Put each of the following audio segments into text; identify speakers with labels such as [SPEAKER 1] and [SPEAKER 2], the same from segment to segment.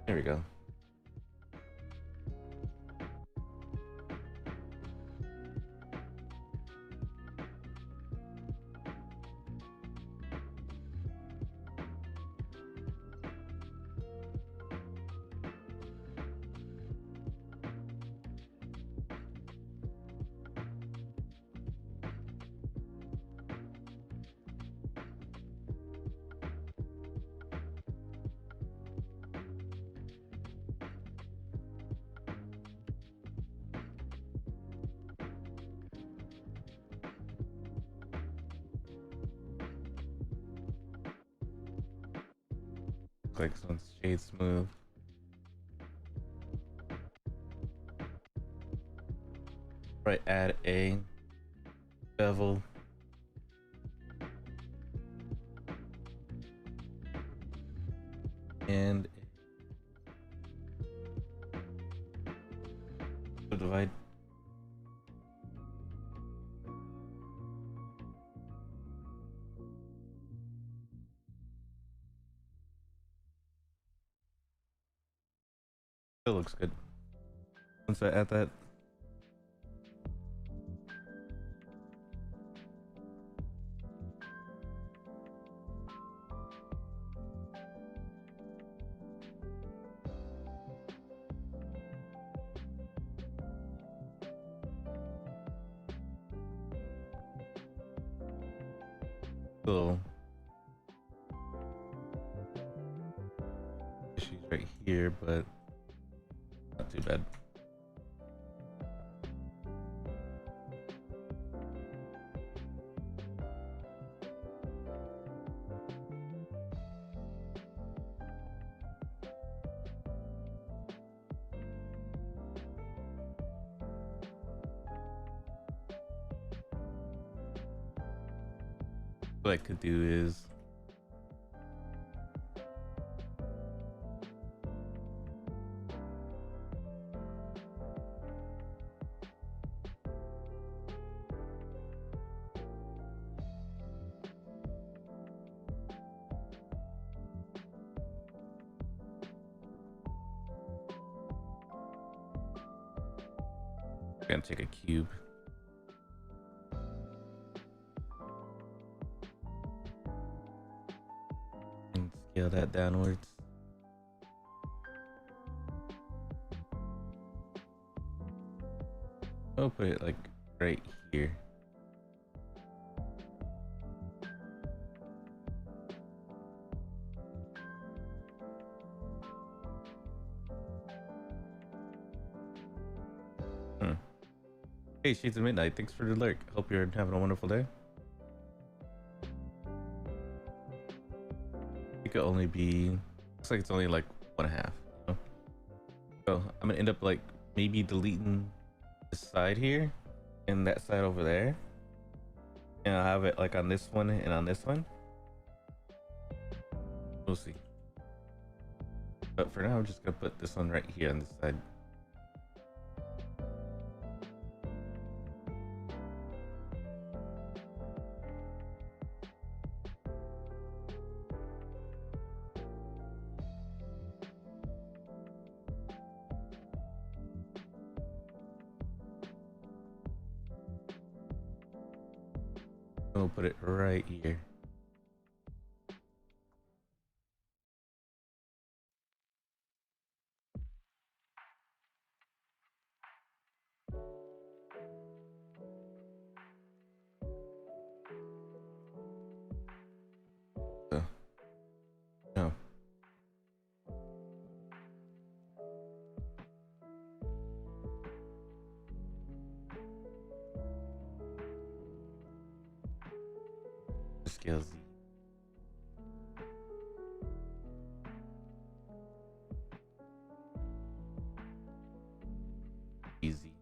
[SPEAKER 1] There we go. Looks like this one's shade smooth. Right, add a bevel. And divide. Still looks good. Once I add that, little issues right here, but not too bad. What I could do is I'm gonna take a cube. And scale that downwards. I'll put it like right here. Hey, Shades of Midnight, thanks for the lurk. Hope you're having a wonderful day. It could only be, looks like it's only like 1.5. You know? So I'm gonna end up like maybe deleting this side here and that side over there. And I'll have it like on this one and on this one. We'll see. But for now, I'm just gonna put this one right here on this side. We'll put it right here. So, no. Scale Z. Easy.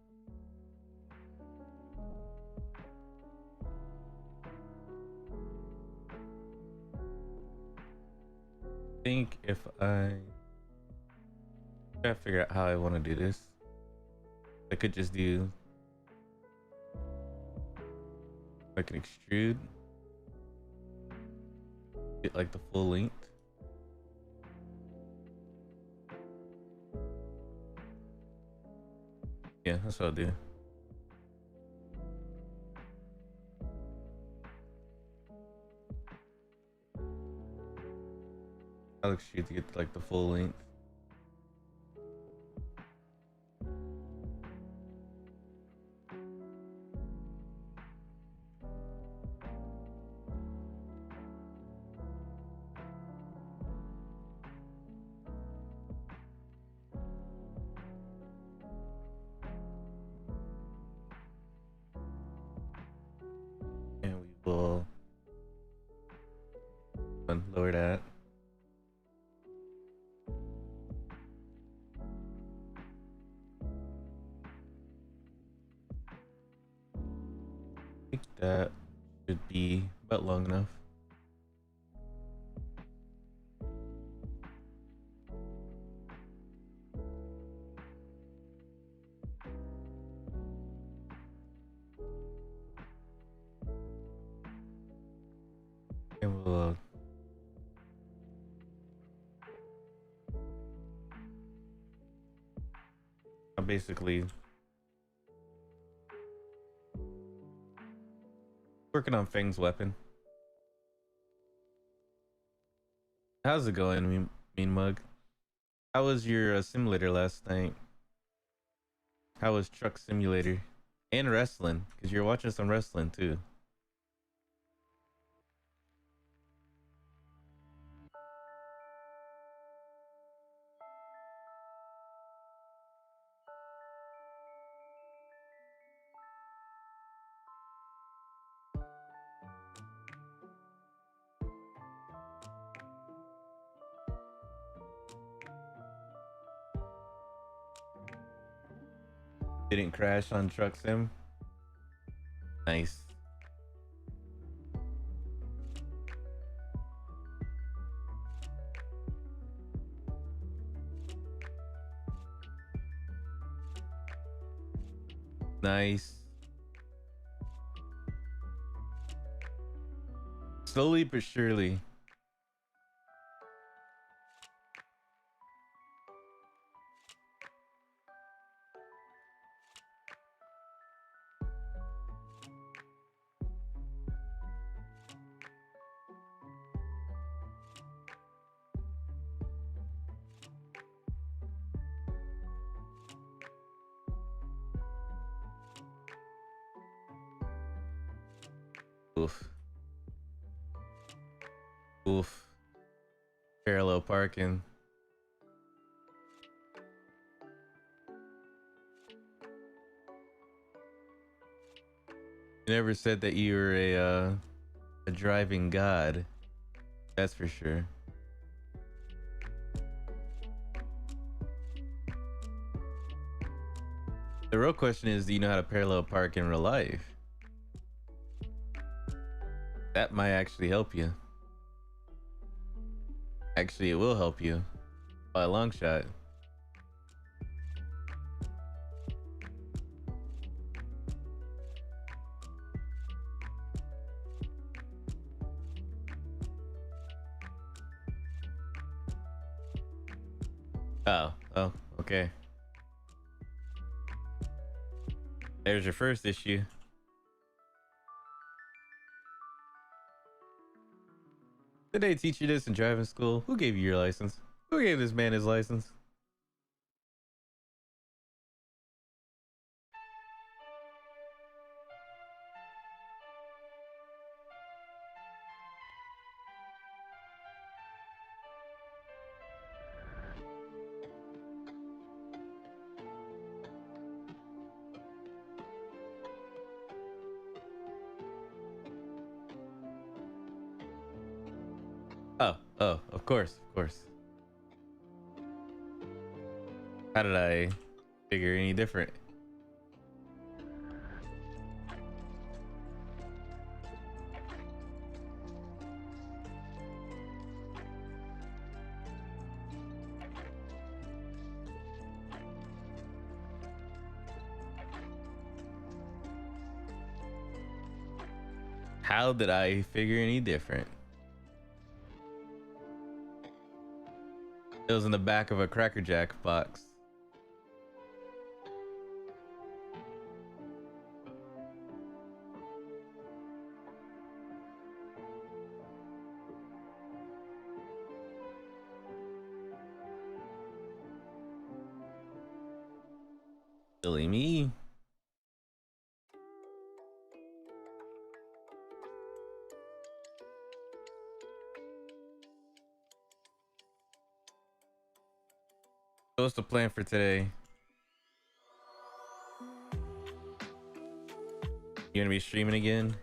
[SPEAKER 1] I think if I gotta figure out how I want to do this, I could just do like an extrude, get like the full length, Yeah, that's what I'll do. I'll shoot to get like the full length. And we will lower that. I think that should be about long enough. And we'll basically working on Fang's weapon. How's it going, mean mug? How was your simulator last night? How was Truck Simulator and wrestling? Because you're watching some wrestling too. Didn't crash on Truck Sim. Nice. Nice. Slowly but surely. Oof. Oof. Parallel parking. You never said that you were a driving god. That's for sure. The real question is, do you know how to parallel park in real life? That might actually help you. Actually, it will help you by a long shot. Oh, okay. There's your first issue. Did they teach you this in driving school? Who gave you your license? Who gave this man his license? Oh, of course, of course. How did I figure any different? How did I figure any different? It was in the back of a Cracker Jack box. Silly me. So what's the plan for today? You gonna be streaming again?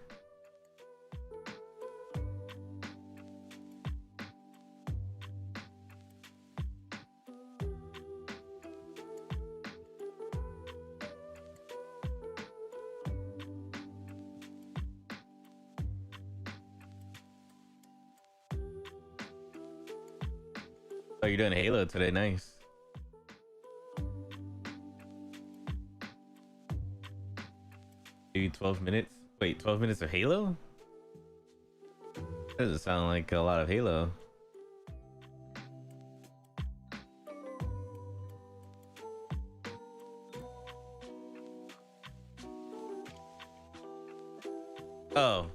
[SPEAKER 1] Oh, you're doing Halo today. Nice. Maybe 12 minutes. Wait, 12 minutes of Halo? That doesn't sound like a lot of Halo. Oh.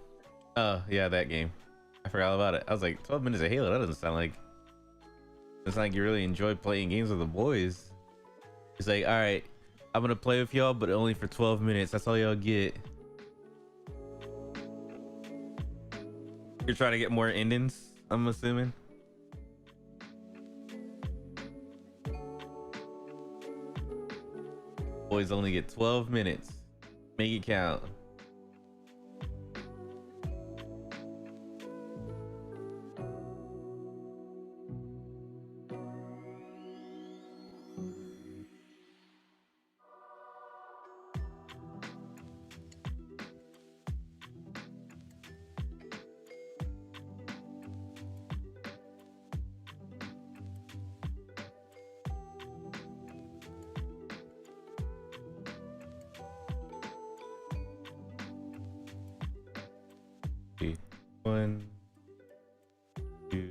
[SPEAKER 1] Oh, yeah, that game. I forgot all about it. I was like, 12 minutes of Halo? That doesn't sound like... It's like you really enjoy playing games with the boys. It's like, alright, I'm gonna play with y'all, but only for 12 minutes. That's all y'all get. You're trying to get more endings, I'm assuming. Boys only get 12 minutes. Make it count. Okay. 1, 2.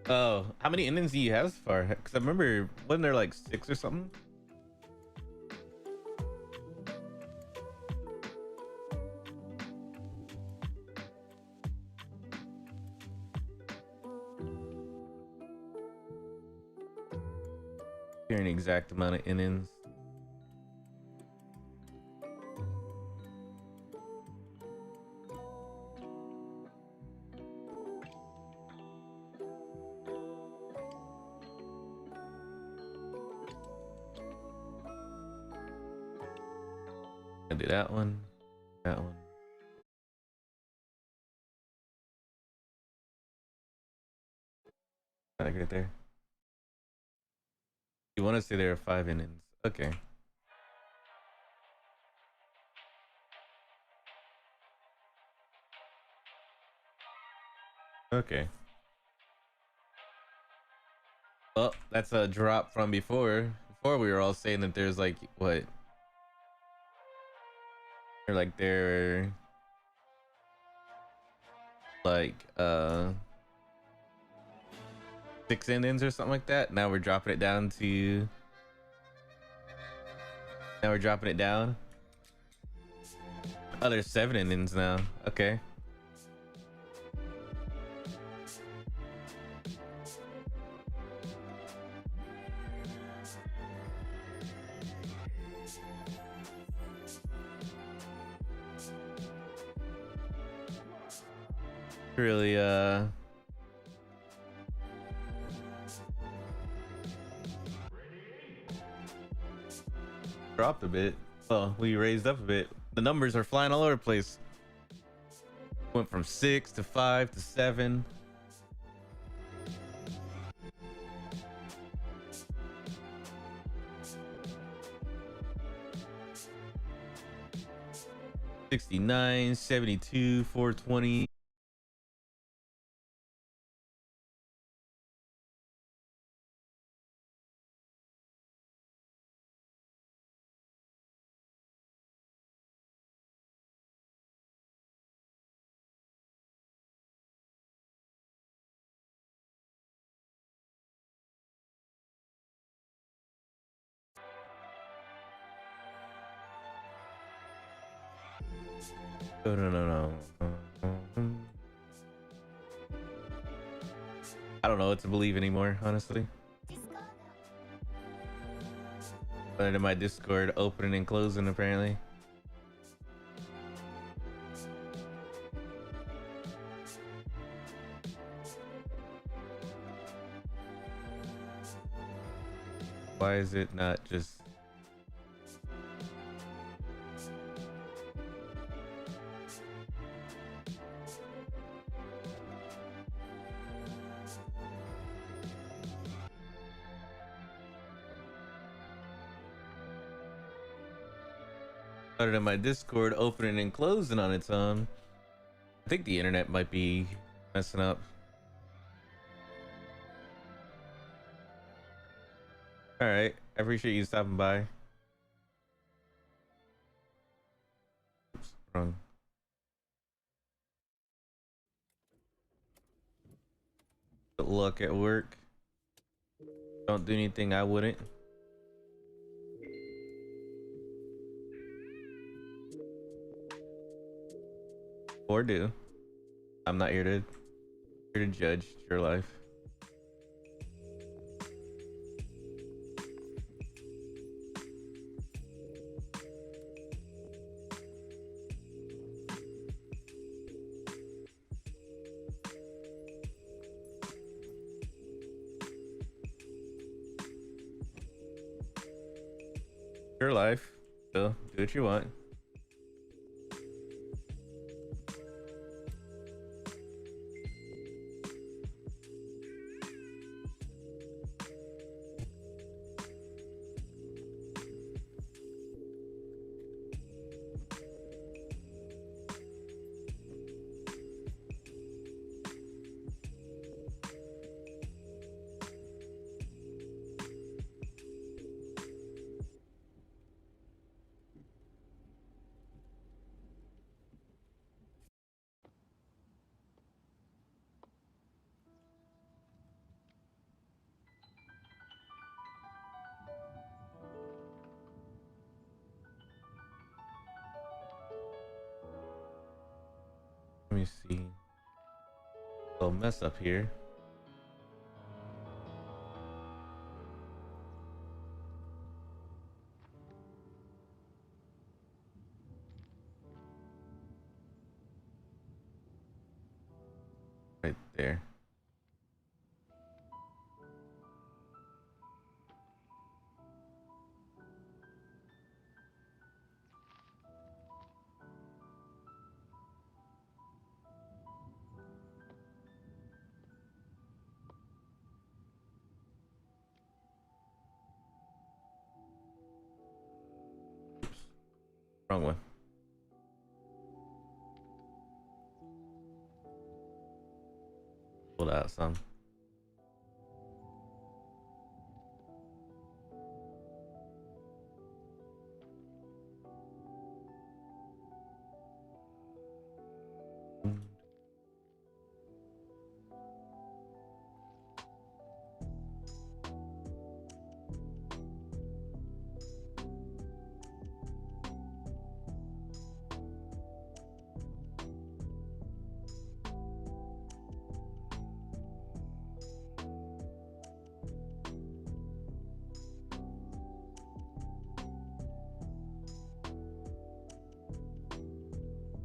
[SPEAKER 1] Oh, how many endings do you have so far? Because I remember, wasn't there like 6 or something? Here an exact amount of endings. I do that one, that one. I get it there. You want to say there are 5 endings? Okay. Okay. Well, that's a drop from before. Before we were all saying that there's like what? Or like there, like 6 endings or something like that. Now we're dropping it down to. Now we're dropping it down. Oh, there's 7 endings now. Okay. Really dropped a bit. Well, we raised up a bit. The numbers are flying all over the place. Went from 6 to 5 to 7. $69, $72, $420. No. I don't know what to believe anymore, honestly. Other than my Discord opening and closing, apparently. Why is it not just... Other than my Discord opening and closing on its own. I think the internet might be messing up. All right, I appreciate you stopping by. Oops, wrong. Good luck at work. Don't do anything I wouldn't. Or do. I'm not here to judge your life. Your life. So do what you want. Let me see. A little mess up here. Right there. Wrong one. Pull out some.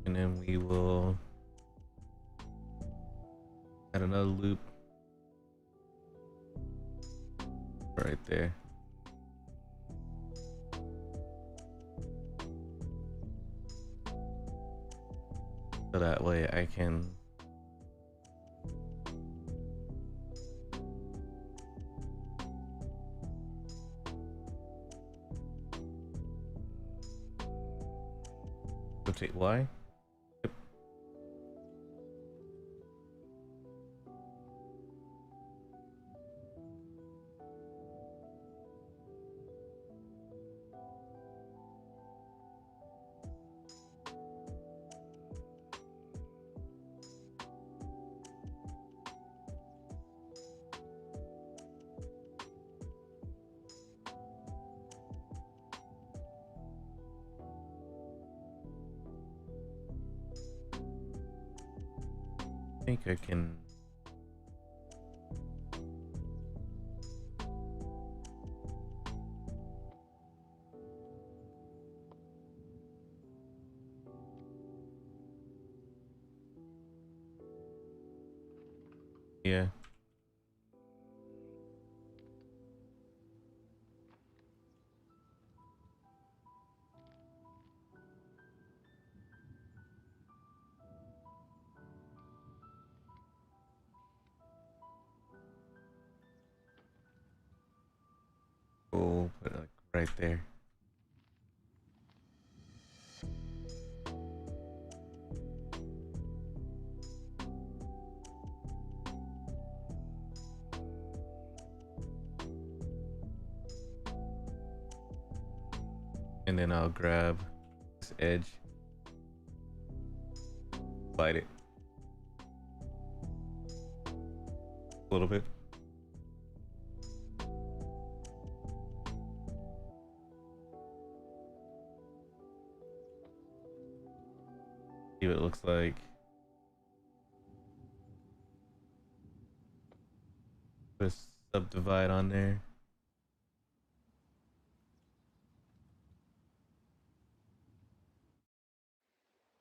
[SPEAKER 1] And then we will add another loop right there. So that way I can rotate Y. Yep. I think I can Yeah. Cool. Put it like right there. And then I'll grab this edge, slide it a little bit. See what it looks like. Put a subdivide on there.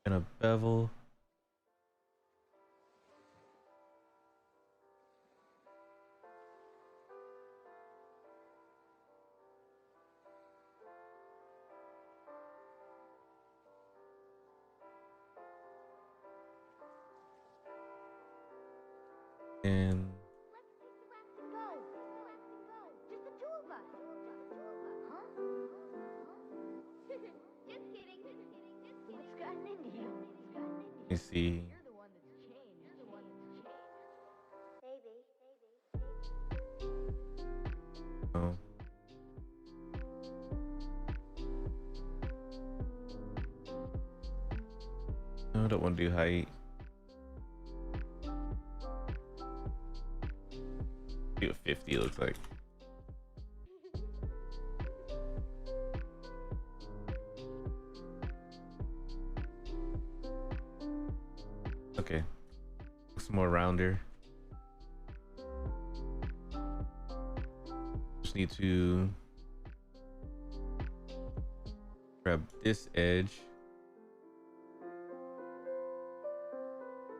[SPEAKER 1] And a bevel. And let me see. Oh. No, I don't want to do height. See what 50 looks like. Okay. Looks more rounder. Just need to grab this edge.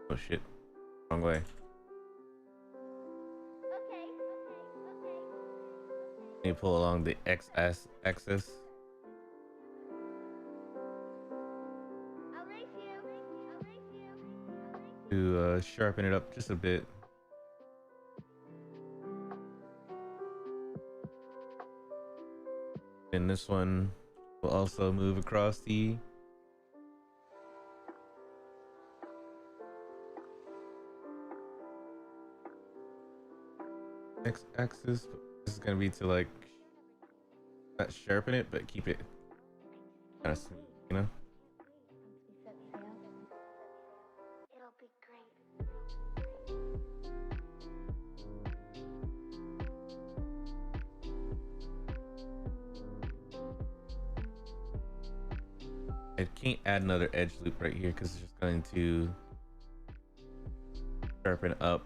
[SPEAKER 1] Oh shit. Wrong way. Need to pull along the axis. To sharpen it up just a bit. And this one will also move across the x-axis. This is gonna be to like not sharpen it, but keep it kind of smooth, you know? I can't add another edge loop right here because it's just going to sharpen up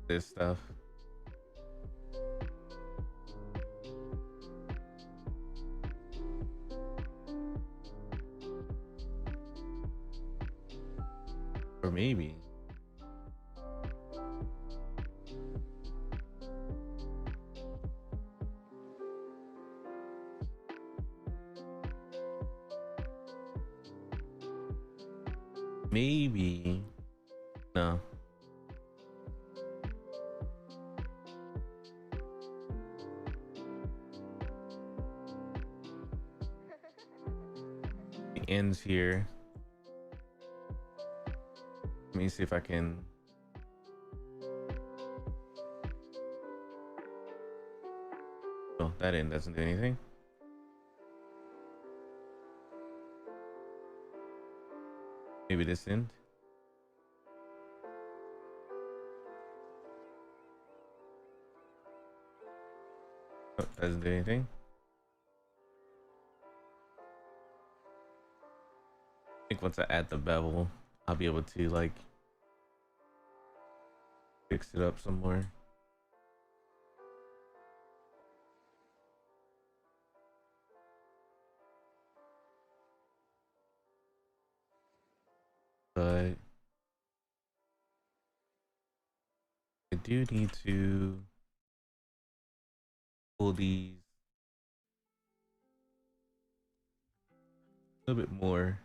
[SPEAKER 1] this stuff. Or maybe. Maybe. No. The ends here. Let me see if I can. Oh, that end doesn't do anything. Maybe this end. Oh, doesn't do anything. I think once I add the bevel, I'll be able to like fix it up somewhere. But do need to pull these a little bit more.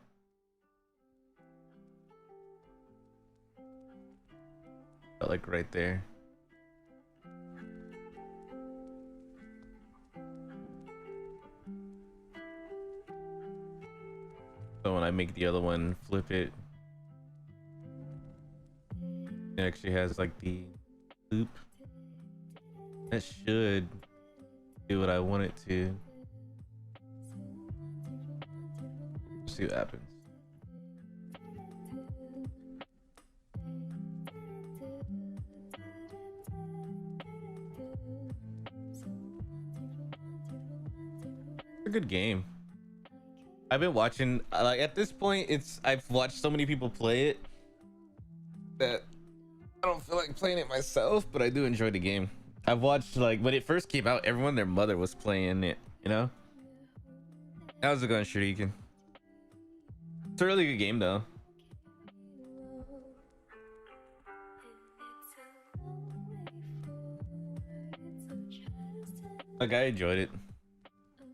[SPEAKER 1] Like right there. So when I make the other one, flip it, it actually has like the loop. That should do what I want it to. See what happens. It's a good game. I've been watching, like at this point, I've watched so many people play it that I don't feel like playing it myself, but I do enjoy the game. I've watched, like, when it first came out, everyone, their mother was playing it, you know? How's it going, Shuriken? It's a really good game, though. Like, I enjoyed it.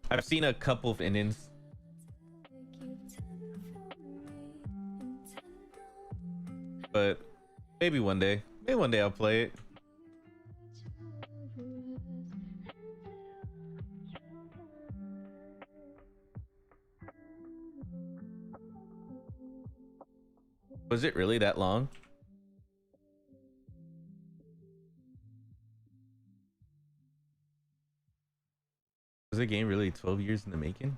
[SPEAKER 1] I've seen a couple of endings. But maybe one day. Maybe one day I'll play it. Was it really that long? Was the game really 12 years in the making?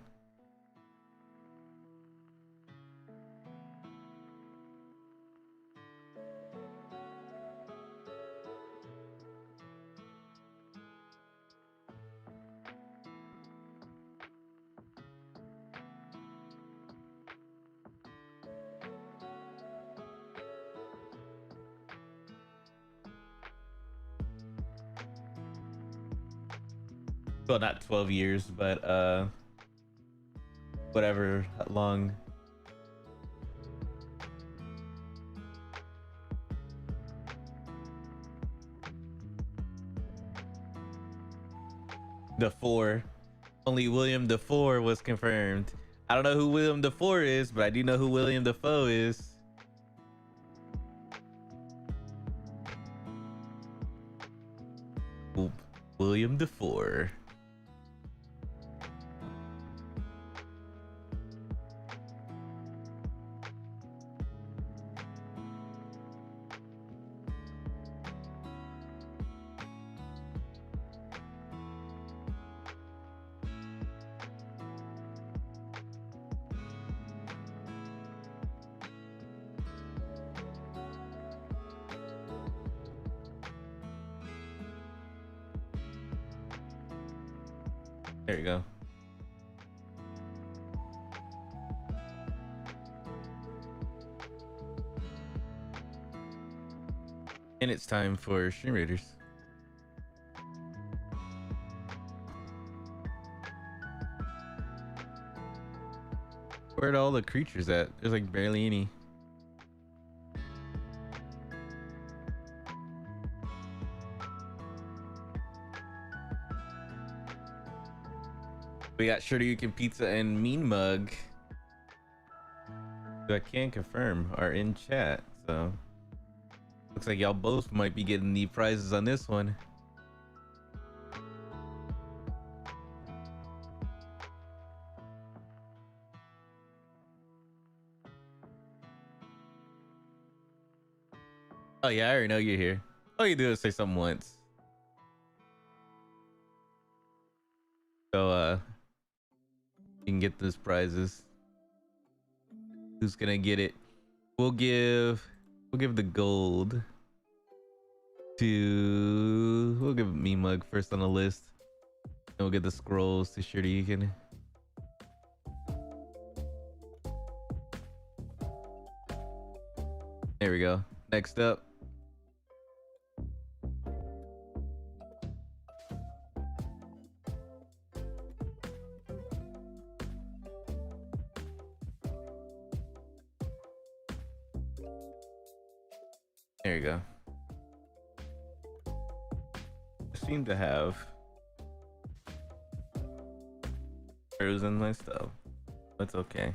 [SPEAKER 1] Well, not 12 years, but whatever long. Defoe. Only William Defoe was confirmed. I don't know who William Defoe is, but I do know who William Defoe is. Oop. William Defoe. There you go. And it's time for Stream Raiders. Where'd all the creatures at? There's like barely any. We got Shoryuken Pizza and Mean Mug, who I can confirm are in chat. So looks like y'all both might be getting the prizes on this one. Oh yeah, I already know you're here. All you do is say something once. So you can get those prizes. Who's gonna get it? We'll give the gold to, we'll give Me Mug first on the list. And we'll get the scrolls to Shoryuken. There we go. Next up. There you go. seem to have frozen my stuff. That's okay.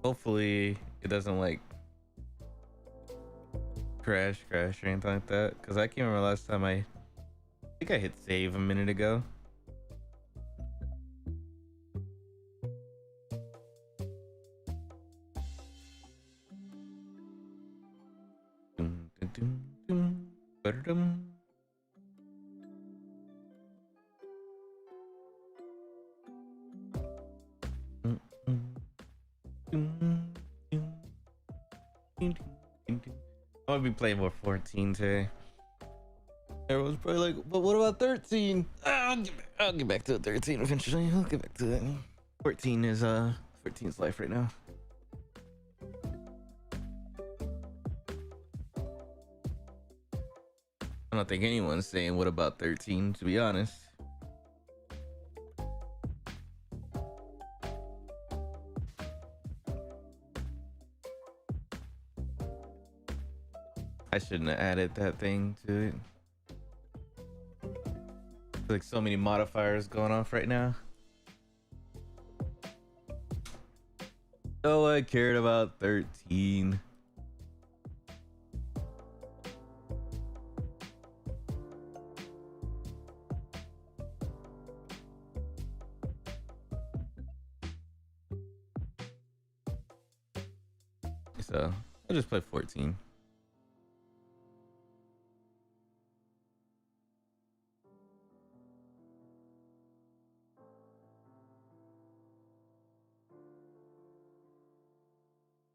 [SPEAKER 1] Hopefully it doesn't like crash or anything like that, because I can't remember last time I think I hit save a minute ago. I'm gonna be playing more 14 today. Everyone's probably like, but what about 13? I'll get back to 13 eventually. I'll get back to that. 14 is 14's life right now. I don't think anyone's saying what about 13, to be honest. I shouldn't have added that thing to it. There's like so many modifiers going off right now. Oh, I cared about 13. So I'll just play 14.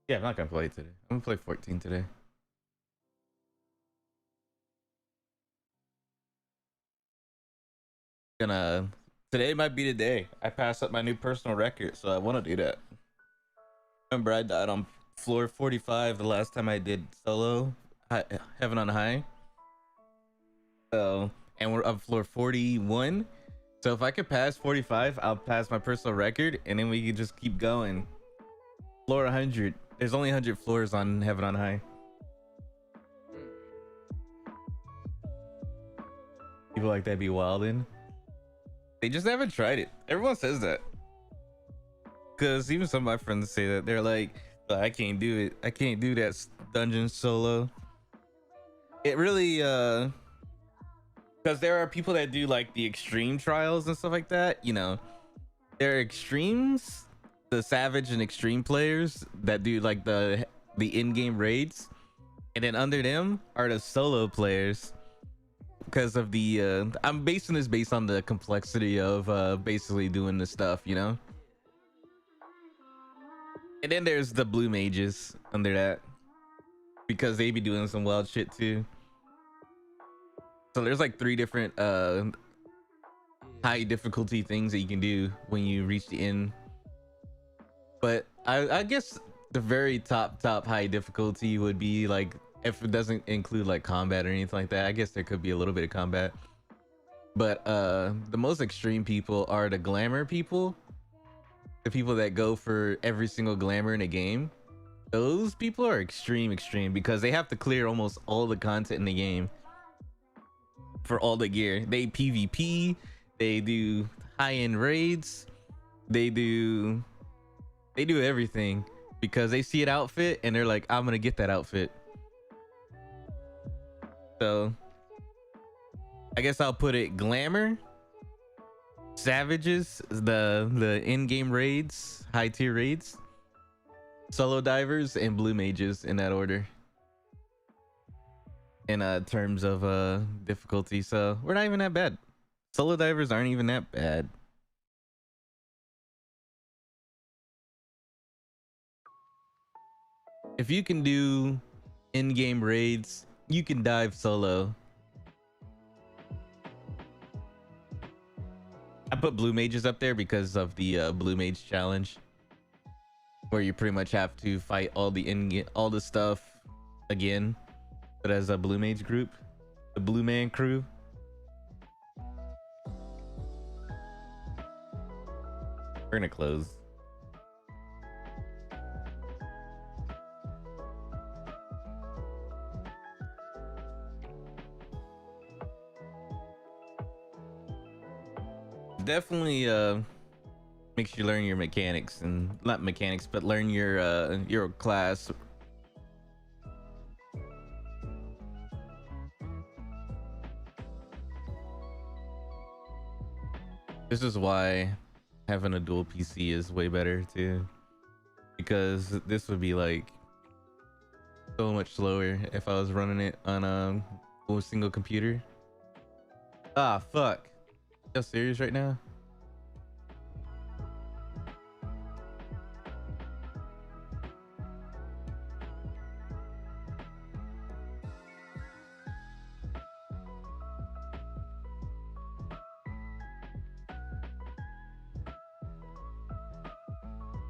[SPEAKER 1] Yeah, I'm not gonna play it today. I'm gonna play 14 today. Today might be the day I pass up my new personal record, so I want to do that. Remember, I died on floor 45 the last time I did solo Heaven on High. So, and we're up floor 41. So if I could pass 45, I'll pass my personal record, and then we can just keep going. Floor 100. There's only 100 floors on Heaven on High. People like that be wildin'. They just haven't tried it. Everyone says that. Because even some of my friends say that. They're like, I can't do it. I can't do that dungeon solo. It really, because there are people that do like the extreme trials and stuff like that. You know, there are extremes, the savage and extreme players that do like the in-game raids. And then under them are the solo players. Because of the I'm basing this based on the complexity of basically doing this stuff, you know. And then there's the blue mages under that, because they be doing some wild shit too. So there's like 3 different high difficulty things that you can do when you reach the end. But I guess the very top high difficulty would be like, if it doesn't include like combat or anything like that. I guess there could be a little bit of combat, but the most extreme people are the glamour people, the people that go for every single glamour in a game. Those people are extreme because they have to clear almost all the content in the game for all the gear. They PvP, they do high-end raids, they do everything because they see an outfit and they're like, I'm gonna get that outfit. So I guess I'll put it glamour, savages, the in-game raids, high tier raids, solo divers, and blue mages in that order in terms of difficulty. So we're not even that bad. Solo divers aren't even that bad. If you can do in-game raids, you can dive solo. I put blue mages up there because of the blue mage challenge, where you pretty much have to fight all the stuff again, but as a blue mage group, the blue man crew. We're gonna close. Definitely makes you learn your mechanics, and not mechanics, but learn your class. This is why having a dual PC is way better too, because this would be like so much slower if I was running it on a single computer. Ah, fuck. You serious right now?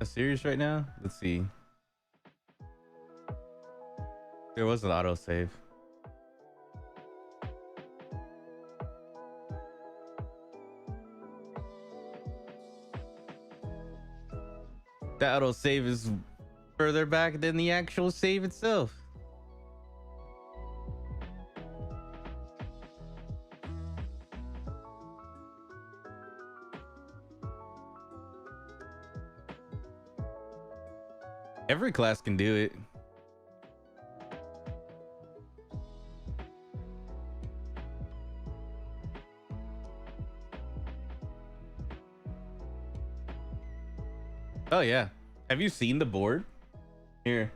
[SPEAKER 1] Serious right now? Let's see. There was an autosave. The autosave is further back than the actual save itself. Every class can do it. Oh yeah. Have you seen the board? Here.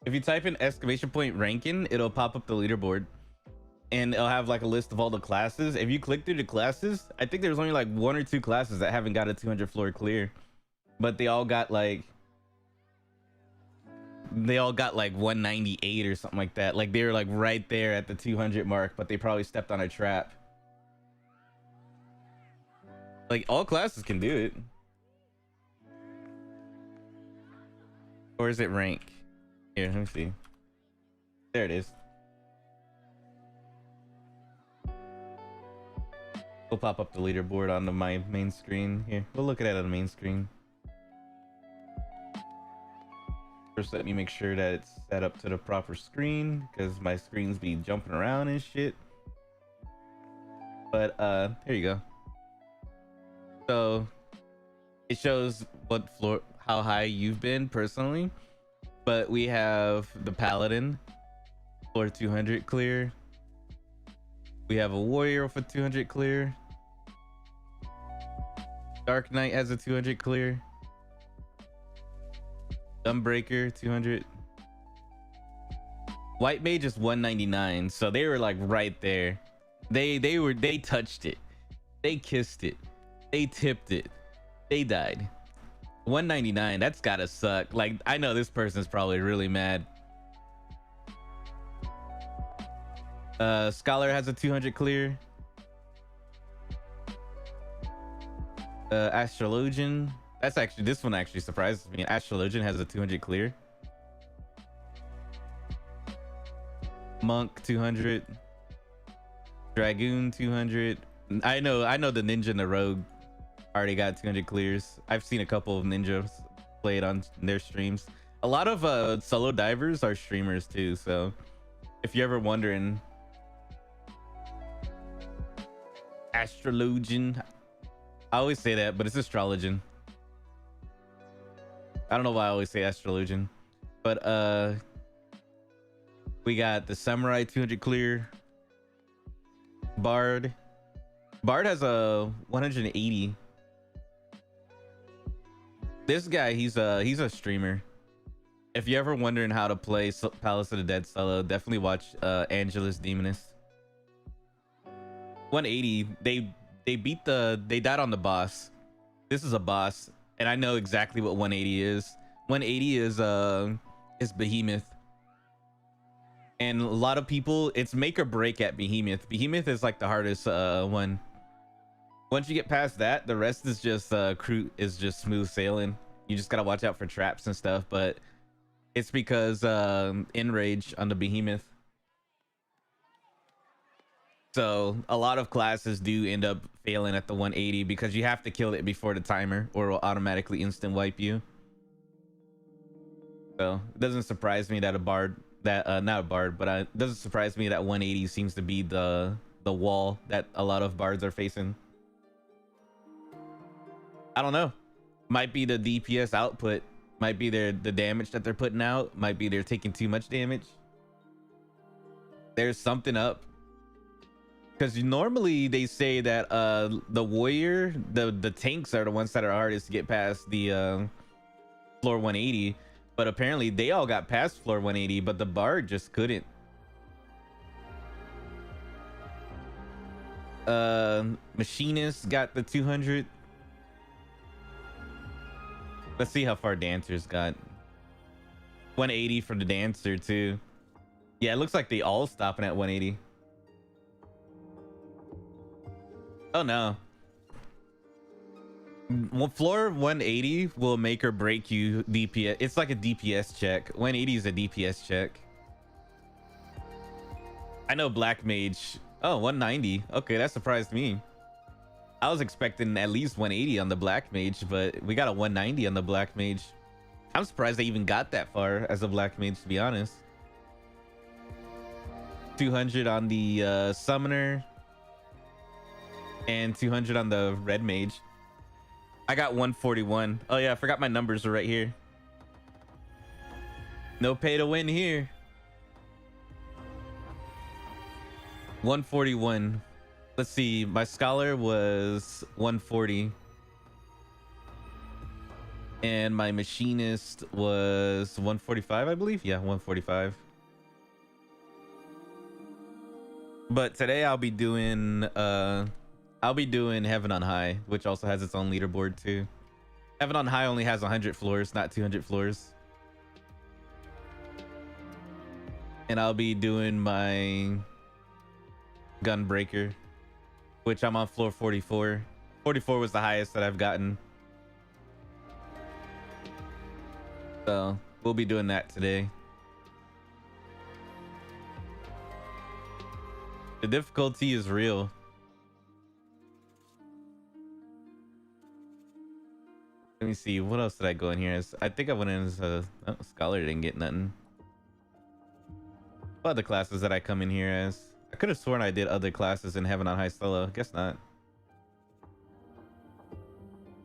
[SPEAKER 1] If you type in exclamation point ranking, it'll pop up the leaderboard. And it'll have like a list of all the classes. If you click through the classes, I think there's only like 1 or 2 classes that haven't got a 200 floor clear. But they all got like 198 or something like that. Like they were like right there at the 200 mark, but they probably stepped on a trap. Like all classes can do it. Or is it rank? Here, let me see. There it is. We'll pop up the leaderboard on my main screen. Here, we'll look at it on the main screen. First, let me make sure that it's set up to the proper screen, because my screens be jumping around and shit. But here you go. So it shows what floor, how high you've been personally. But we have the Paladin, floor 200 clear. We have a Warrior for 200 clear. Dark Knight has a 200 clear. Gunbreaker 200. White Mage is 199, so they were like right there. They touched it. They kissed it. They tipped it. They died. 199, that's gotta suck. Like, I know this person's probably really mad. Scholar has a 200 clear. Astrologian, that's actually, this one actually surprises me. Astrologian has a 200 clear. Monk 200. Dragoon 200. I know the ninja and the rogue already got 200 clears. I've seen a couple of ninjas play it on their streams. A lot of solo divers are streamers too, so if you're ever wondering, Astrologian, I always say that, but it's Astrologian. I don't know why I always say Astrologian, but we got the Samurai 200 clear. Bard has a 180. This guy, he's a streamer. If you're ever wondering how to play Palace of the Dead solo, definitely watch Angelus Demoness. 180. They died on the boss. This is a boss, and I know exactly what 180 is. 180 is Behemoth. And a lot of people, it's make or break at Behemoth. Behemoth is like the hardest one. Once you get past that, the rest is just smooth sailing. You just gotta watch out for traps and stuff, but it's because Enrage on the Behemoth. So a lot of classes do end up failing at the 180 because you have to kill it before the timer or it will automatically instant wipe you. So it doesn't surprise me that a bard that not a bard, but it doesn't surprise me that 180 seems to be the wall that a lot of bards are facing. I don't know. Might be the DPS output, might be the damage that they're putting out, might be they're taking too much damage. There's something up. Because normally they say that the warrior, the tanks are the ones that are hardest to get past the floor 180, but apparently they all got past floor 180, but the bard just couldn't. Machinist got the 200. Let's see how far dancers got. 180 for the dancer too. Yeah, it looks like they all stopping at 180. Oh no. Floor 180 will make or break you DPS. It's like a DPS check. 180 is a DPS check. I know Black Mage. Oh, 190. Okay, that surprised me. I was expecting at least 180 on the Black Mage, but we got a 190 on the Black Mage. I'm surprised they even got that far as a Black Mage, to be honest. 200 on the Summoner. And 200 on the Red Mage. I got 141. Oh yeah, I forgot my numbers are right here. No pay to win here. 141. Let's see, my Scholar was 140. And my Machinist was 145, I believe. Yeah, 145. But today I'll be doing Heaven on High, which also has its own leaderboard too. Heaven on High only has 100 floors, not 200 floors. And I'll be doing my Gunbreaker, which I'm on floor 44. 44 was the highest that I've gotten. So we'll be doing that today. The difficulty is real. Let me see, what else did I go in here as? I think I went in as a Scholar, didn't get nothing. What other classes that I come in here as? I could have sworn I did other classes in Heaven on High solo. Guess not.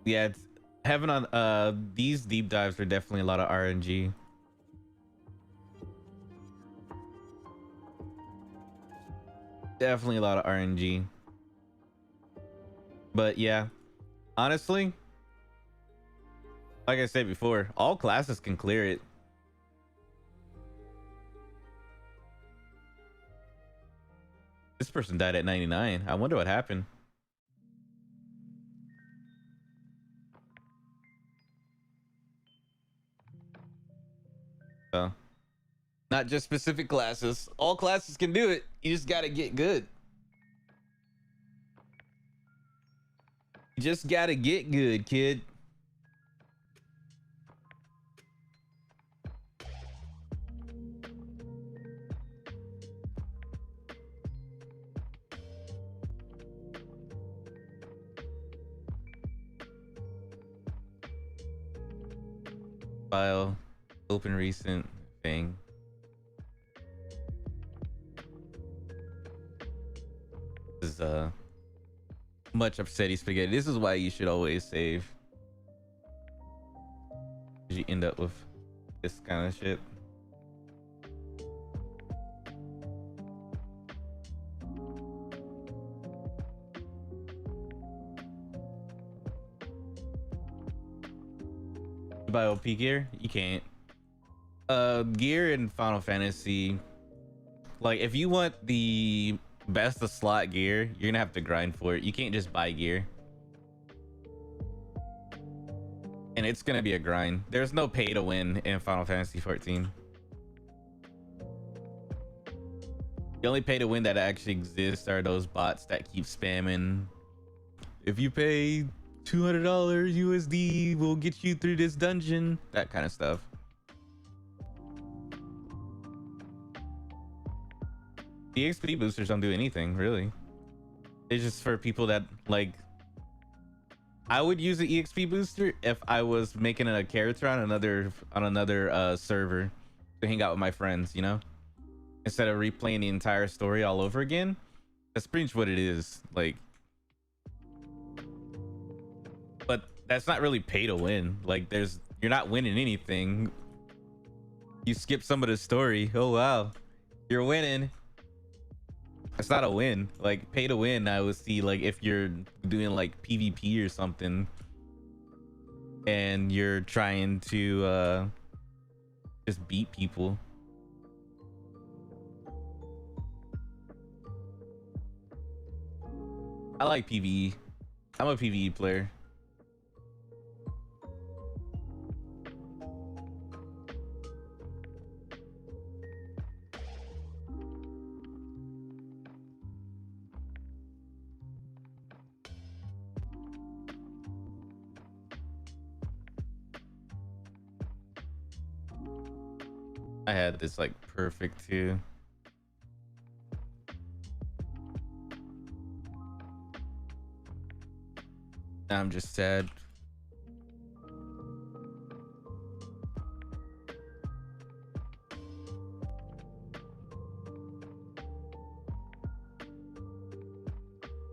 [SPEAKER 1] Yeah, it's Heaven on these deep dives are definitely a lot of RNG. Definitely a lot of RNG. But yeah, honestly, like I said before, all classes can clear it. This person died at 99. I wonder what happened. So, not just specific classes. All classes can do it. You just gotta get good. You just gotta get good, kid. File, open recent thing. This is much upsetty spaghetti. This is why you should always save. You end up with this kind of shit. Buy OP gear? You can't. Gear in Final Fantasy, like if you want the best of slot gear, you're gonna have to grind for it. You can't just buy gear, and it's gonna be a grind. There's no pay to win in Final Fantasy 14. The only pay to win that actually exists are those bots that keep spamming. If you pay $200 USD, we'll get you through this dungeon. That kind of stuff. The XP boosters don't do anything really. It's just for people that like. I would use the EXP booster if I was making a character on another server to hang out with my friends, you know, instead of replaying the entire story all over again. That's pretty much what it is, like. But that's not really pay to win. Like, you're not winning anything. You skip some of the story. Oh wow, you're winning. It's not a win. Like, pay to win, I would see, like, if you're doing like PvP or something and you're trying to just beat people. I like PvE. I'm a PvE player. I had this like perfect too. I'm just sad.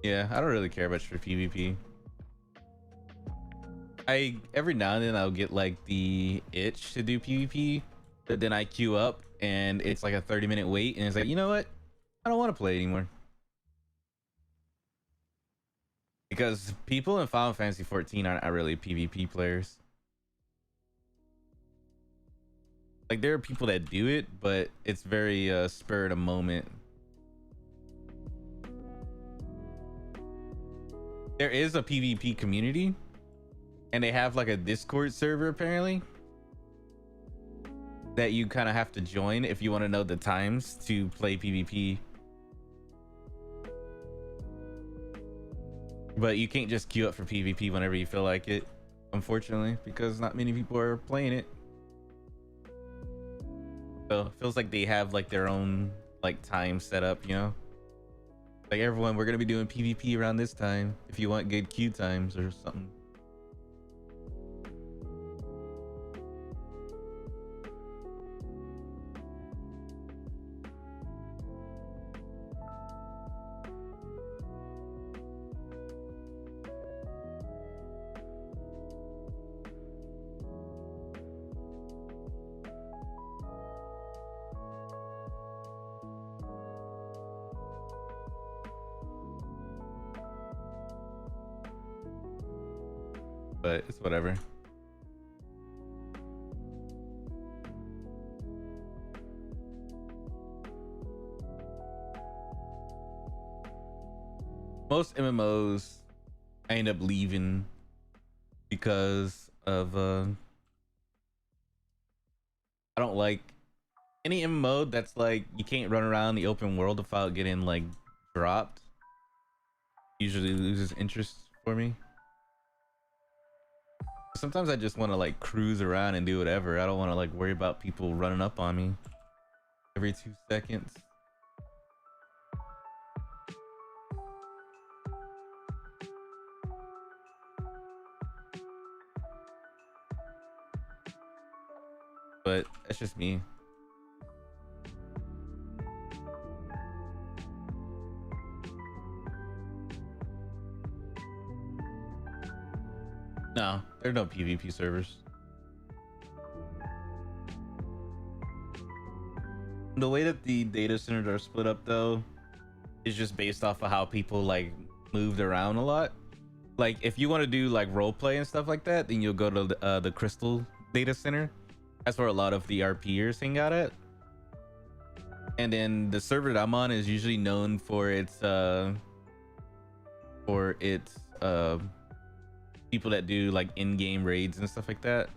[SPEAKER 1] Yeah, I don't really care much for PvP. Every now and then I'll get like the itch to do PvP, but then I queue up and it's like a 30-minute wait and it's like, you know what? I don't want to play anymore. Because people in Final Fantasy 14 aren't really PvP players. Like, there are people that do it, but it's very spur of the moment. There is a PvP community and they have like a Discord server apparently that you kind of have to join if you want to know the times to play PvP. But you can't just queue up for PvP whenever you feel like it, unfortunately, because not many people are playing it. So it feels like they have like their own like time set up, you know? Like, everyone, we're gonna be doing PvP around this time if you want good queue times or something. But it's whatever. Most MMOs I end up leaving because of I don't like any MMO that's like you can't run around the open world without getting like dropped. Usually loses interest for me. Sometimes I just want to like cruise around and do whatever. I don't want to like worry about people running up on me every 2 seconds. But that's just me. No, there are no PvP servers. The way that the data centers are split up though is just based off of how people like moved around a lot. Like, if you want to do like role play and stuff like that, then you'll go to the Crystal data center. That's where a lot of the RPers hang out at. And then the server that I'm on is usually known for its people that do like in-game raids and stuff like that.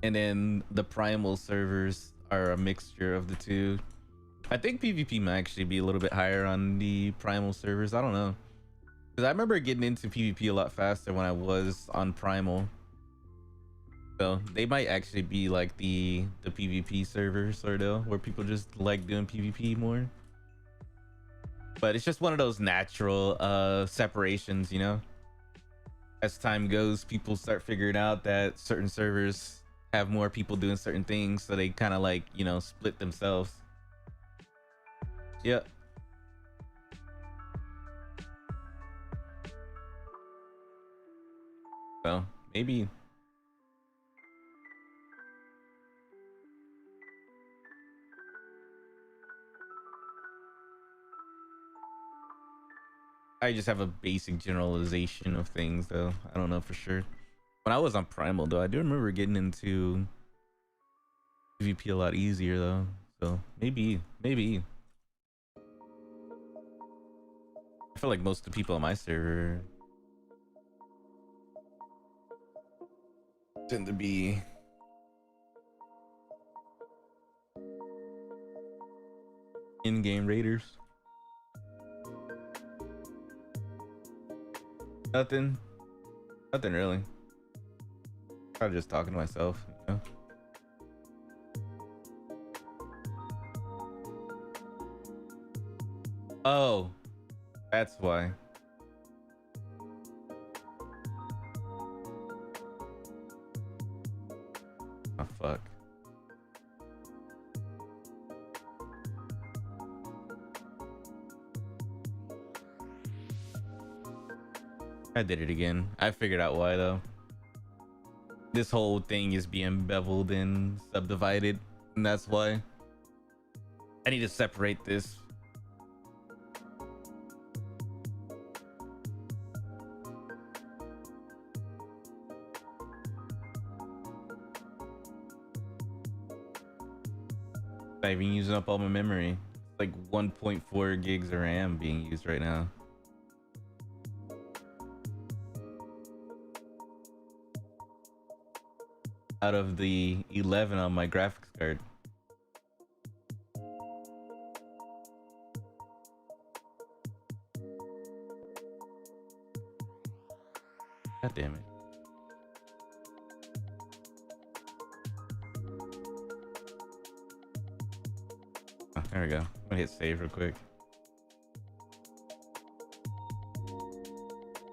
[SPEAKER 1] And then the primal servers are a mixture of the two. I think PvP might actually be a little bit higher on the primal servers. I don't know, because I remember getting into PvP a lot faster when I was on primal. So they might actually be like the PvP server sort of, where people just like doing PvP more. But it's just one of those natural separations, you know. As time goes, people start figuring out that certain servers have more people doing certain things, so they kind of like, you know, split themselves. Yep. So maybe I just have a basic generalization of things, though. I don't know for sure. When I was on Primal, though, I do remember getting into PvP a lot easier, though. So maybe. I feel like most of the people on my server tend to be in-game raiders. Nothing really. I'm just talking to myself, you know? Oh, that's why. Oh fuck. I did it again. I figured out why, though. This whole thing is being beveled and subdivided, and that's why. I need to separate this. Not even using up all my memory. It's like 1.4 gigs of RAM being used right now. Out of the 11 on my graphics card. God damn it. Oh, there we go. I'm gonna hit save real quick.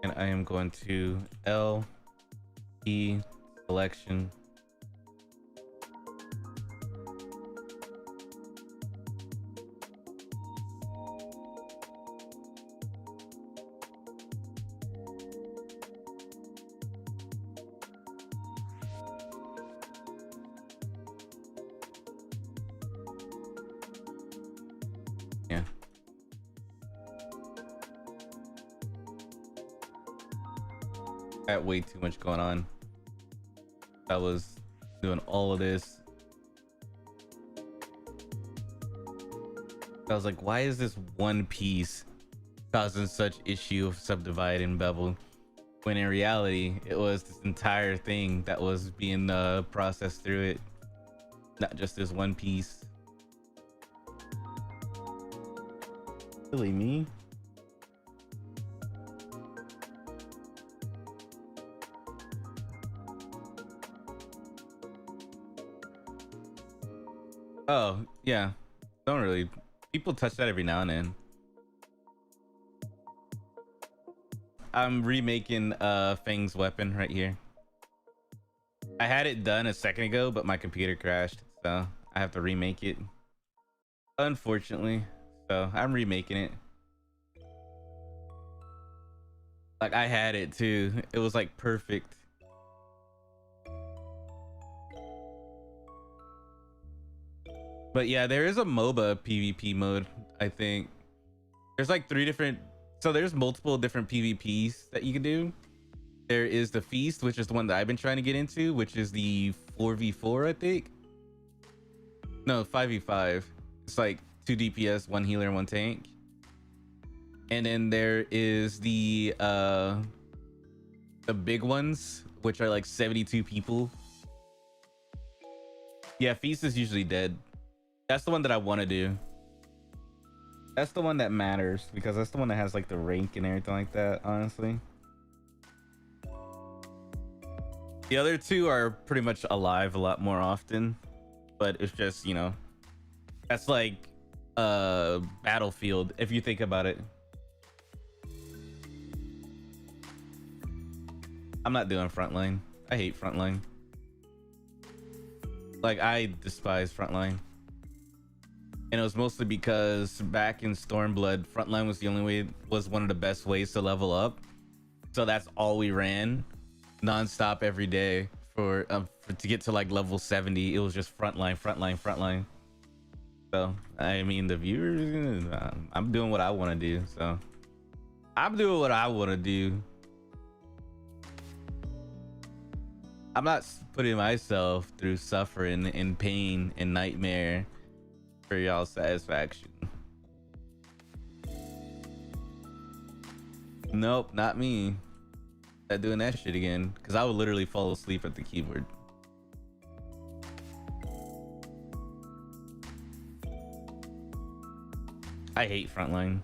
[SPEAKER 1] And I am going to L E selection. Yeah. I had way too much going on. I was doing all of this. I was like, why is this one piece causing such issue of subdivide and bevel? When in reality, it was this entire thing that was being processed through it. Not just this one piece. Really me? Oh, yeah. Don't really. People touch that every now and then. I'm remaking Fang's weapon right here. I had it done a second ago, but my computer crashed, so I have to remake it. Unfortunately. So I'm remaking it. Like I had it too. It was like perfect. But yeah, there is a MOBA PvP mode, I think. There's like 3 different, so there's multiple different PvPs that you can do. There is the Feast, which is the one that I've been trying to get into, which is the 4v4, I think. No, 5v5. It's like 2 DPS, 1 healer, and 1 tank. And then there is the big ones, which are like 72 people. Yeah, Feast is usually dead. That's the one that I want to do. That's the one that matters, because that's the one that has like the rank and everything like that, honestly. The other two are pretty much alive a lot more often, but it's just, you know, that's like Battlefield if you think about it. I'm not doing frontline. I hate frontline. Like, I despise frontline. And it was mostly because back in Stormblood, frontline was the only way, was one of the best ways to level up. So that's all we ran nonstop every day for to get to like level 70. It was just frontline, frontline, frontline. So I mean, the viewers, I'm doing what I want to do. So I'm doing what I want to do. I'm not putting myself through suffering and pain and nightmare for y'all's satisfaction. Nope, not me. Not doing that shit again, because I would literally fall asleep at the keyboard. I hate frontline.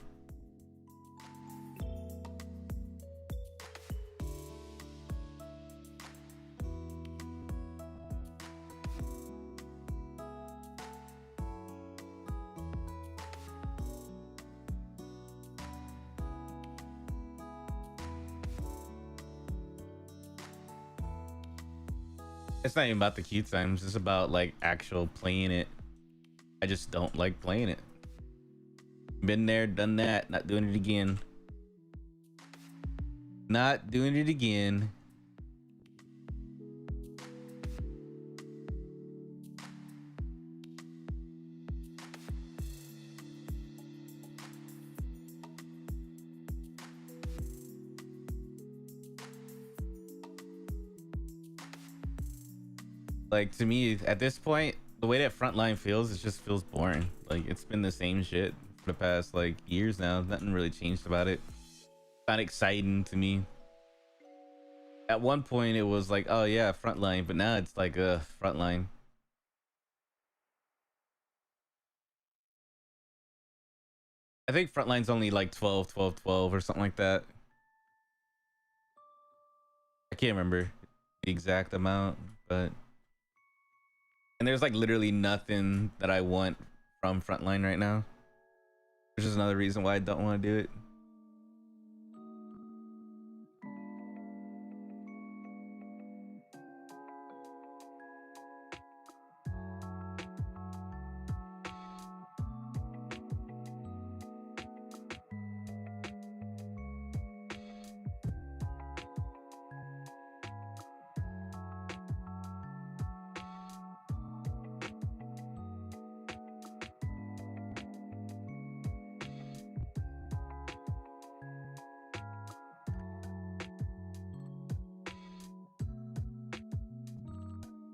[SPEAKER 1] It's not even about the queue times, it's about like actual playing it. I just don't like playing it. Been there, done that, not doing it again. Not doing it again. Like, to me, at this point, the way that frontline feels, it just feels boring. Like, it's been the same shit for the past like years now. Nothing really changed about it. Not exciting to me. At one point, it was like, oh yeah, frontline, but now it's like, frontline. I think frontline's only like 12, 12, 12 or something like that. I can't remember the exact amount, but. And there's like literally nothing that I want from frontline right now, which is another reason why I don't want to do it.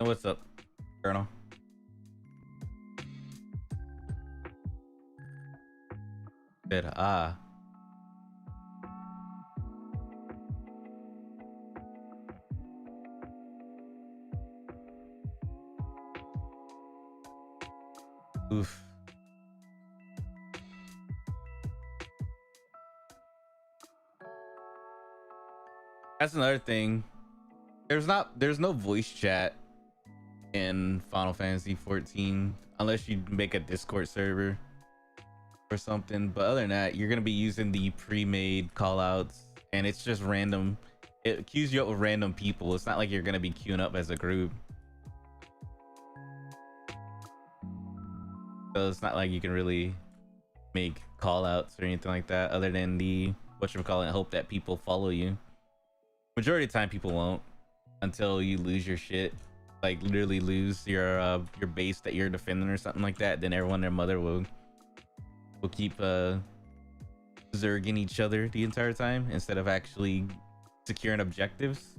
[SPEAKER 1] What's up, Colonel? Said, ah. Oof. That's another thing. There's no voice chat in Final Fantasy 14 unless you make a Discord server or something, but other than that, you're gonna be using the pre-made callouts, and it's just random. It queues you up with random people. It's not like you're gonna be queuing up as a group, so it's not like you can really make callouts or anything like that, other than the whatchamacallit, hope that people follow you. Majority of the time, people won't until you lose your shit. Like literally lose your base that you're defending or something like that. Then everyone, their mother will keep zerging each other the entire time instead of actually securing objectives.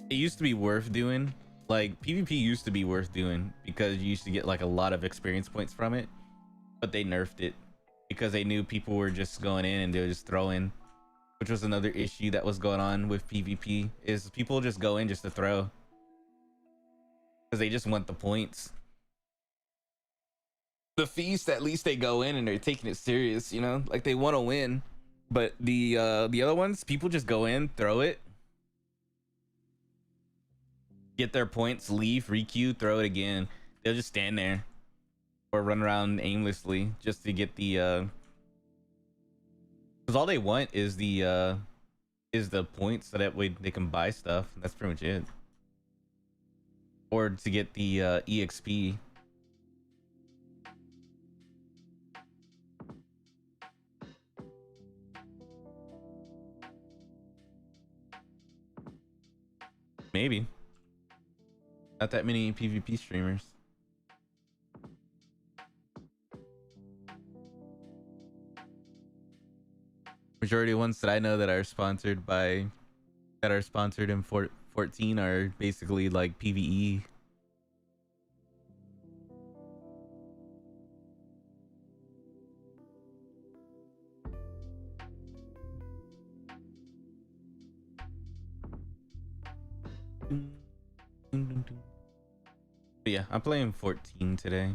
[SPEAKER 1] It used to be worth doing. Like, PvP used to be worth doing because you used to get like a lot of experience points from it, but they nerfed it because they knew people were just going in and they would just throw in, which was another issue that was going on with PvP, is people just go in just to throw because they just want the points. The Feast, at least they go in and they're taking it serious, you know, like they want to win. But the other ones, people just go in, throw it, get their points, leave, requeue, throw it again. They'll just stand there or run around aimlessly just to get the because all they want is the points, so that way they can buy stuff. That's pretty much it. Or to get the EXP. Maybe. Not that many PvP streamers. Majority of ones that I know that are sponsored in 14 are basically like PvE. But yeah, I'm playing 14 today.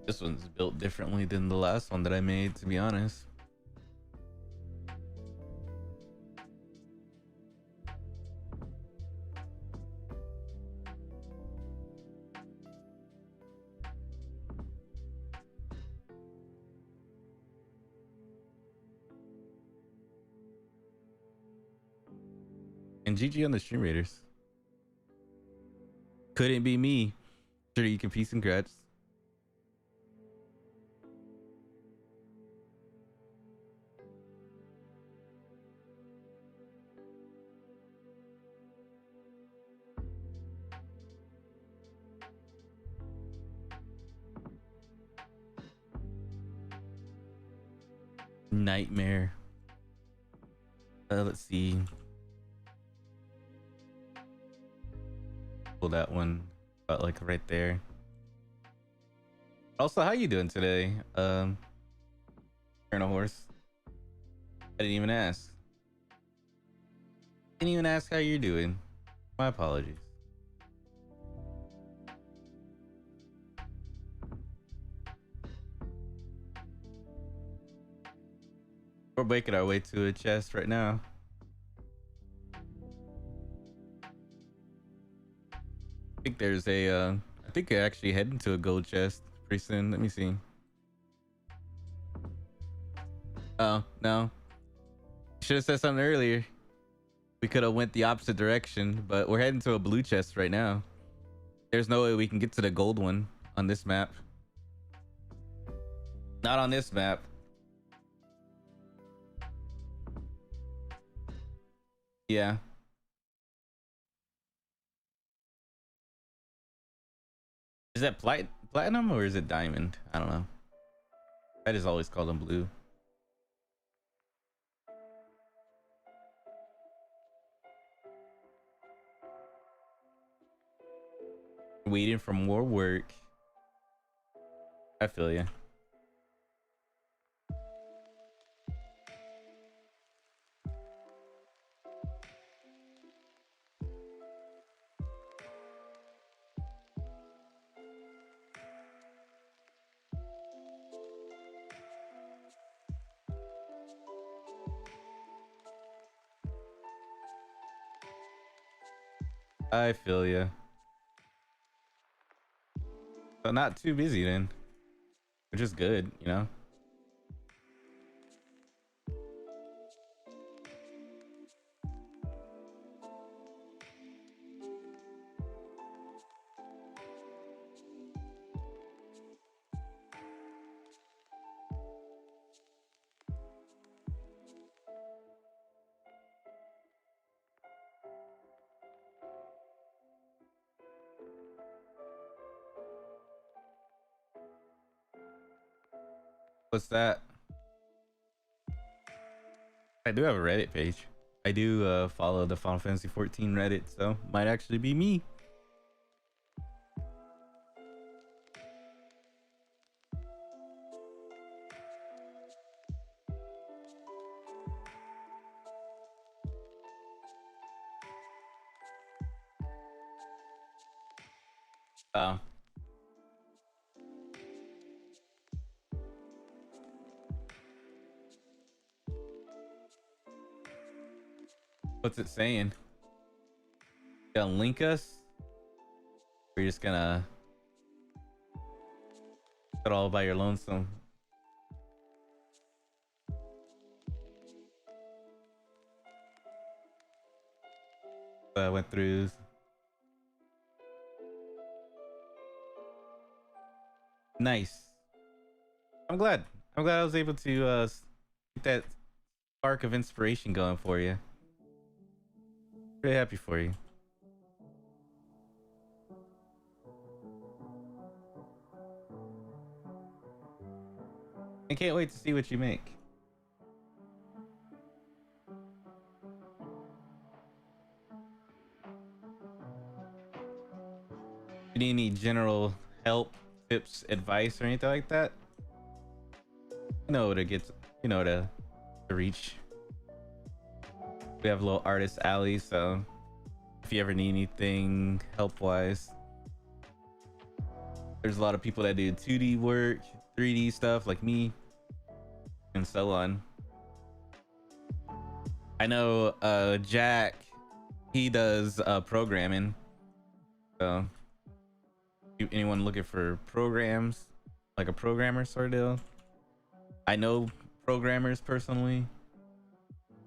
[SPEAKER 1] This one's built differently than the last one that I made, to be honest. And GG on the stream raiders. Couldn't be me. Sure, you can peace and congrats. Nightmare. Let's see. Pull that one about like right there. Also, how you doing today? Turn a horse. I didn't even ask. Didn't even ask how you're doing. My apologies. We're making our way to a chest right now. I think there's a I think we're actually heading to a gold chest pretty soon. Let me see. Oh no, should have said something earlier. We could have went the opposite direction, but we're heading to a blue chest right now. There's no way we can get to the gold one on this map. Not on this map. Yeah. Is that platinum or is it diamond? I don't know. I just always call them blue. Waiting for more work. I feel you. I feel you. But not too busy then, which is good, you know. What's that? I do have a Reddit page. I do follow the Final Fantasy 14 Reddit, so might actually be me. Oh. What's it saying? Gonna link us? Or you're just gonna put all by your lonesome? I went through. Nice. I'm glad. I'm glad I was able to get that spark of inspiration going for you. Pretty happy for you. I can't wait to see what you make. You need any general help, tips, advice, or anything like that? You know to get, you know to reach. We have a little artist alley, so if you ever need anything help wise, there's a lot of people that do 2D work, 3D stuff like me, and so on. I know Jack, he does programming, so anyone looking for programs, like a programmer sort of deal. I know programmers personally.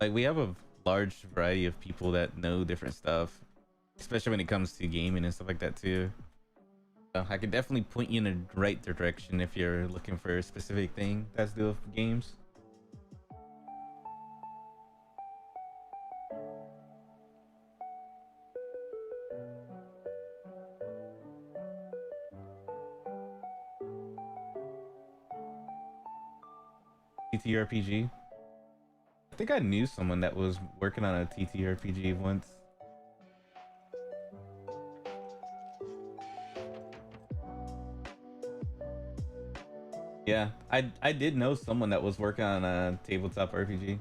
[SPEAKER 1] Like, we have a large variety of people that know different stuff, especially when it comes to gaming and stuff like that too. So I could definitely point you in the right direction if you're looking for a specific thing that's to do with games. TTRPG. I think I knew someone that was working on a TTRPG once. Yeah, I did know someone that was working on a tabletop RPG.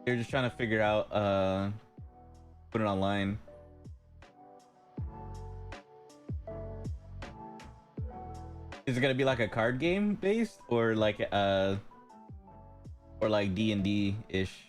[SPEAKER 1] They're just trying to figure out put it online. Is it gonna be like a card game based or like D&D ish?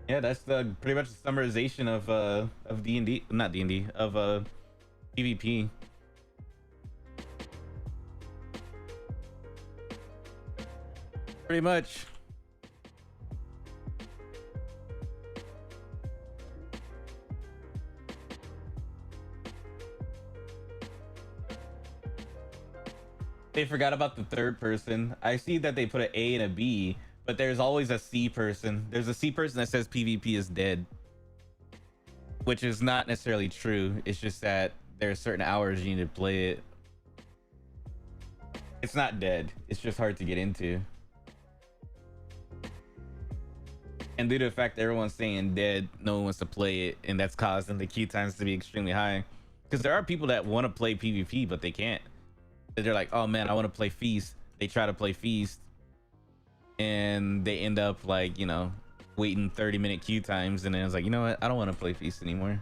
[SPEAKER 1] Yeah, that's the pretty much the summarization of D&D, not D&D, of PvP. Pretty much. They forgot about the third person. I see that they put an A and a B, but there's always a C person. There's a C person that says PvP is dead, which is not necessarily true. It's just that there's certain hours you need to play it. It's not dead. It's just hard to get into. And due to the fact that everyone's saying dead, no one wants to play it, and that's causing the queue times to be extremely high. Because there are people that want to play PvP, but they can't. They're like, oh man, I want to play Feast. They try to play Feast, and they end up like, you know, waiting 30-minute queue times, and then it's like, you know what? I don't want to play Feast anymore.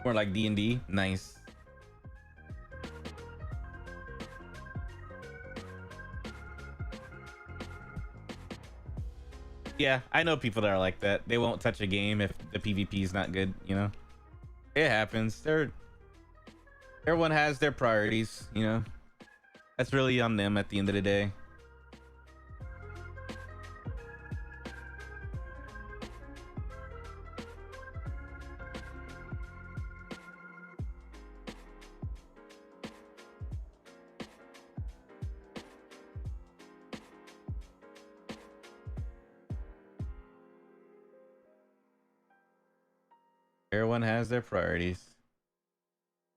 [SPEAKER 1] More like D&D. Nice. Yeah, I know people that are like that. They won't touch a game if the PvP is not good, you know? It happens. Everyone has their priorities, you know? That's really on them at the end of the day. Everyone has their priorities.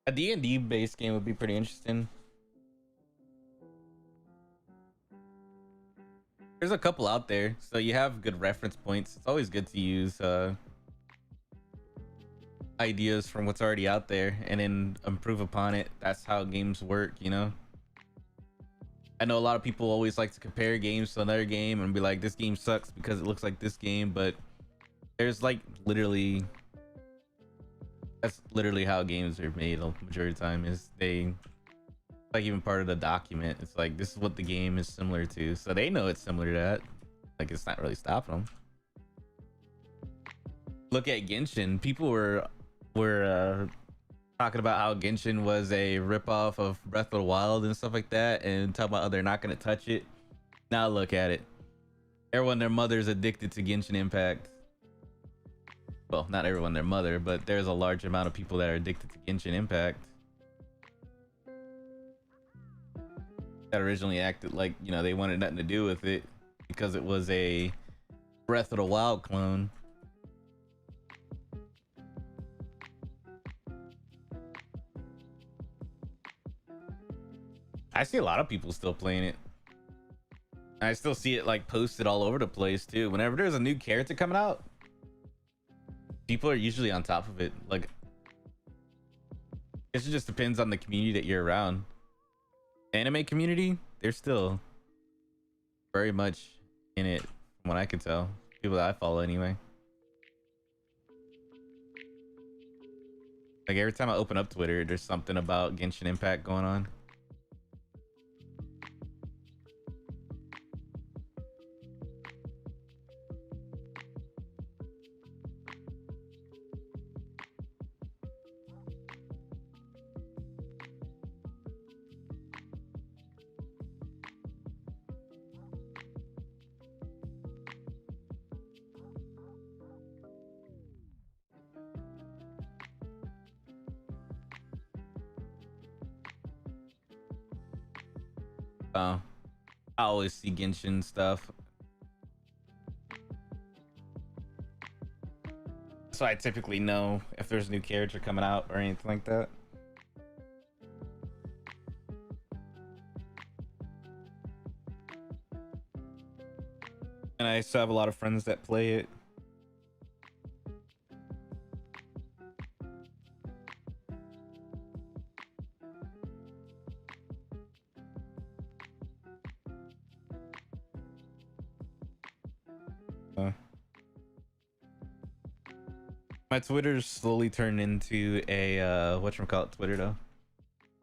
[SPEAKER 1] A D&D based game would be pretty interesting. There's a couple out there, so you have good reference points. It's always good to use ideas from what's already out there and then improve upon it. That's how games work, you know? I know a lot of people always like to compare games to another game and be like, this game sucks because it looks like this game, but there's like literally, that's literally how games are made the majority of the time. Is they like even part of the document, it's like this is what the game is similar to, so they know it's similar to that. Like it's not really stopping them. Look at Genshin. People were talking about how Genshin was a ripoff of Breath of the Wild and stuff like that, and talking about how they're not going to touch it. Now look at it. Everyone, their mother's addicted to Genshin Impact. Well, not everyone, their mother, but there's a large amount of people that are addicted to Genshin Impact. That originally acted like, you know, they wanted nothing to do with it because it was a Breath of the Wild clone. I see a lot of people still playing it. I still see it like posted all over the place too. Whenever there's a new character coming out, people are usually on top of it. Like, it just depends on the community that you're around. Anime community, they're still very much in it from what I can tell. People that I follow anyway. Like every time I open up Twitter, there's something about Genshin Impact going on. I always see Genshin stuff. So I typically know if there's a new character coming out or anything like that. And I still have a lot of friends that play it. My Twitter's slowly turned into a whatchamacallit Twitter though.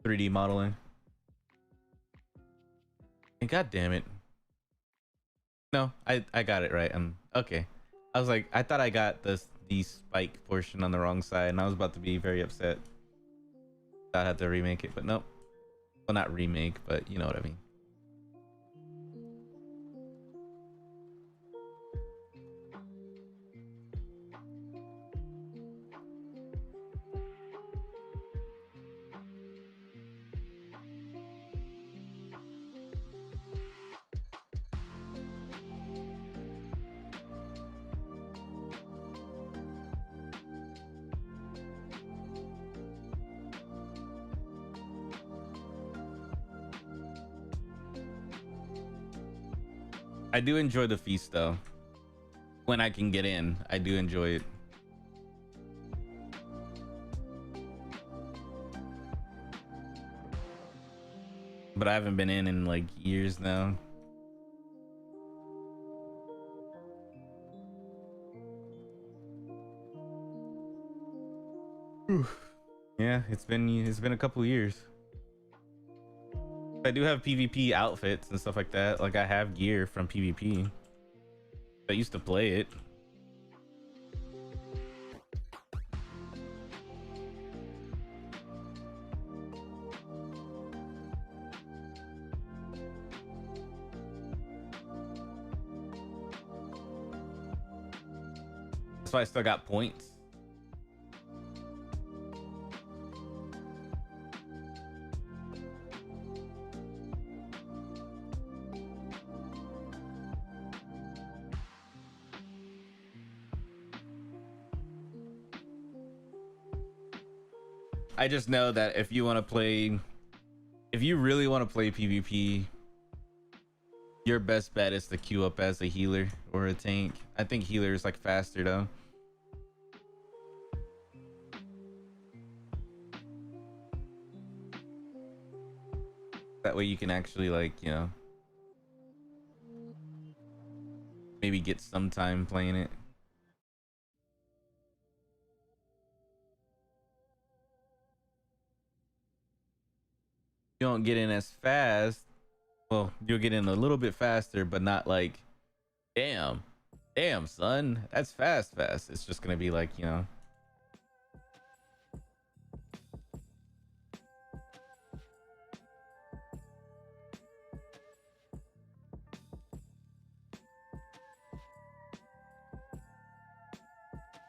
[SPEAKER 1] 3D modeling. And god damn it. No, I got it right. Okay. I was like, I thought I got the spike portion on the wrong side, and I was about to be very upset. I had to remake it, but nope. Well, not remake, but you know what I mean. I do enjoy the feast though. When I can get in, I do enjoy it. But I haven't been in like years now. Yeah, it's been a couple years. I do have PvP outfits and stuff like that. Like I have gear from PvP. I used to play it. That's why I still got points. I just know that if you want to play, if you really want to play PvP, your best bet is to queue up as a healer or a tank. I think healer is like faster though. That way you can actually like, you know, maybe get some time playing it. You don't get in as fast. Well, you'll get in a little bit faster, but not like, damn, damn, son, that's fast. It's just gonna be like, you know.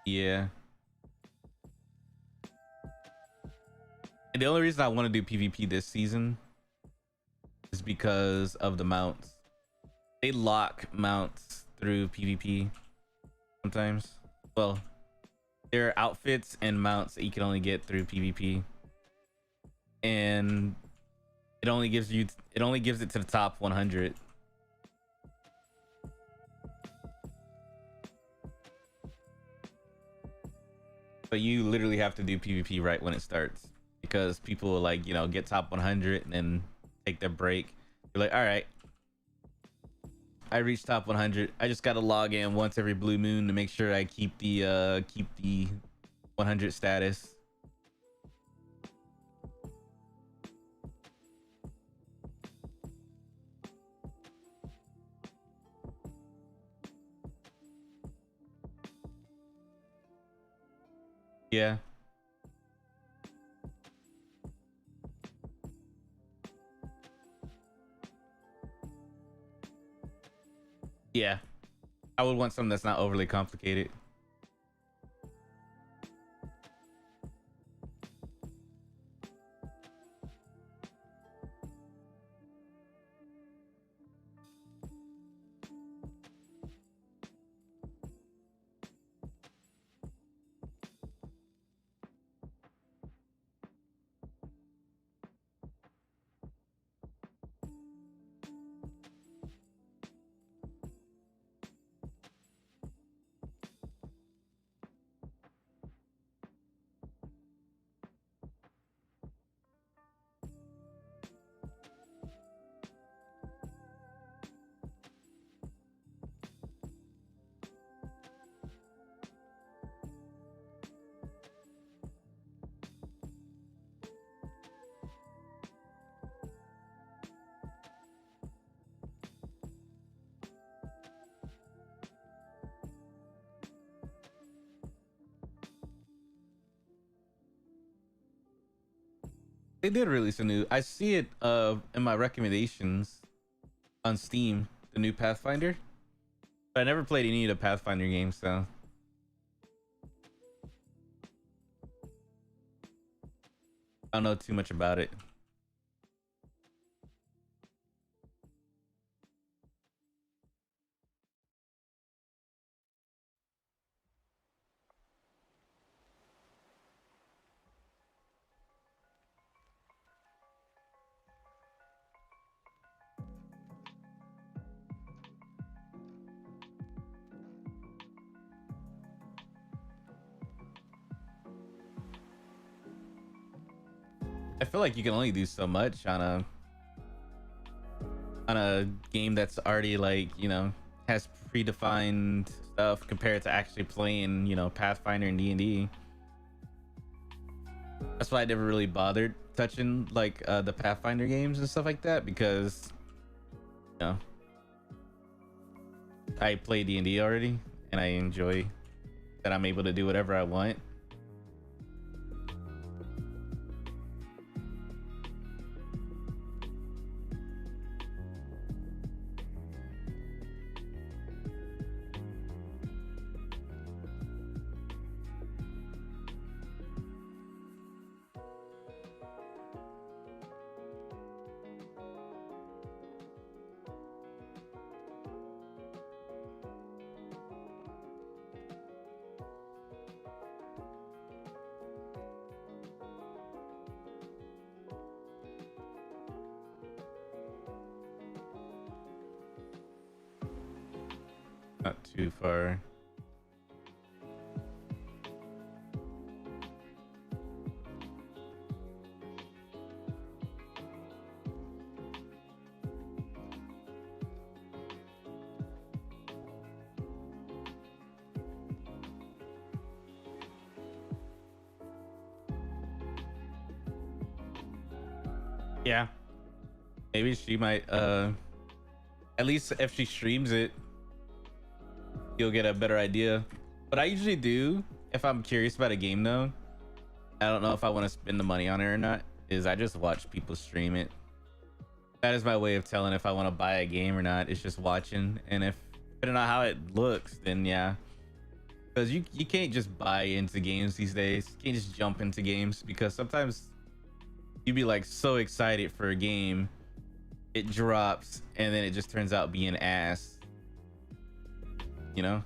[SPEAKER 1] Yeah. And the only reason I want to do PvP this season is because of the mounts. They lock mounts through PvP sometimes. Well, there are outfits and mounts that you can only get through PvP. And it only gives it to the top 100. But you literally have to do PvP right when it starts, because people will, like, you know, get top 100 and then take their break. You're like, all right, I reached top 100. I just got to log in once every blue moon to make sure I keep the 100 status. Yeah. Yeah. I would want something that's not overly complicated. They did release a new. I see it in my recommendations on Steam, the new Pathfinder. But I never played any of the Pathfinder games, so I don't know too much about it. I feel like you can only do so much on a game that's already, like, you know, has predefined stuff compared to actually playing, you know, Pathfinder and D&D. That's why I never really bothered touching like the Pathfinder games and stuff like that, because, you know, I play D&D already and I enjoy that I'm able to do whatever I want. Not too far. Yeah, maybe she might at least if she streams it, you'll get a better idea. But I usually do, if I'm curious about a game though, I don't know if I want to spend the money on it or not, is I just watch people stream it. That is my way of telling if I want to buy a game or not. It's just watching, and if depending on how it looks, then yeah. Because you can't just buy into games these days. You can't just jump into games, because sometimes you'd be like so excited for a game, it drops, and then it just turns out being ass. You know?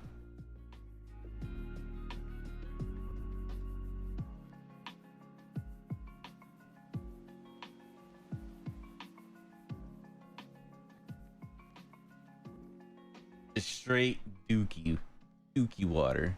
[SPEAKER 1] Just straight dookie water.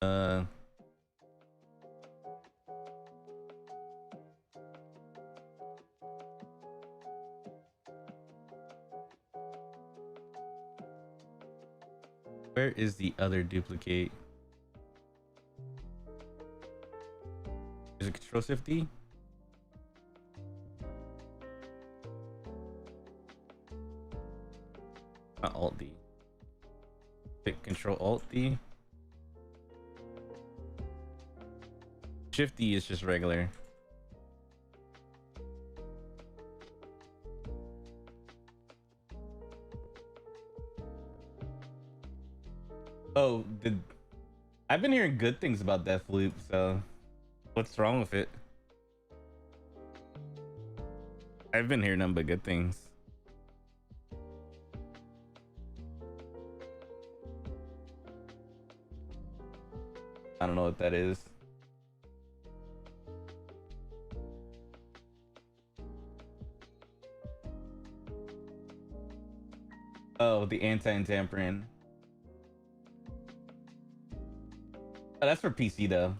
[SPEAKER 1] Uh, where is the other duplicate? Is it Control Shift D? Not Alt D. Hit Control Alt D. Shift D is just regular. Oh, I've been hearing good things about Deathloop, so what's wrong with it? I've been hearing nothing but good things. I don't know what that is. Oh, the anti-tampering. Oh, that's for PC though.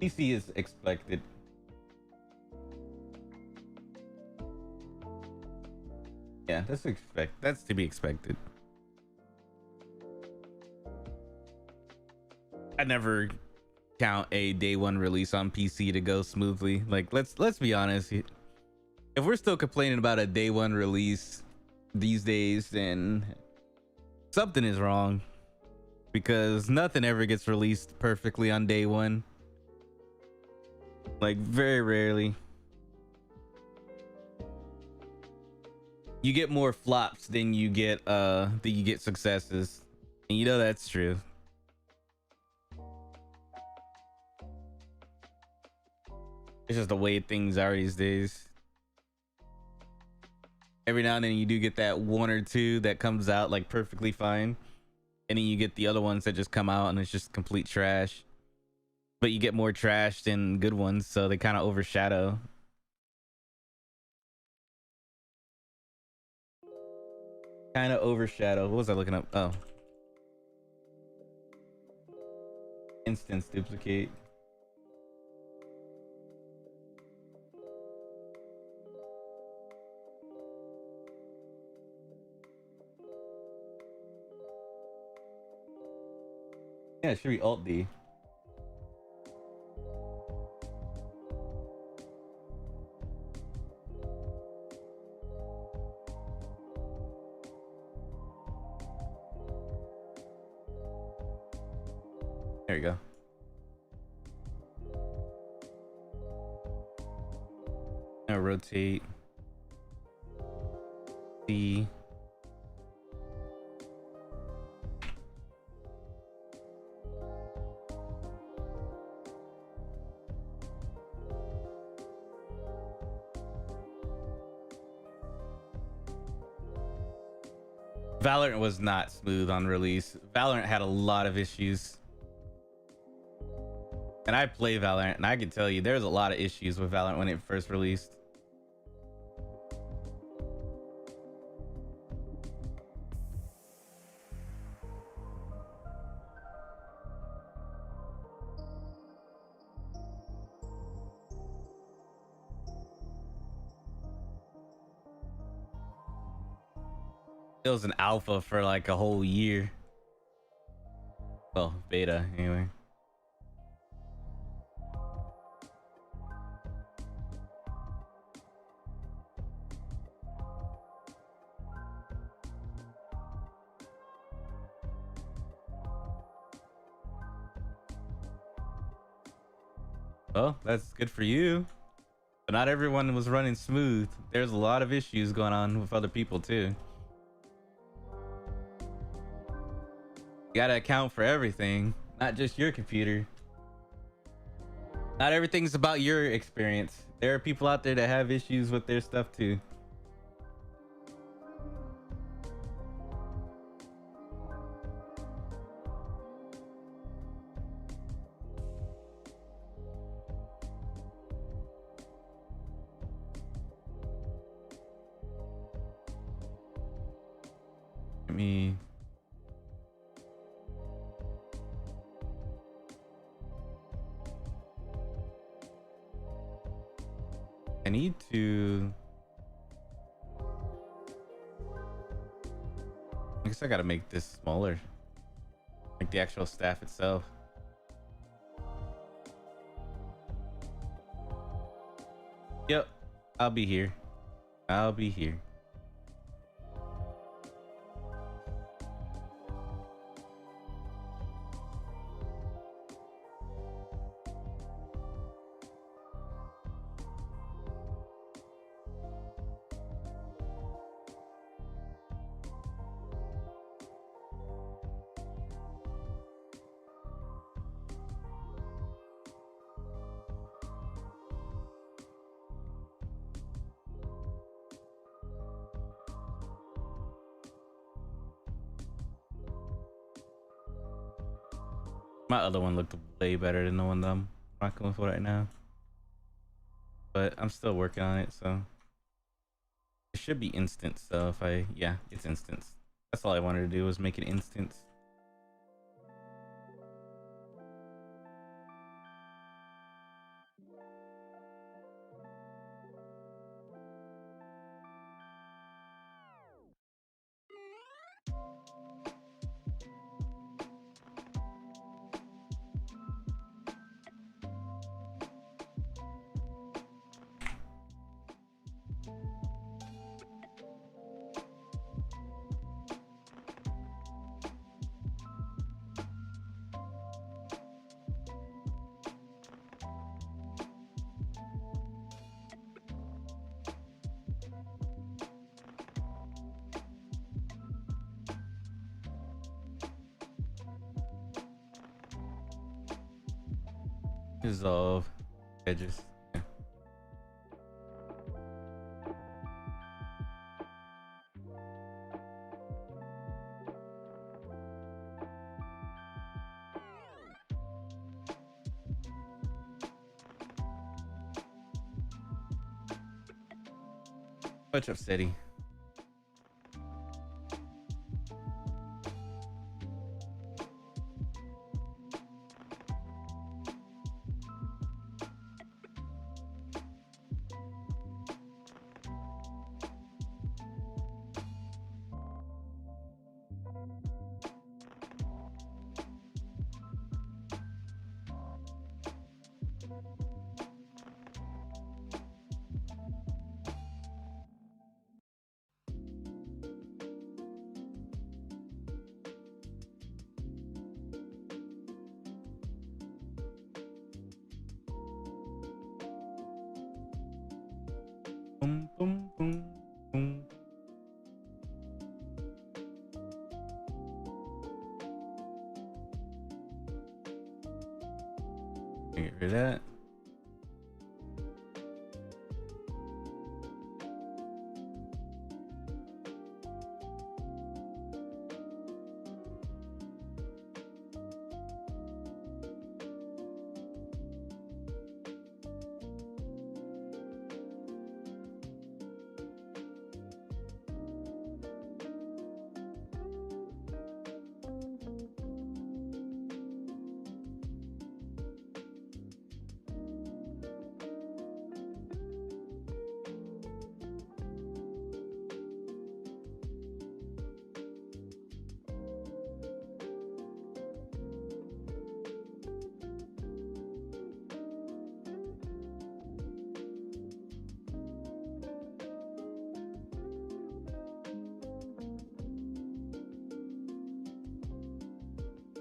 [SPEAKER 1] PC is expected. Yeah, that's to be expected. I never count a day one release on PC to go smoothly. Like let's be honest. If we're still complaining about a day one release these days, then something is wrong, because nothing ever gets released perfectly on day one. Like very rarely. You get more flops than you get successes. And you know that's true. It's just the way things are these days. Every now and then you do get that one or two that comes out like perfectly fine, and then you get the other ones that just come out and it's just complete trash. But you get more trash than good ones, so they kind of overshadow. What was I looking up? Oh, instance duplicate. Yeah, it should be Alt D. There you go. Now rotate. C. Valorant was not smooth on release. Valorant had a lot of issues. And I play Valorant, and I can tell you there's a lot of issues with Valorant when it first released. It was an alpha for like a whole year. Well, beta anyway. Well, that's good for you. But not everyone was running smooth. There's a lot of issues going on with other people too. You gotta account for everything, not just your computer. Not everything's about your experience. There are people out there that have issues with their stuff too. Let me I need to I guess I gotta make this smaller. Like the actual staff itself. Yep, I'll be here. I'll be here. My other one looked way better than the one that I'm rocking with right now. But I'm still working on it, so it should be instant. So if yeah, it's instant. That's all I wanted to do was make it instant. Dissolve edges. Yeah. What's up, Steady? Boom, boom, boom, boom. Get rid of that.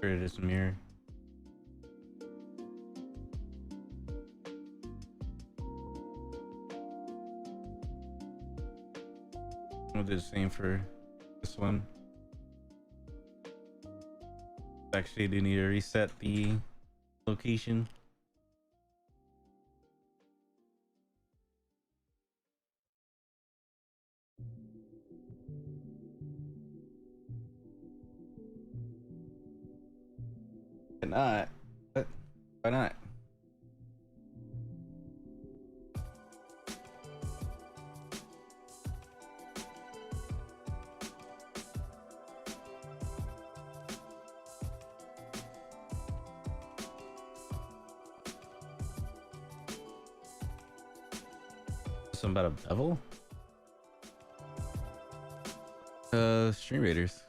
[SPEAKER 1] Rid of this mirror. We'll do the same for this one. Actually, do need to reset the location. Why not? What? Why not? Something about a devil? Stream Raiders.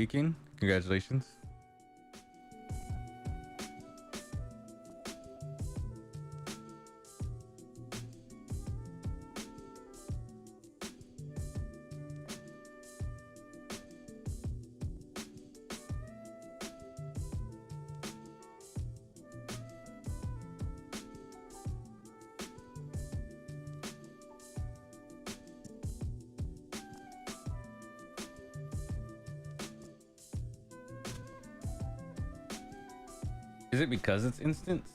[SPEAKER 1] King, congratulations. Is it because it's instance?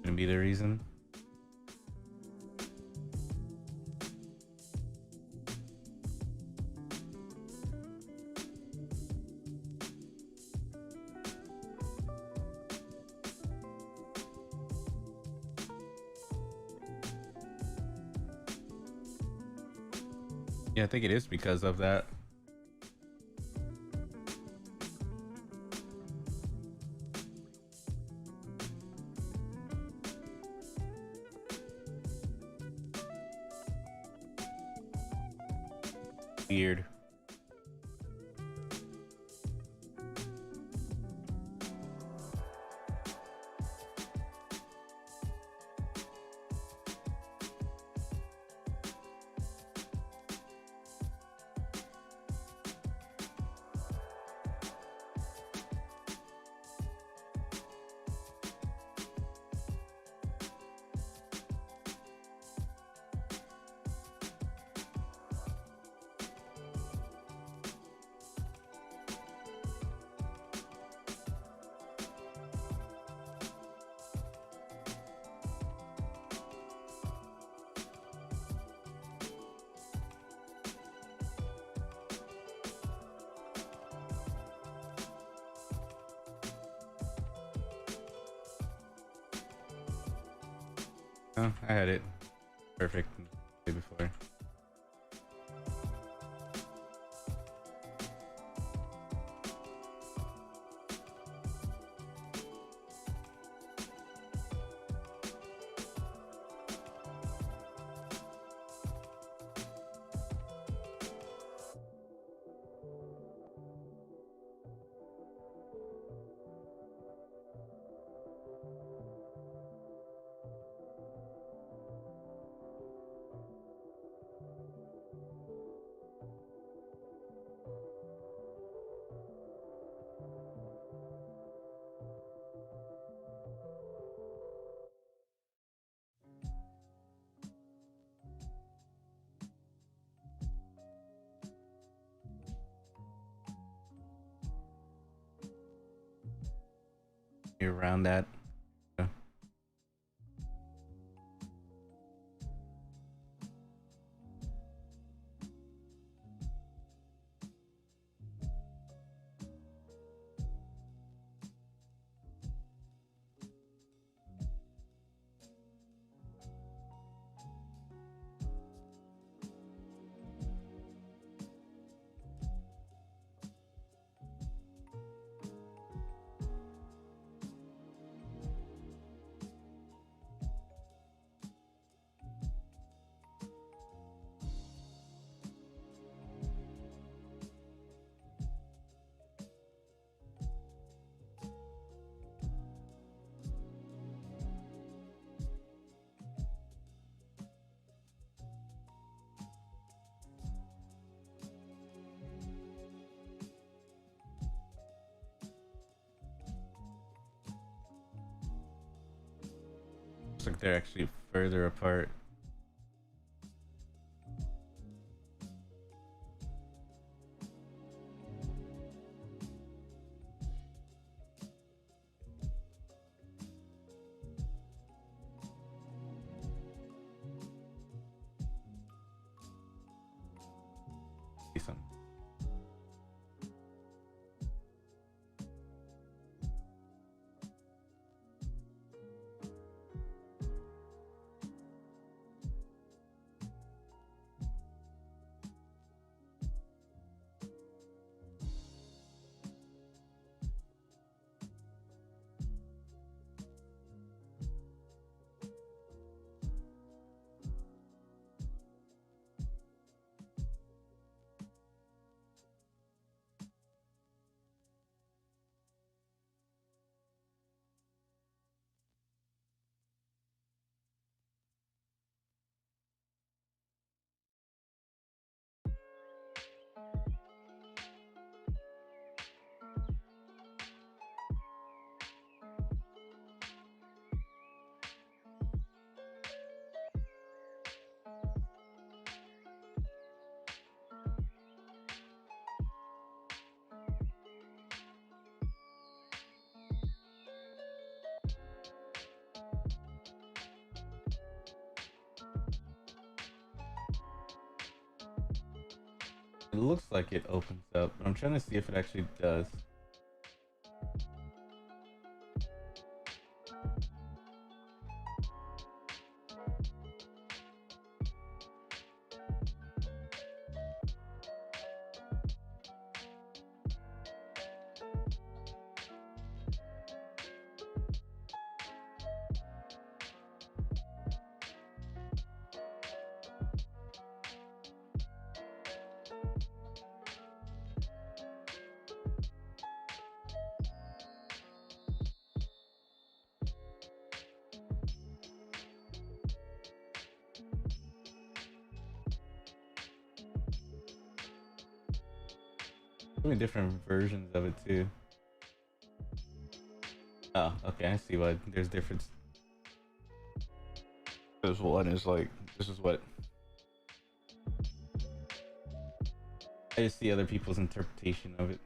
[SPEAKER 1] Gonna be the reason. Yeah, I think it is because of that. Weird. Oh, I had it perfect the day before. around that. Yeah. Looks like they're actually further apart. Decent. It looks like it opens up, but I'm trying to see if it actually does. Many different versions of it too. Oh, okay, I see why there's difference. This one is like, this is what I just see other people's interpretation of it.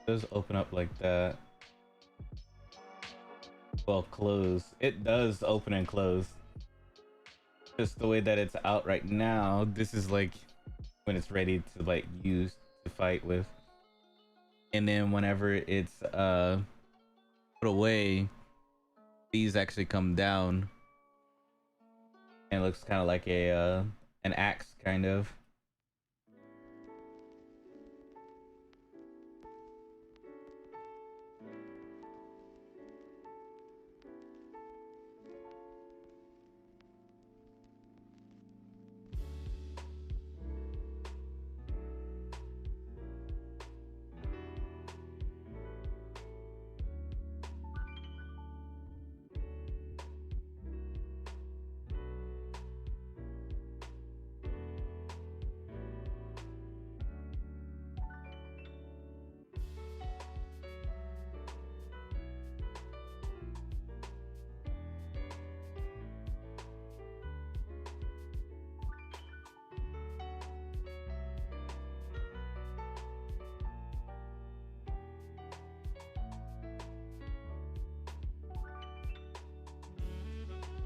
[SPEAKER 1] It does open up like that. Well, close. It does open and close. Just the way that it's out right now, this is like when it's ready to like use to fight with. And then whenever it's put away, these actually come down. And it looks kind of like a an axe kind of.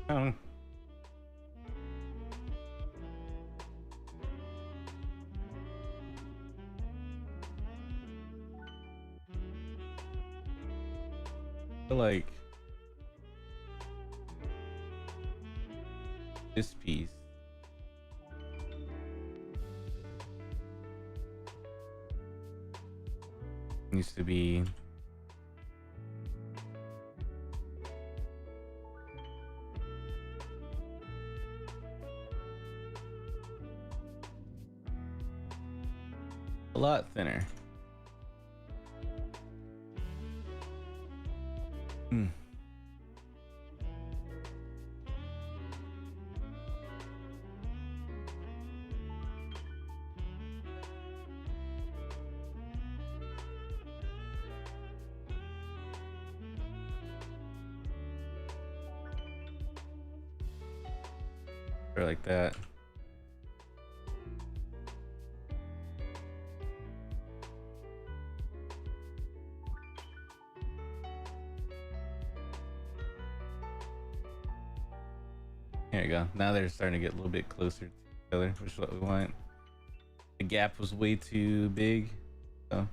[SPEAKER 1] Oh, I feel like this piece needs to be a lot thinner. Hmm. Or like that. There you go. Now they're starting to get a little bit closer to each other, which is what we want. The gap was way too big. So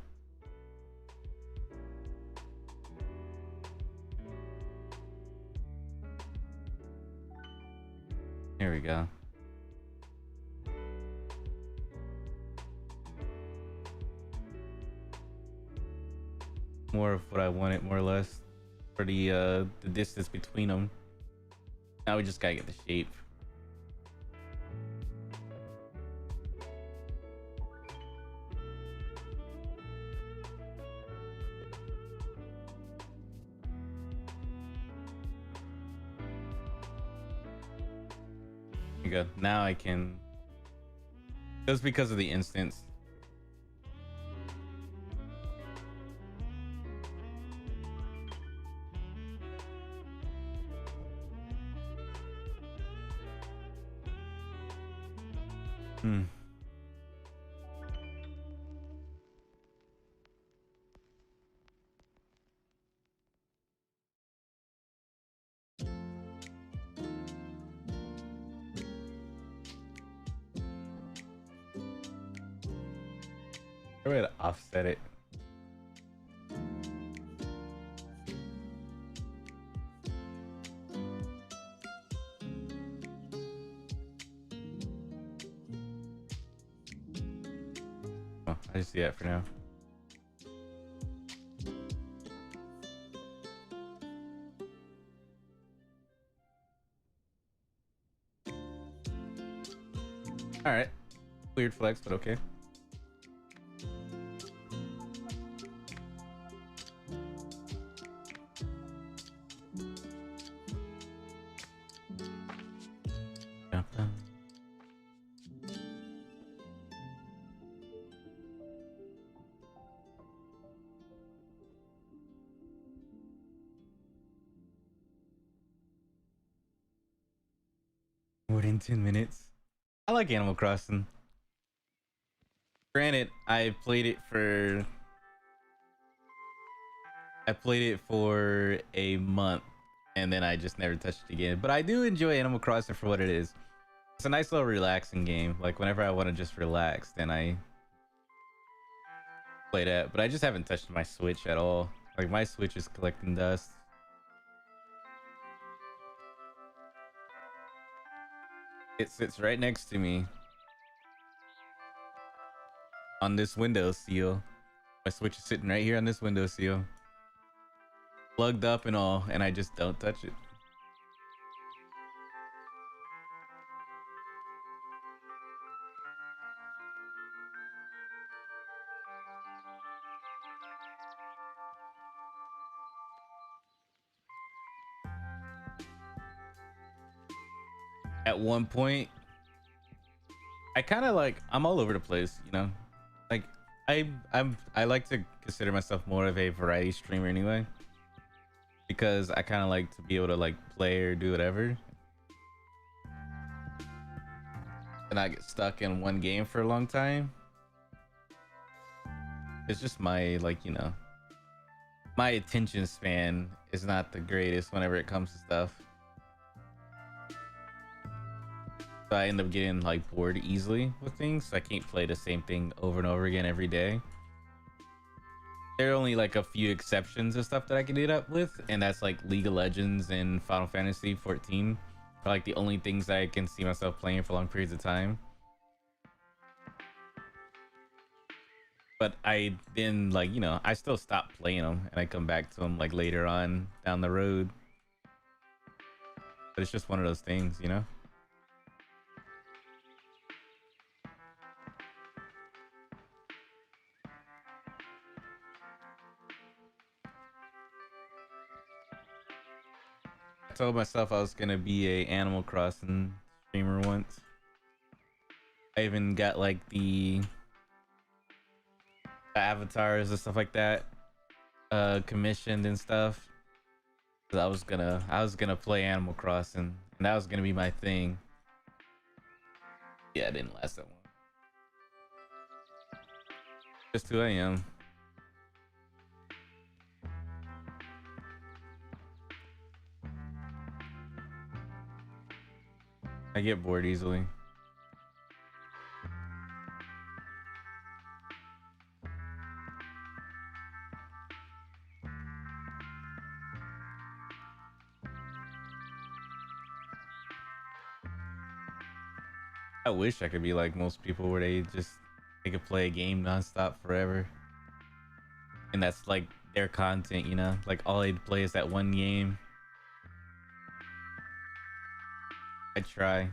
[SPEAKER 1] here we go. More of what I wanted, more or less, for the distance between them. Now we just gotta get the shape. There you go. Now I can, just because of the instance. Hmm. I way to offset it. Oh, I just see that for now. All right. Weird flex, but okay. More than 10 minutes. I like Animal Crossing. Granted, I played it for a month and then I just never touched it again. But I do enjoy Animal Crossing for what it is. It's a nice little relaxing game. Like whenever I want to just relax, then I play that. But I just haven't touched my Switch at all. Like my Switch is collecting dust. It sits right next to me on this windowsill. My Switch is sitting right here on this windowsill, plugged up and all, and I just don't touch it. At one point, I kind of like, I'm all over the place, you know. Like I like to consider myself more of a variety streamer anyway, because I kind of like to be able to like play or do whatever and not get stuck in one game for a long time. It's just my, like, you know, my attention span is not the greatest whenever it comes to stuff. So I end up getting like bored easily with things. So I can't play the same thing over and over again every day. There are only like a few exceptions of stuff that I can do that with, and that's like League of Legends and Final Fantasy 14 are like the only things that I can see myself playing for long periods of time. But I then, like, you know, I still stop playing them and I come back to them like later on down the road. But it's just one of those things, you know? I told myself I was gonna be a Animal Crossing streamer once. I even got like the avatars and stuff like that commissioned and stuff. So I was gonna play Animal Crossing, and that was gonna be my thing. Yeah, it didn't last that long. Just who I am. I get bored easily. I wish I could be like most people where they could play a game nonstop forever. And that's like their content, you know? Like all they'd play is that one game. I try.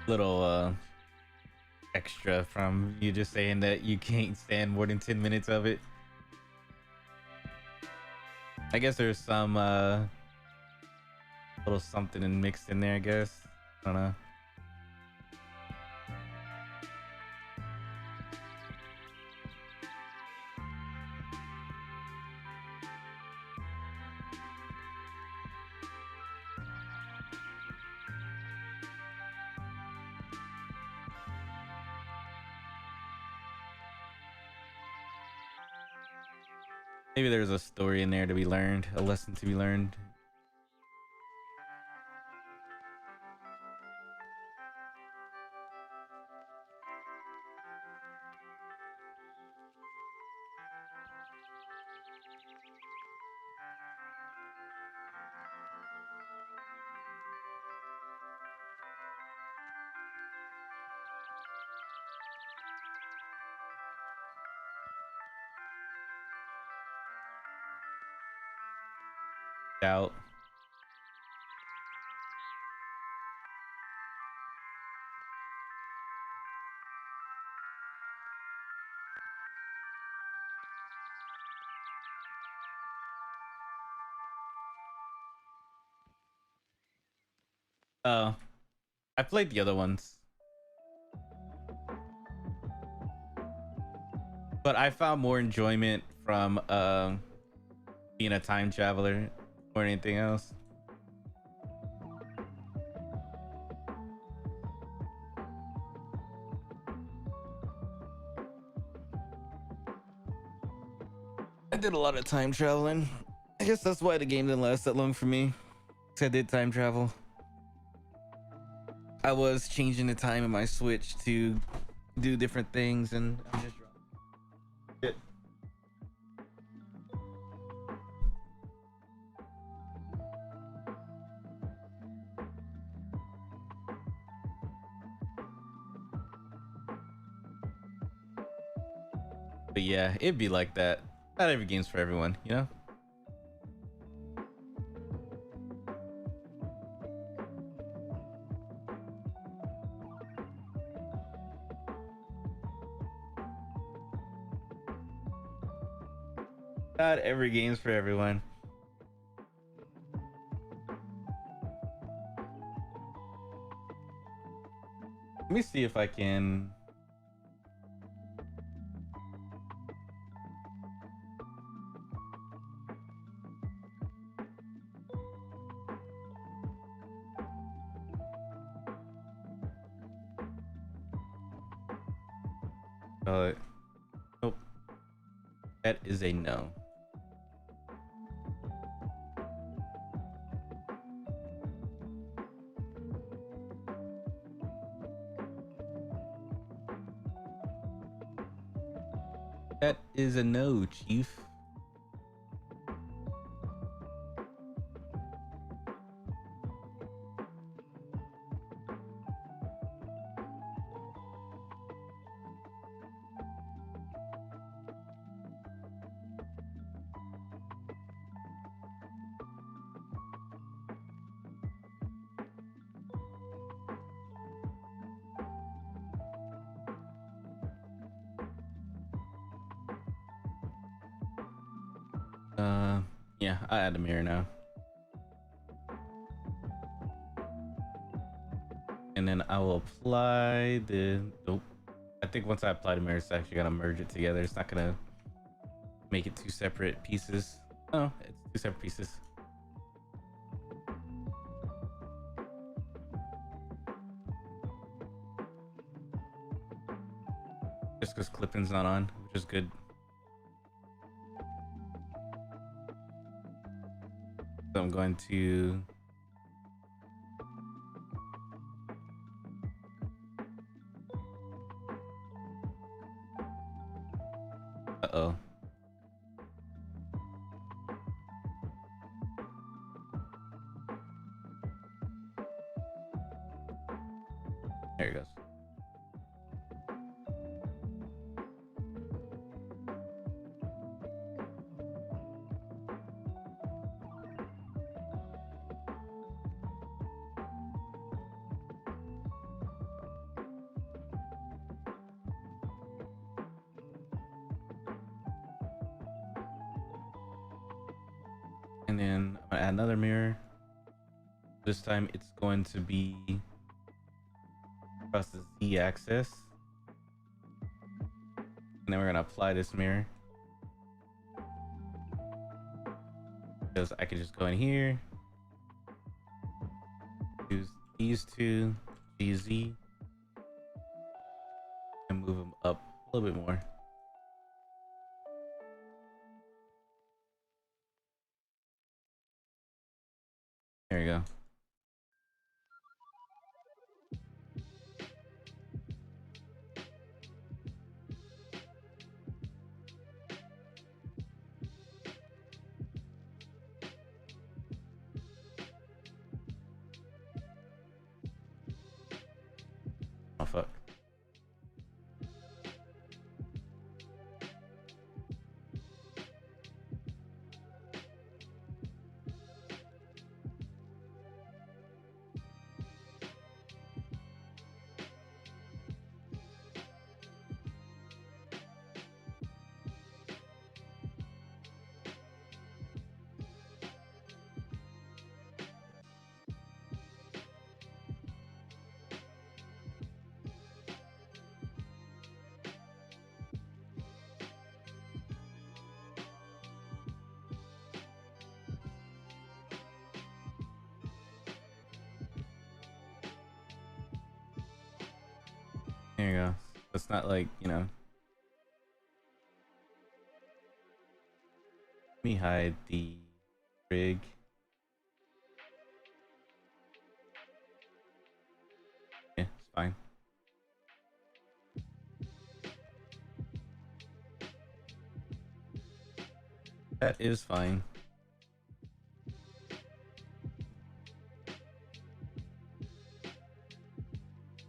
[SPEAKER 1] Little extra from you just saying that you can't stand more than 10 minutes of it. I guess there's some little something mixed in there, I guess. I don't know. Maybe there's a story in there to be learned, a lesson to be learned. Doubt. Oh, I played the other ones, but I found more enjoyment from being a time traveler or anything else. I did a lot of time traveling. I guess that's why the game didn't last that long for me. 'Cause I did time travel. I was changing the time in my Switch to do different things, and I'm just shit. But yeah, it'd be like that. Not every game's for everyone, you know? Not every game's for everyone. Let me see if I can. Nope. That is a no. That is a no, Chief. Yeah, I add a mirror now. And then I will apply the, nope. I think once I apply the mirror, it's actually gonna merge it together. It's not gonna make it two separate pieces. Oh, it's two separate pieces. Just because clipping's not on, which is good. So I'm going to uh-oh. There it goes. And then I'm gonna add another mirror. This time it's going to be across the Z-axis. And then we're gonna apply this mirror. Because I can just go in here, use these two, GZ, and move them up a little bit more. There you go. Oh fuck. There you go. It's not like, you know. Let me hide the rig. Yeah, it's fine. That is fine.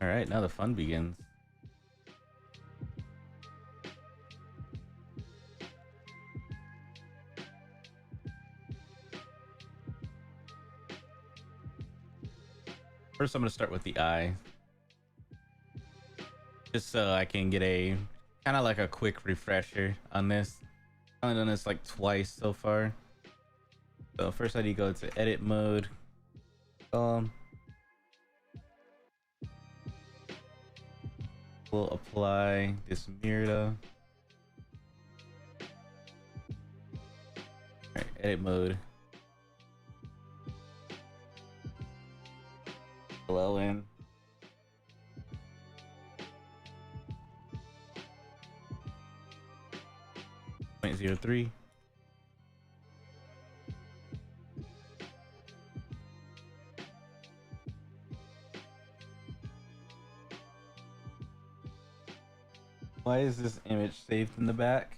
[SPEAKER 1] All right, now the fun begins. First, I'm gonna start with the eye, just so I can get a kind of like a quick refresher on this. I've only done this like twice so far. So first, I need to go to edit mode. We'll apply this mirror. All right, edit mode. Blow in. 003. Why is this image saved in the back?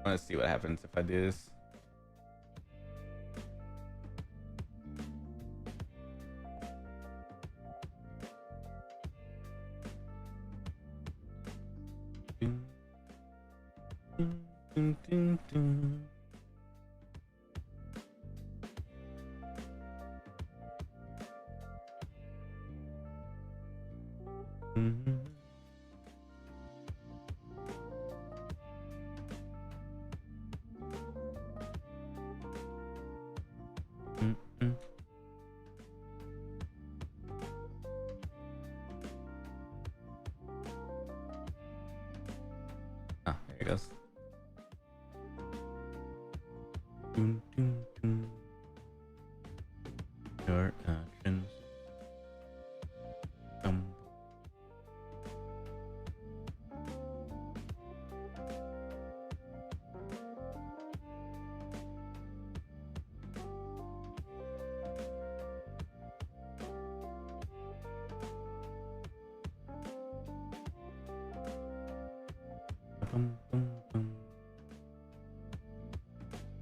[SPEAKER 1] Let's see what happens if I do this. Dun, dun, dun. Mm-hmm. Mm-hmm. Ah, there it goes. Dun, dun, dun. Your actions.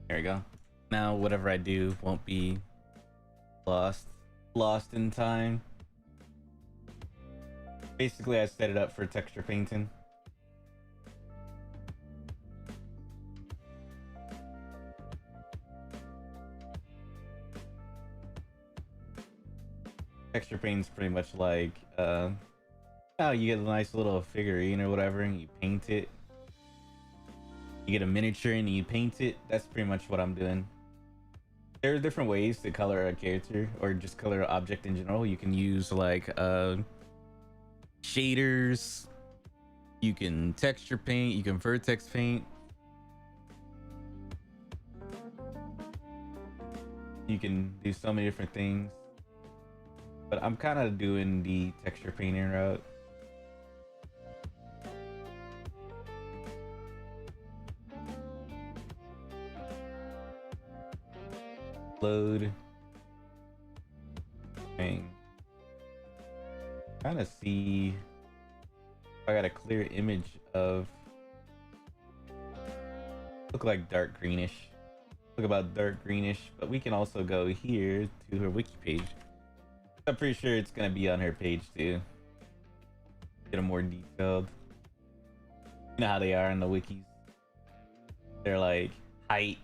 [SPEAKER 1] There we go. Now whatever I do won't be lost in time. Basically, I set it up for texture painting. Texture paint's pretty much like oh, you get a nice little figurine or whatever and you paint it. You get a miniature and you paint it. That's pretty much what I'm doing. There are different ways to color a character or just color an object in general. You can use like shaders, you can texture paint, you can vertex paint, you can do so many different things, but I'm kind of doing the texture painting route. Load thing. Trying to see if I got a clear image of look like dark greenish. Look about dark greenish, but we can also go here to her wiki page. I'm pretty sure it's gonna be on her page too. Get a more detailed. You know how they are in the wikis. They're like height,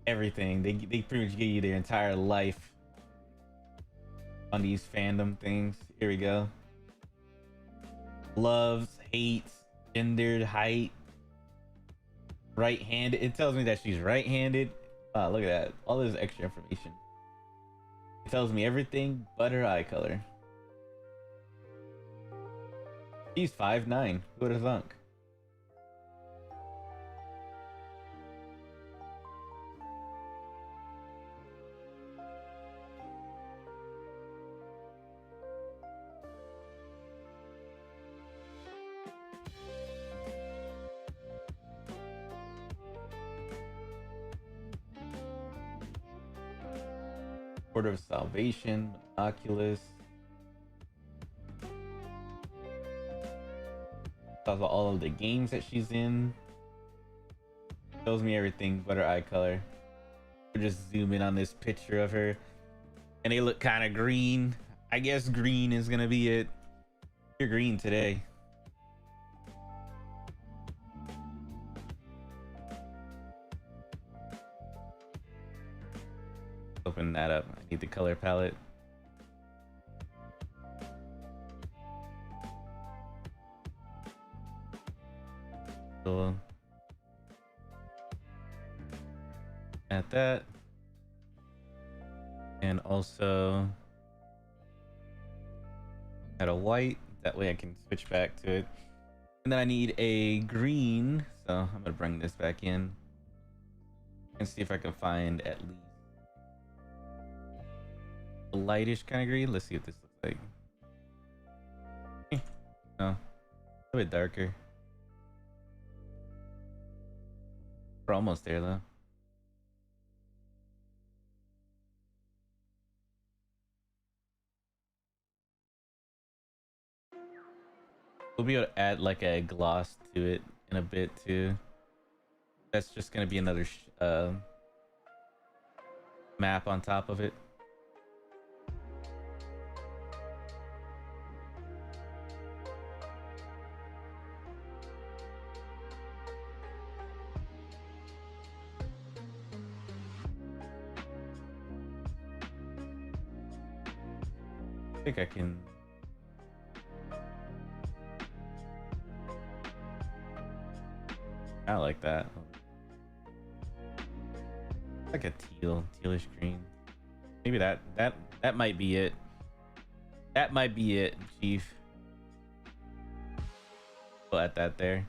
[SPEAKER 1] everything. They pretty much give you their entire life on these fandom things. Here we go. Loves, hates, gendered, height, right-handed. It tells me that she's right-handed. Wow, look at that. All this extra information. It tells me everything but her eye color. She's 5'9". Who would have thunk? Order of Salvation, Oculus. Tells about all of the games that she's in. Shows me everything but her eye color. We'll just zoom in on this picture of her. And they look kind of green. I guess green is gonna be it. You're green today. Open that up. I need the color palette. So at that, and also add a white. That way I can switch back to it. And then I need a green. So I'm gonna bring this back in and see if I can find at least a lightish kind of green. Let's see what this looks like. No, a bit darker. We're almost there though. We'll be able to add like a gloss to it in a bit too. That's just gonna be another map on top of it. I think I can. I like that. Like a tealish green. Maybe that might be it. That might be it, Chief. We'll add that there.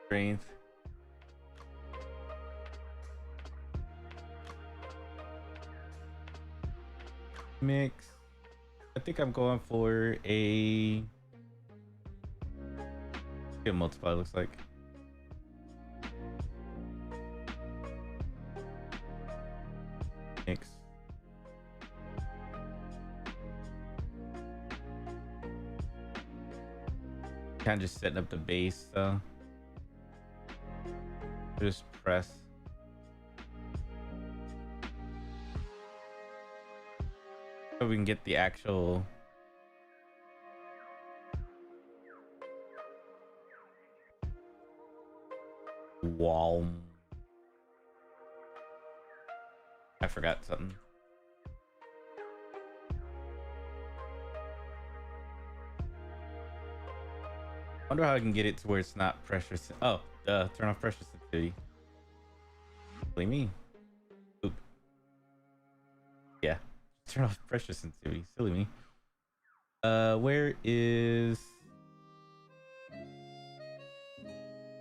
[SPEAKER 1] Strength. Mix. I think I'm going for a. What multiply looks like. Mix. Kind of just setting up the base, so just press. So we can get the actual wall. I forgot something. Wonder how I can get it to where it's not pressure. Oh, turn off pressure sensitivity. Silly me. Oop. Yeah. Turn off pressure sensitivity. Silly me. Where is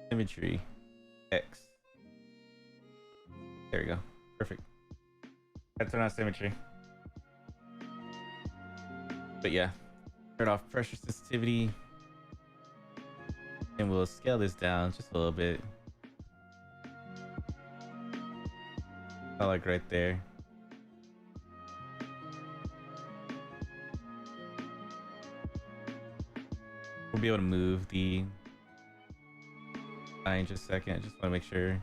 [SPEAKER 1] symmetry? X. There we go. Perfect. I turn on symmetry. But yeah, turn off pressure sensitivity. And we'll scale this down just a little bit. I like right there. We'll be able to move the line in just a second. Just want to make sure.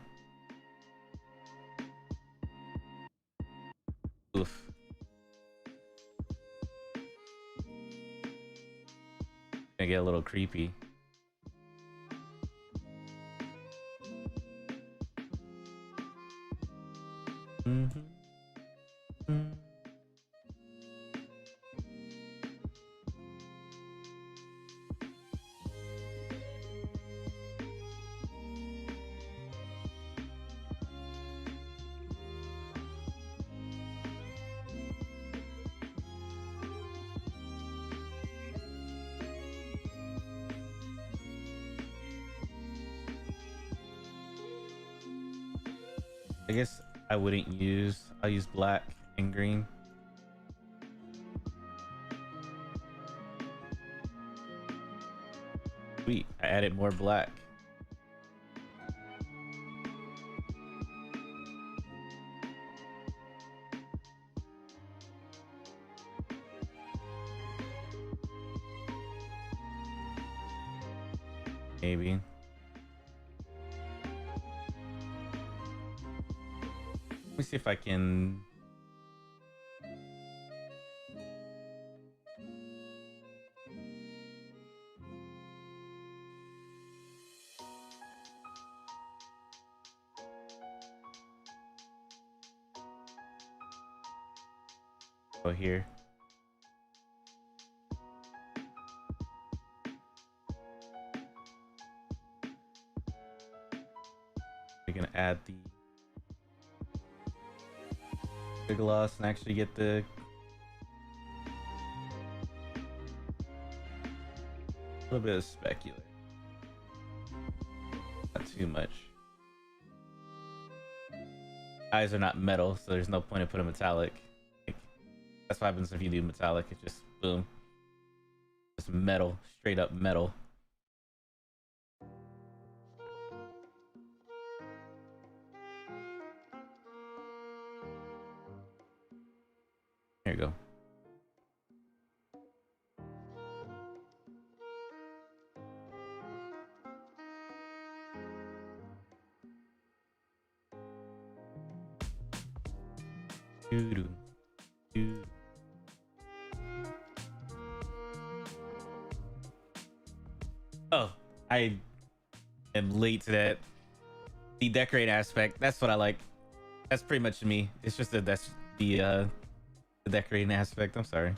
[SPEAKER 1] Oof. Gonna get a little creepy. I guess I wouldn't use. I'll use black and green. Sweet, I added more black. Maybe. Let me see if I can. Go here. We can add the gloss and actually get the A little bit of specular. Not too much. Eyes are not metal, so there's no point in putting metallic. Like, that's what happens if you do metallic. It's just boom. Just metal. Straight up metal. There you go. Doo-doo. Doo. Oh, I am late to that. The decorate aspect. That's what I like. That's pretty much me. It's just that that's the decorating aspect. I'm sorry.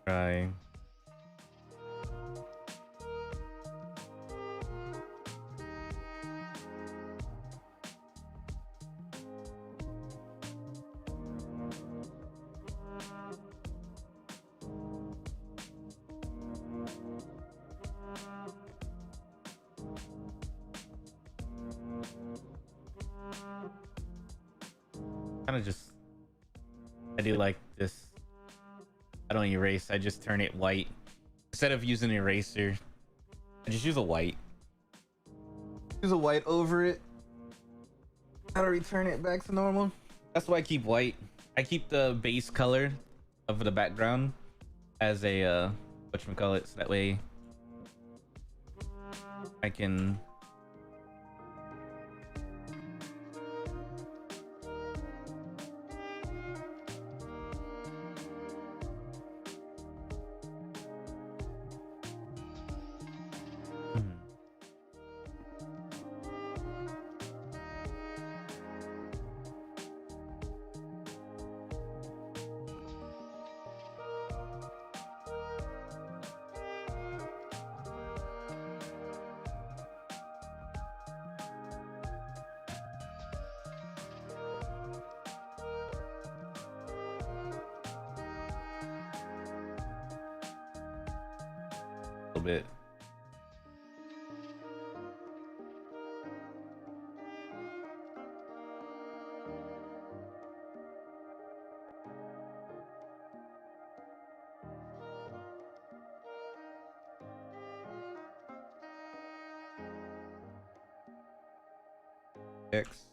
[SPEAKER 1] Try. Kind of just, I do like this. I don't erase, I just turn it white. Instead of using an eraser, I just use a white. Use a white over it. How to return it back to normal. That's why I keep white. I keep the base color of the background as a whatchamacallit, so that way I can a little bit. X.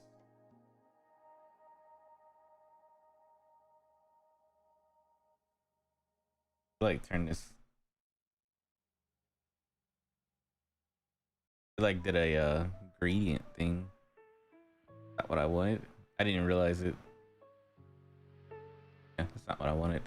[SPEAKER 1] Like turn this. Like did a gradient thing. Not what I wanted. I didn't realize it. Yeah, that's not what I wanted.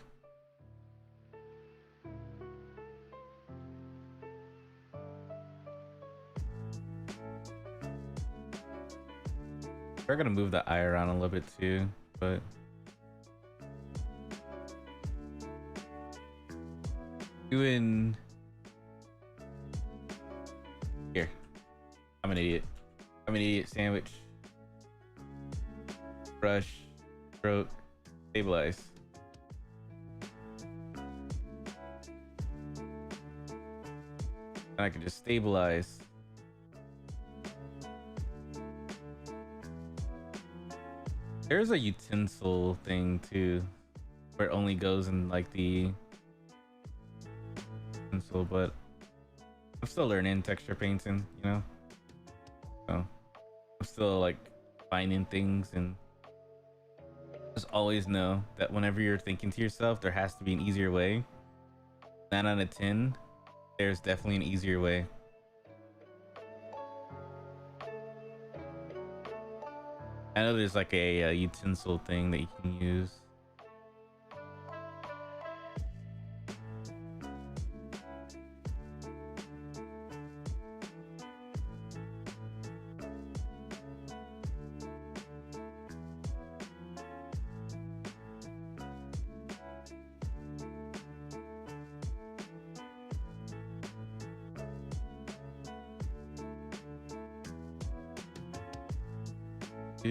[SPEAKER 1] We're gonna move the eye around a little bit too, but doing here. I'm an idiot. I'm an idiot sandwich. Brush, stroke, stabilize. And I can just stabilize. There's a utensil thing too, where it only goes in like the utensil, but I'm still learning texture painting, you know? So I'm still like finding things, and just always know that whenever you're thinking to yourself, there has to be an easier way. 9 out of 10, there's definitely an easier way. I know there's like a utensil thing that you can use. Oh,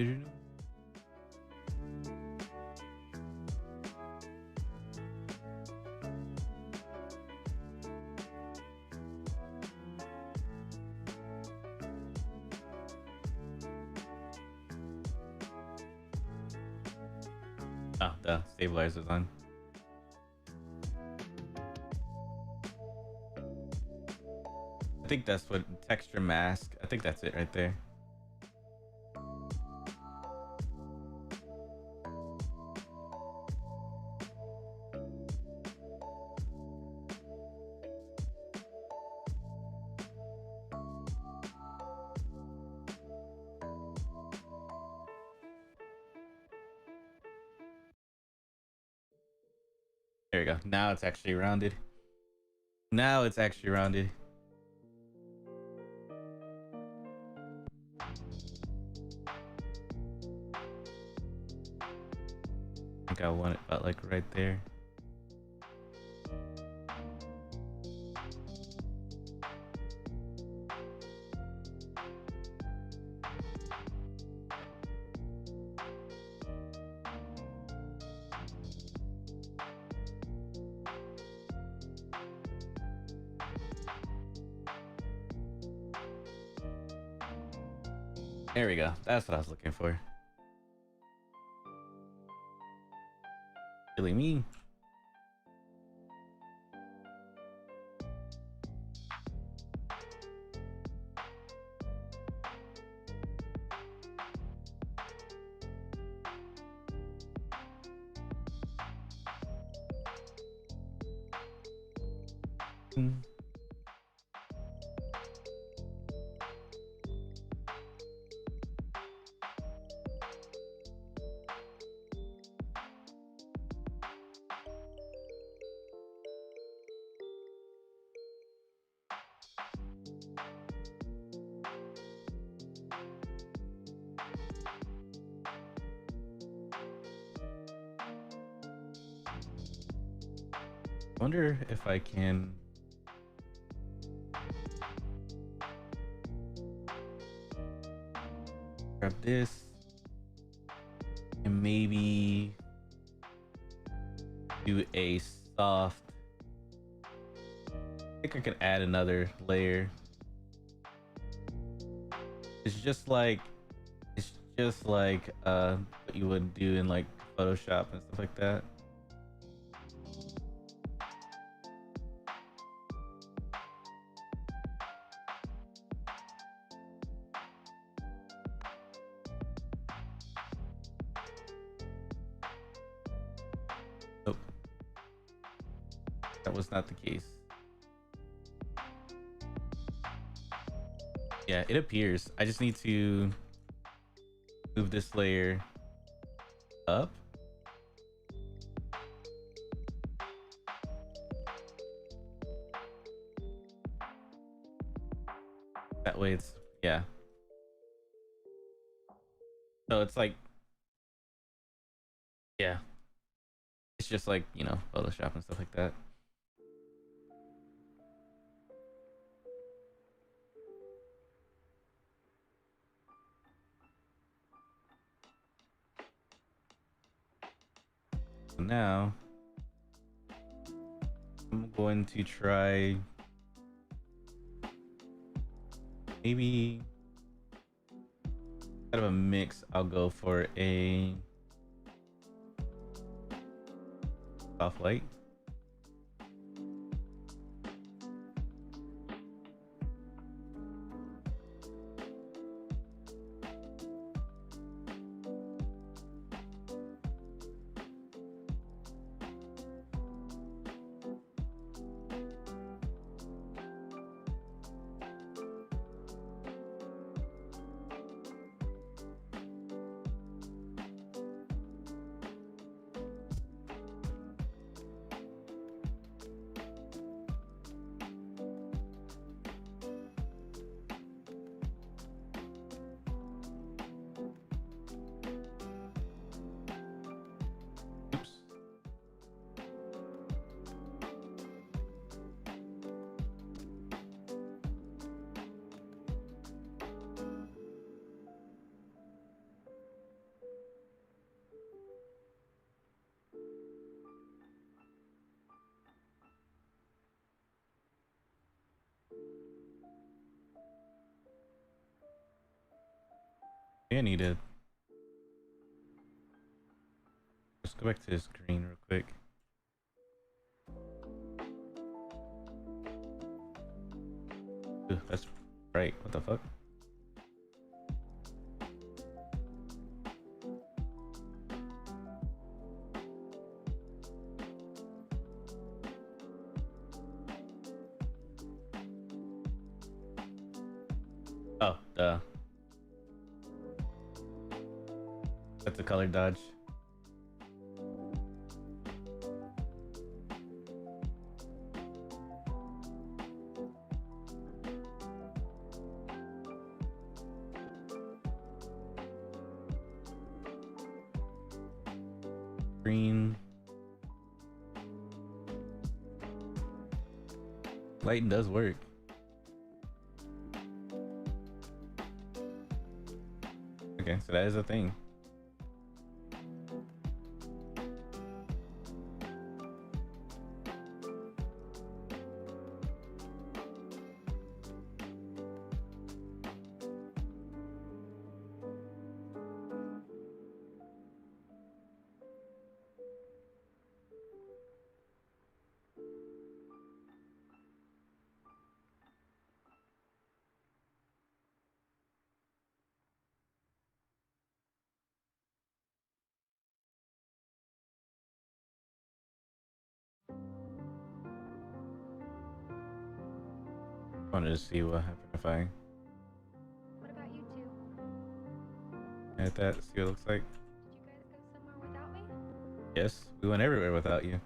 [SPEAKER 1] the stabilizer's on. I think that's what texture mask. I think that's it right there. There we go. Now it's actually rounded. Now it's actually rounded. I think I want it about like right there. There we go. That's what I was looking for. Really me. Wonder if I can grab this and maybe do a soft. I think I can add another layer. It's just like what you would do in like Photoshop and stuff like that. Nope. That was not the case. Yeah, it appears. I just need to move this layer up. That way it's, yeah. So it's like, yeah. It's just like, you know, Photoshop and stuff like that. So now I'm going to try maybe out of a mix. I'll go for a soft light. I need to just go back to this green real quick. Ugh, that's right. What the fuck? Oh, duh. That's a color dodge. Green. Lighting does work. Okay, so that is a thing. Wanted to see what happened if I
[SPEAKER 2] What about you two?
[SPEAKER 1] edit that, see what it looks like.
[SPEAKER 2] Did you guys go somewhere without me?
[SPEAKER 1] Yes, we went everywhere without you.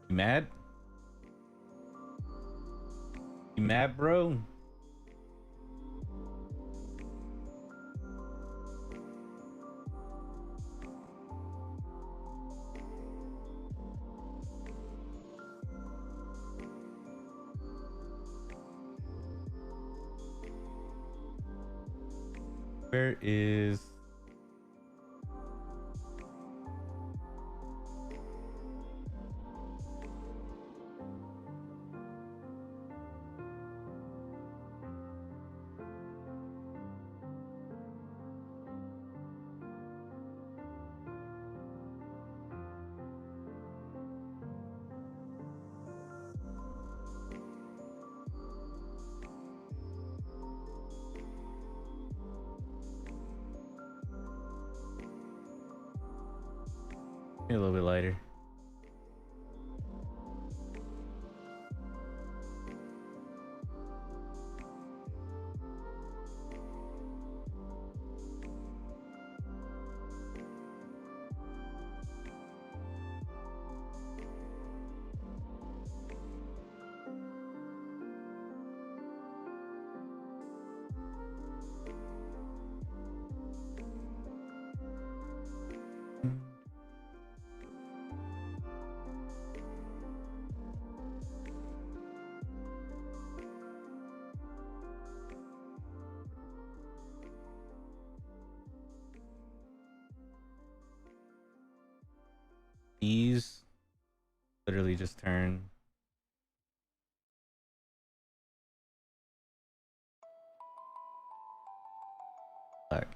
[SPEAKER 1] You mad? You mad, bro? Where is... a little bit lighter. These literally just turn black.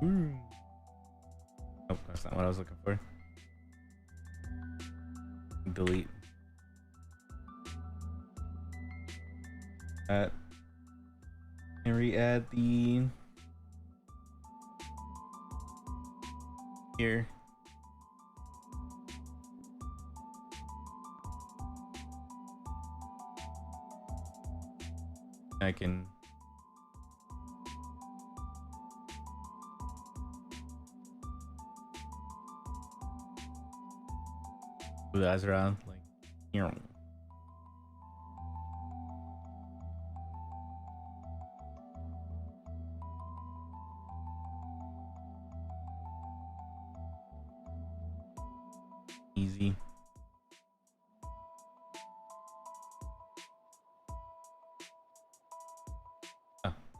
[SPEAKER 1] Ooh. Nope, that's not what I was looking for. Delete that and re-add the here. I can move the eyes around like here.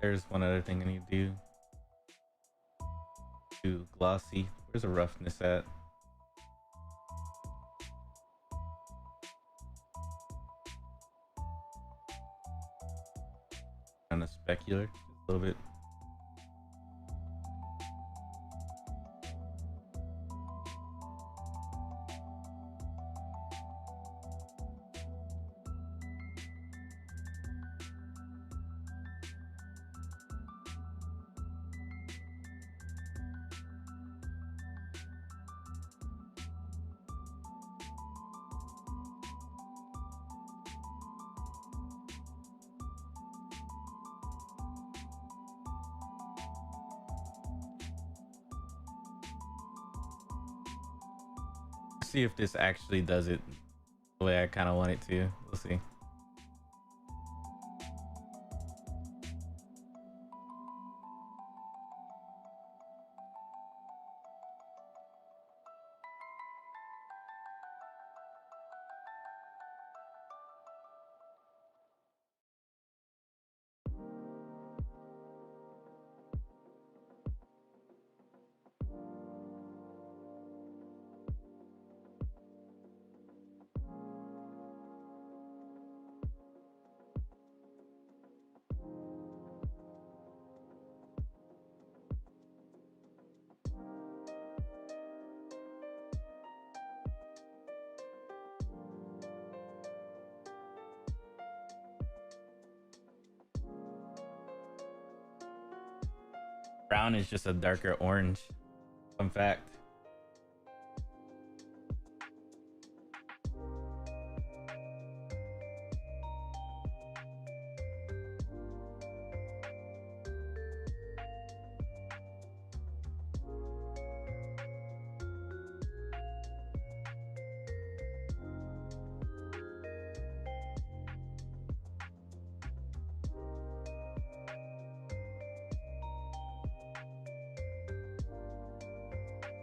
[SPEAKER 1] there's one other thing I need to do. Do glossy. Where's the roughness at? Kind of specular, just a little bit. See if this actually does it the way I kind of want it to. We'll see. Brown is just a darker orange. Fun fact.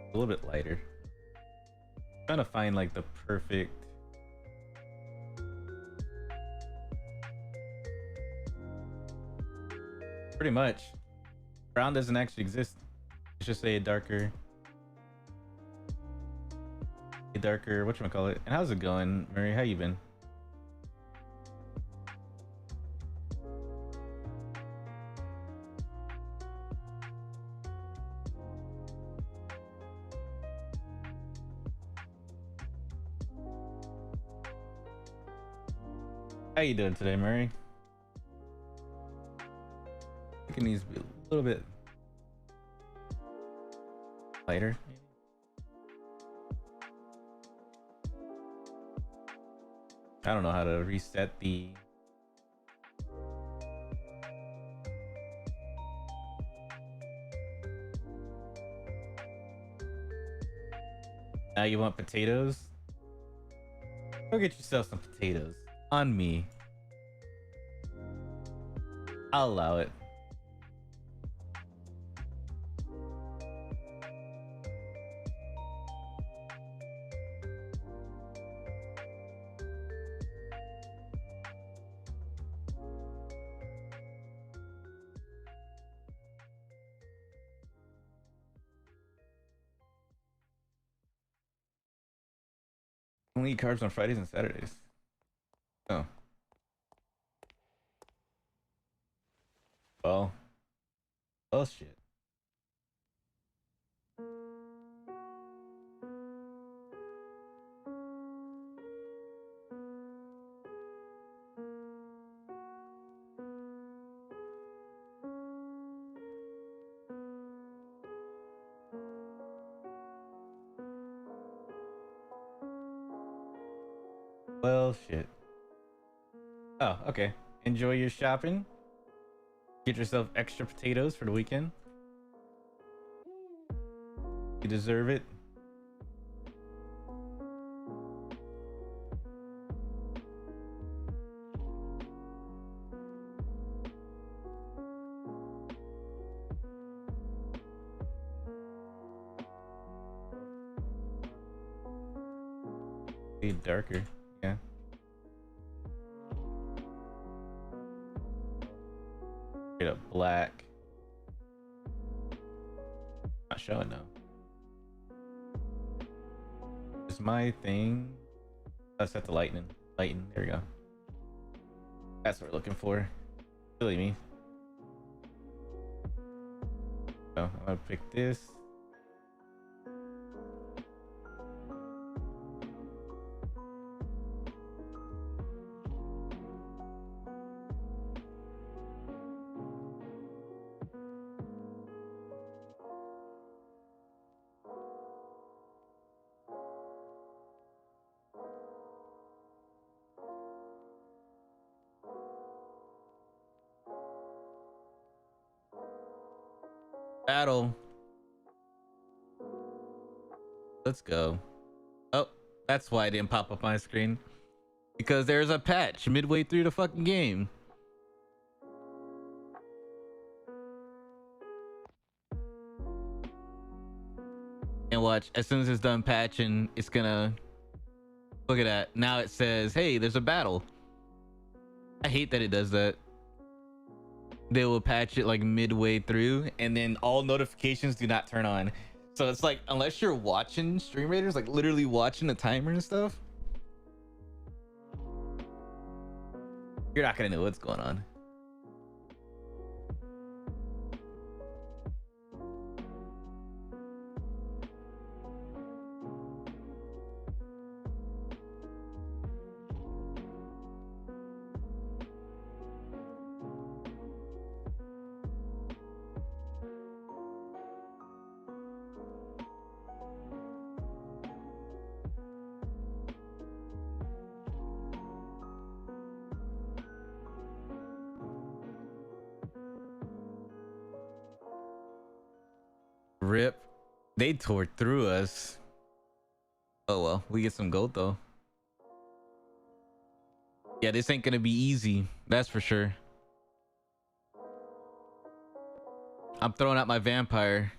[SPEAKER 1] A little bit lighter. Trying to find like the perfect pretty much. Brown doesn't actually exist. It's just a darker whatchamacallit. And how's it going, Murray? How you been? How you doing today, Murray? I think it needs to be a little bit lighter. I don't know how to reset the now you want potatoes? Go get yourself some potatoes. On me. I'll allow it. Only eat carbs on Fridays and Saturdays. Oh. Well. Oh shit. Well shit. Oh, okay. Enjoy your shopping. Get yourself extra potatoes for the weekend. You deserve it. Be darker, yeah. Straight up black. Not showing though. Is my thing? Let's set the lightning. Lighten. There we go. That's what we're looking for. Silly me. So I'm gonna pick this. Battle. Let's go. Oh, that's why it didn't pop up my screen. Because there's a patch midway through the fucking game. And watch, as soon as it's done patching, it's gonna... Look at that. Now it says, hey, there's a battle. I hate that it does that. They will patch it like midway through, and then all notifications do not turn on. So it's like, unless you're watching Stream Raiders, like literally watching the timer and stuff, you're not gonna know what's going on. Rip. They tore through us. Oh well, we get some gold though. Yeah, this ain't gonna be easy, that's for sure. I'm throwing out my vampire.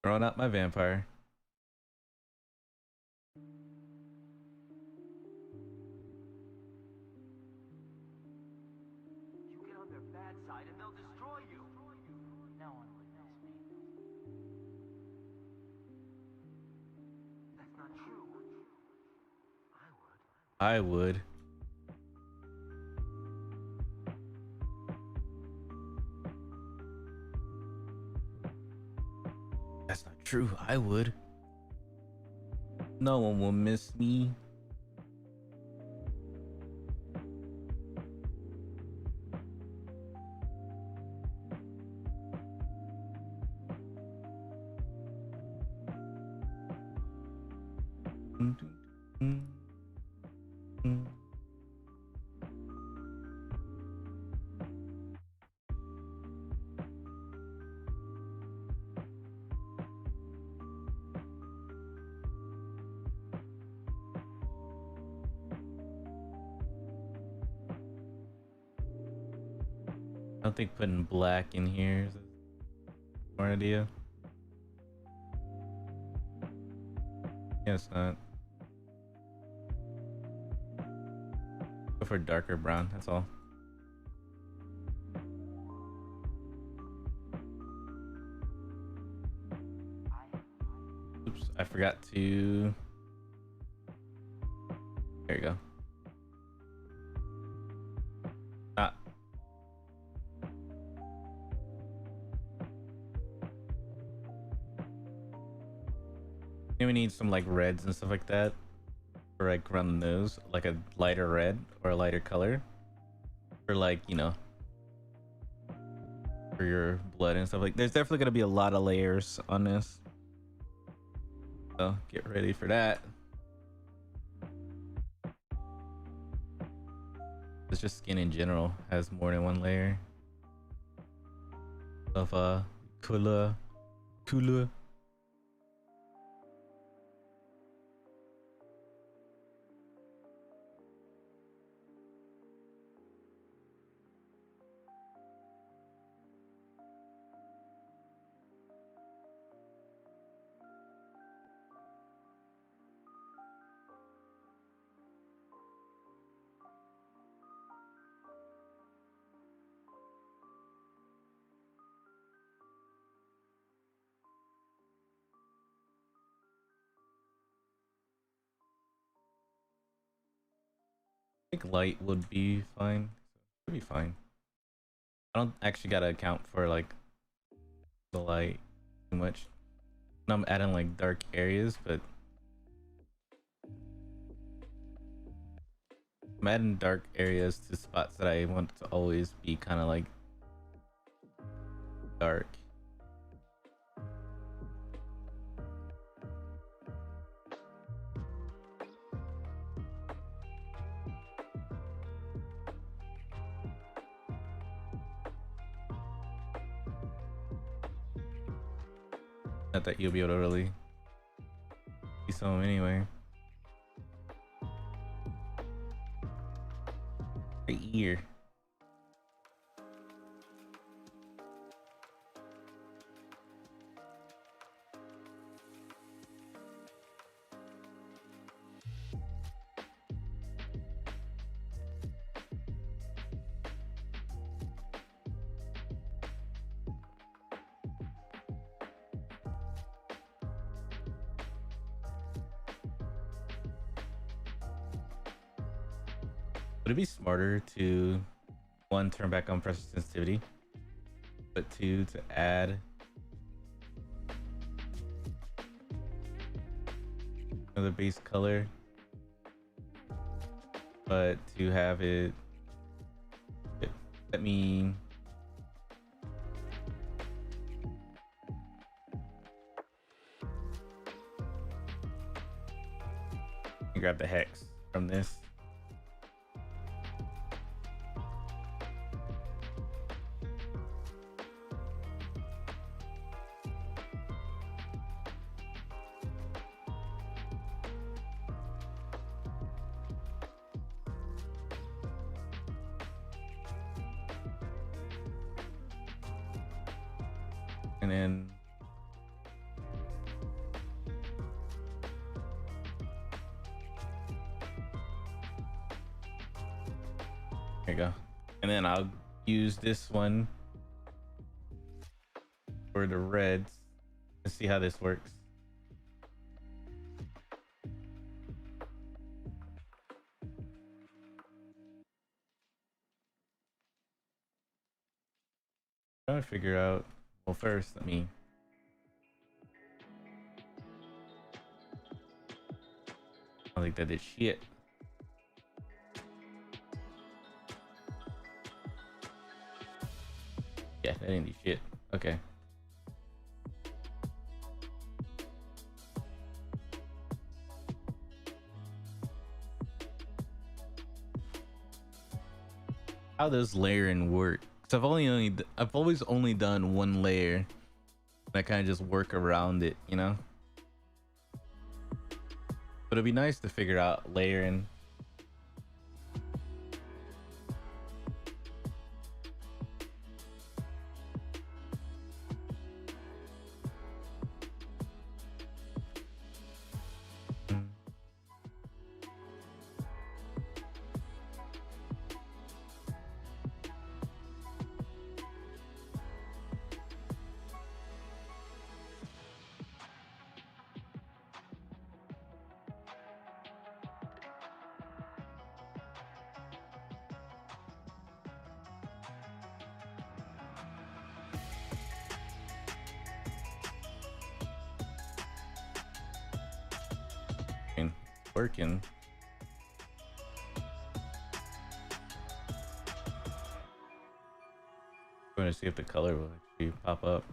[SPEAKER 1] Throwing out my vampire.
[SPEAKER 3] You get on their bad side and they'll destroy you. No one would miss me. That's not true.
[SPEAKER 1] I would. That's not true. I would. No one will miss me. I don't think putting black in here is a smart idea. Yeah, it's not. Go for darker brown, that's all. Oops, I forgot to... There you go. Ah. We need some like reds and stuff like that for like around the nose, like a lighter red or a lighter color, or like, you know, for your blood and stuff. Like there's definitely gonna be a lot of layers on this, so get ready for that. It's just skin in general has more than one layer of color. think light would be fine. It'd be fine. I don't actually gotta account for like the light too much. I'm adding like dark areas, but I'm adding dark areas to spots that I want to always be kind of like dark. Not that you'll be able to really see some anyway. Right here. Would it be smarter to, one, turn back on pressure sensitivity, but two, to add another base color, but to have it, let me grab the hex from this. And then there you go. And then I'll use this one for the reds to see how this works. Trying to figure out, well, first let me I don't think that did shit. Yeah, that didn't do shit. Okay. How does layering work? So I've always only done one layer, and I kind of just work around it, you know. But it'd be nice to figure out layering. Working. I'm going to see if the color will actually pop up.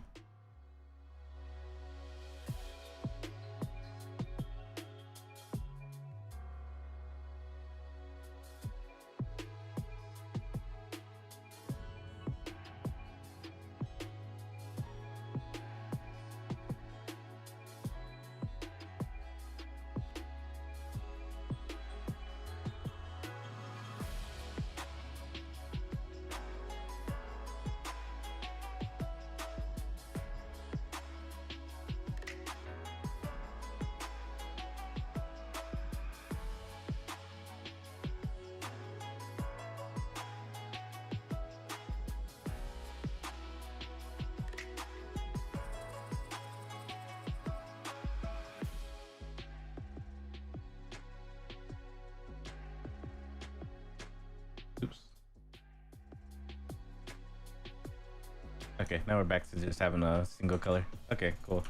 [SPEAKER 1] Okay, now we're back to just having a single color. Okay, cool.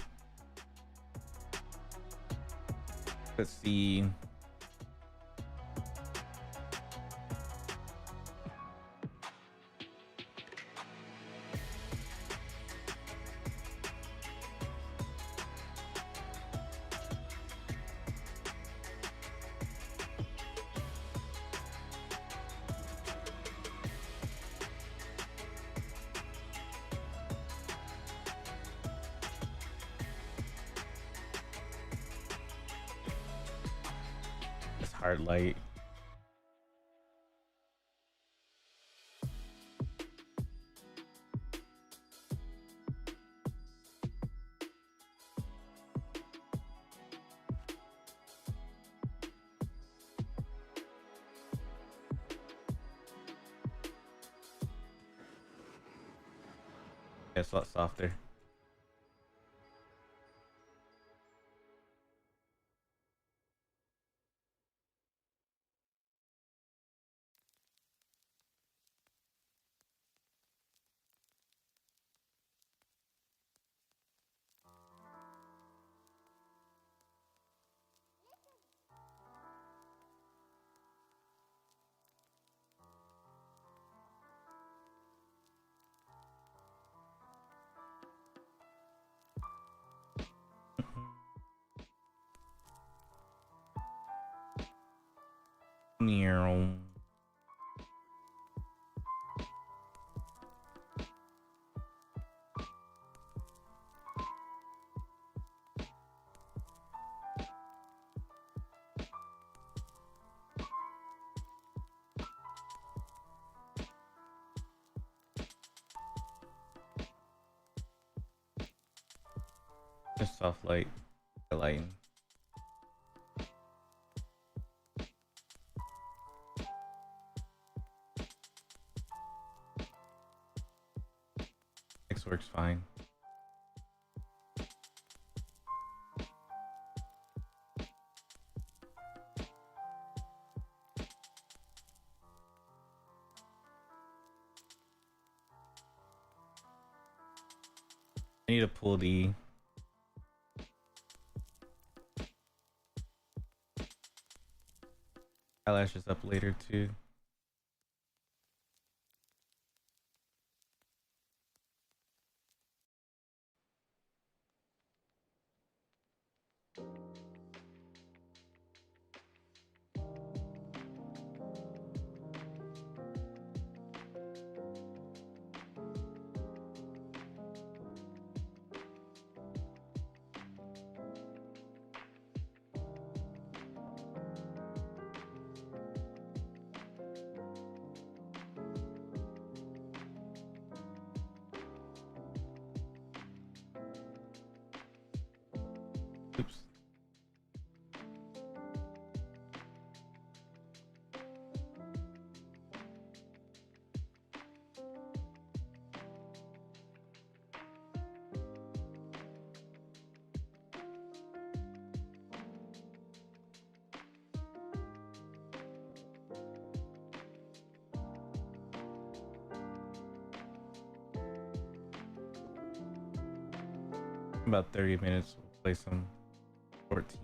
[SPEAKER 1] Let's see. This hard light. Yeah, it's a lot softer. Meow. Just soft light, lighting. X works fine. I need to pull the eyelashes up later too. Oops. About 30 minutes. We'll play some 14.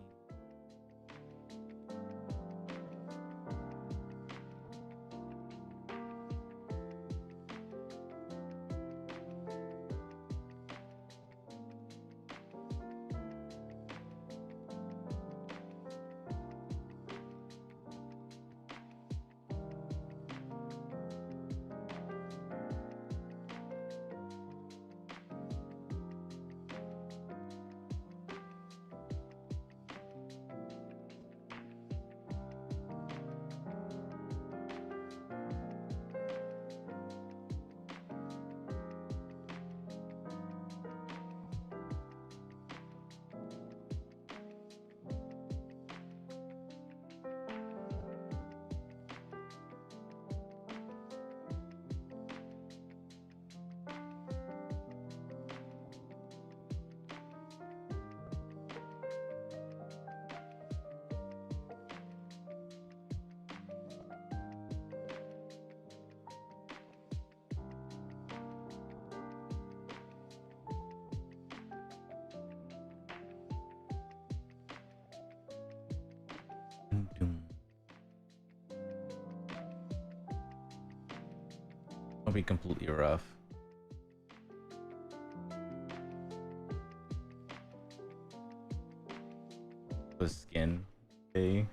[SPEAKER 1] doom, doom. Don't be completely rough. The skin. Okay.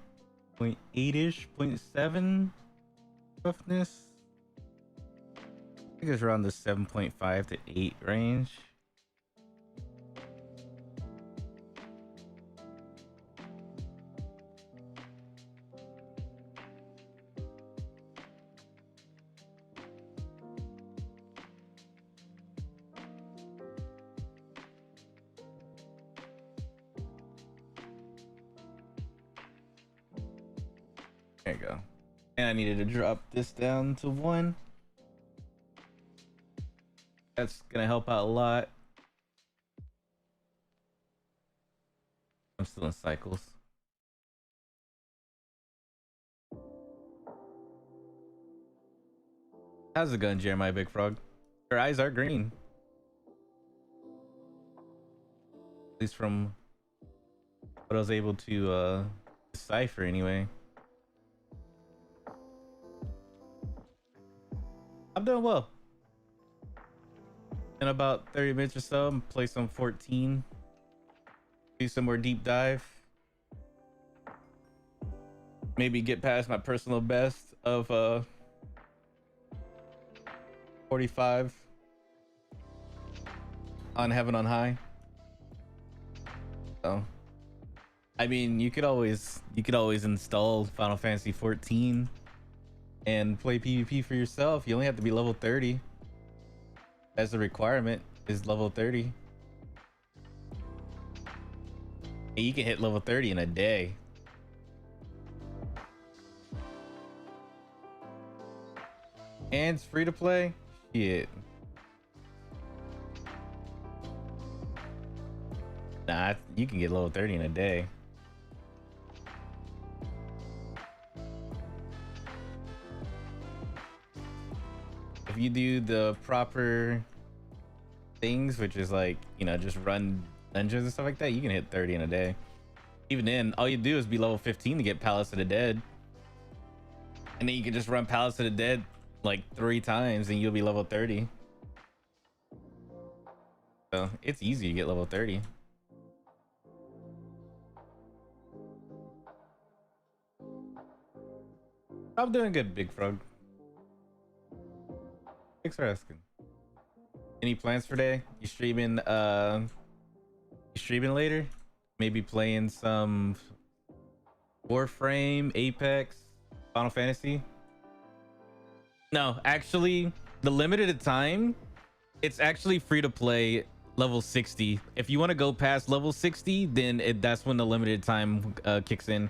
[SPEAKER 1] 0.8-ish, 0.7 roughness. I think it's around the 7.5 to 8 range. There you go. And I needed to drop this down to 1. That's gonna help out a lot. I'm still in cycles. How's it going, Jeremiah Big Frog? Your eyes are green. At least from what I was able to decipher anyway. I'm doing well. In about 30 minutes or so, I'm play some 14. Do some more deep dive. Maybe get past my personal best of 45 on Heaven on High. So I mean, you could always install Final Fantasy 14 and play PvP for yourself. You only have to be level 30. As the requirement is level 30. And you can hit level 30 in a day. And it's free to play. Shit. Nah, you can get level 30 in a day. If you do the proper things, which is like, you know, just run dungeons and stuff like that, you can hit 30 in a day. Even then, all you do is be level 15 to get Palace of the Dead. And then you can just run Palace of the Dead like 3 times and you'll be level 30. So it's easy to get level 30. I'm doing good, Big Frog. Thanks for asking. Any plans for today? You streaming later? Maybe playing some Warframe, Apex, Final Fantasy? No, actually, the limited time, it's actually free to play level 60. If you want to go past level 60, then that's when the limited time kicks in.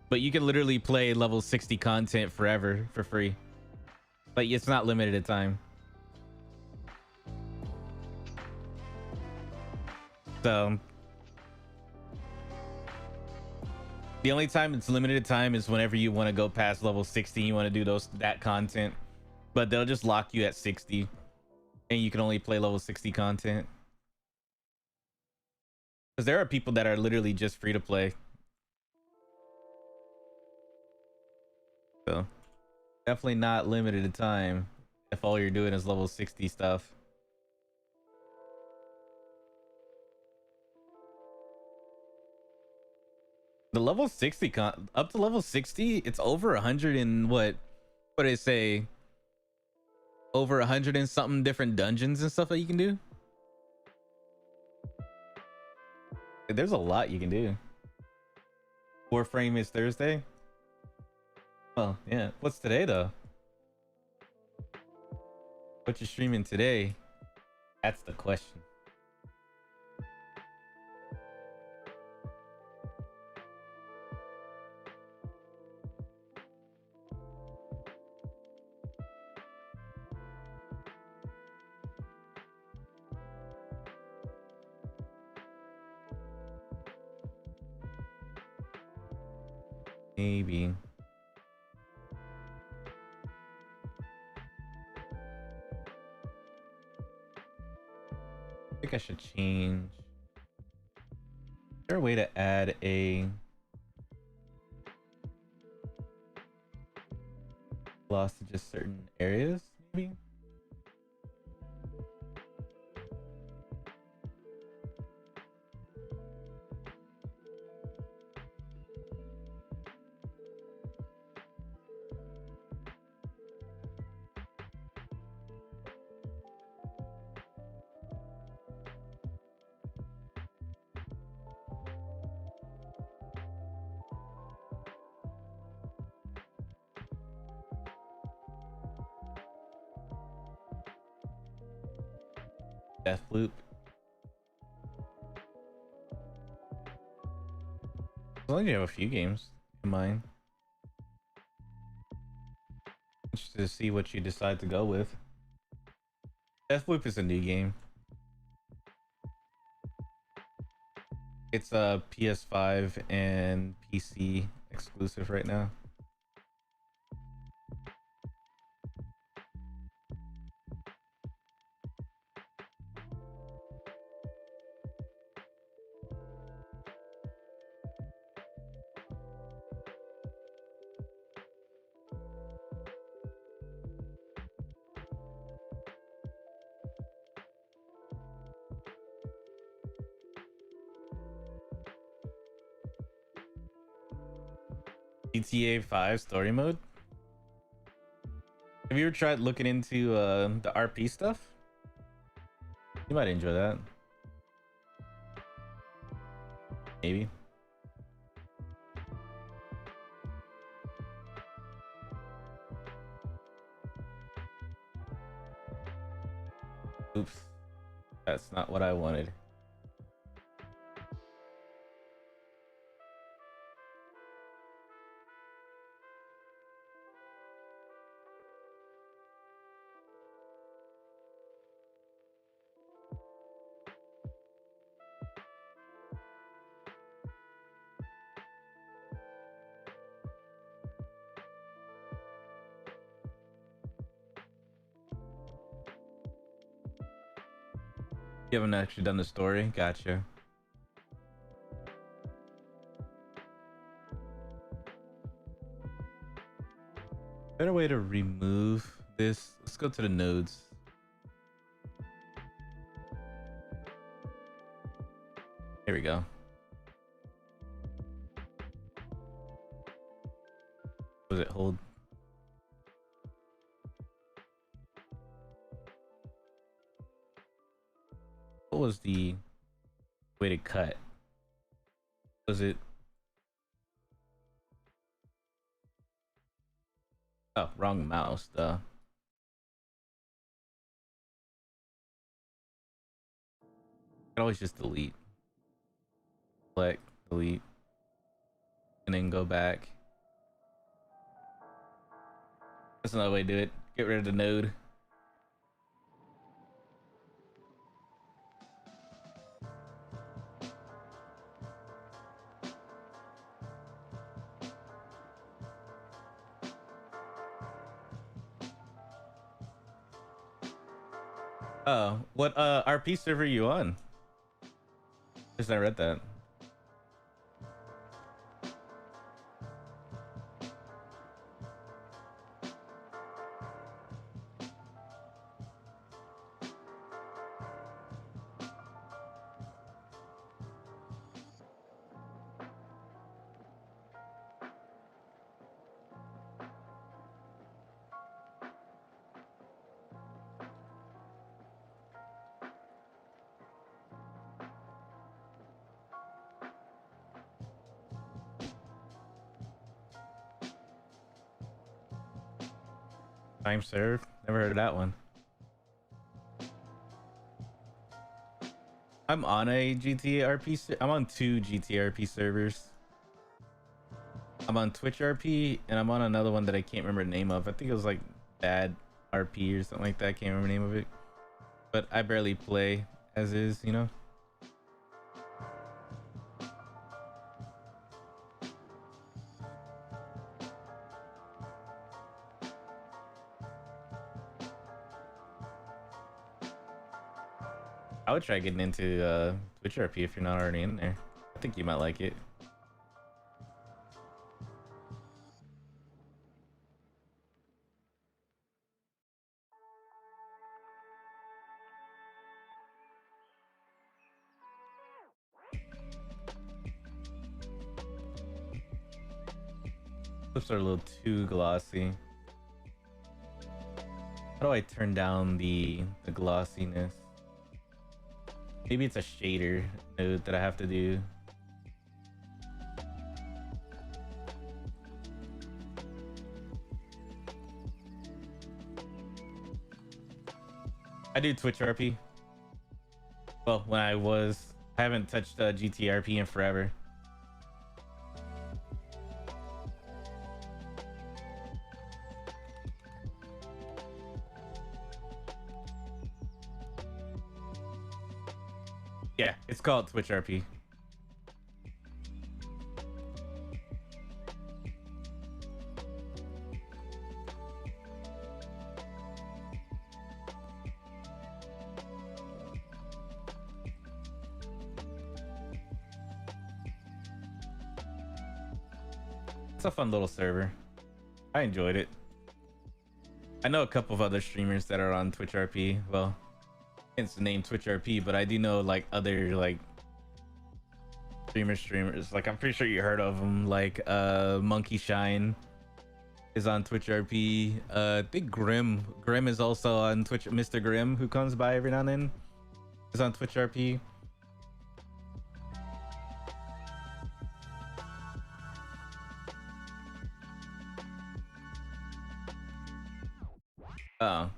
[SPEAKER 1] But you can literally play level 60 content forever for free. But it's not limited time. So the only time it's limited time is whenever you want to go past level 60, you want to do that content, but they'll just lock you at 60 and you can only play level 60 content. Because there are people that are literally just free to play. So definitely not limited to time if all you're doing is level 60 stuff. The level 60 up to level 60, it's over 100 and what do they say? Over 100 and something different dungeons and stuff that you can do. There's a lot you can do. Warframe is Thursday. Well, yeah. What's today though? What you streaming today? That's the question. Maybe. I think I should change. Is there a way to add a lost to just certain areas, maybe. Death loop. As long as you have a few games in mind. Interested to see what you decide to go with. Deathloop is a new game. It's a PS5 and PC exclusive right now. GTA 5 story mode. Have you ever tried looking into the RP stuff? You might enjoy that. Maybe. Oops. That's not what I wanted. You haven't actually done the story? Gotcha. Better way to remove this. Let's go to the nodes. Here we go. Was it hold? What was the way to cut? Was it? Oh, wrong mouse, duh. I can always just delete. Select, delete, and then go back. That's another way to do it. Get rid of the node. Oh, what RP server are you on? Just I read that. Time serve. Never heard of that one. I'm on a GTA RP. I'm on two GTA RP servers. I'm on Twitch RP, and I'm on another one that I can't remember the name of. I think it was like Bad RP or something like that. I can't remember the name of it. But I barely play as is, you know. I would try getting into Twitch RP if you're not already in there. I think you might like it. Clips are a little too glossy. How do I turn down the glossiness? Maybe it's a shader node that I have to do. I do Twitch RP. Well, when I haven't touched GTRP in forever. Yeah, it's called Twitch RP. It's a fun little server. I enjoyed it. I know a couple of other streamers that are on Twitch RP. Well, hence the name Twitch RP, but I do know like other like streamers. Like I'm pretty sure you heard of them. Like Monkey Shine is on Twitch RP. I think Grim is also on Twitch. Mr. Grim, who comes by every now and then, is on Twitch RP. Oh,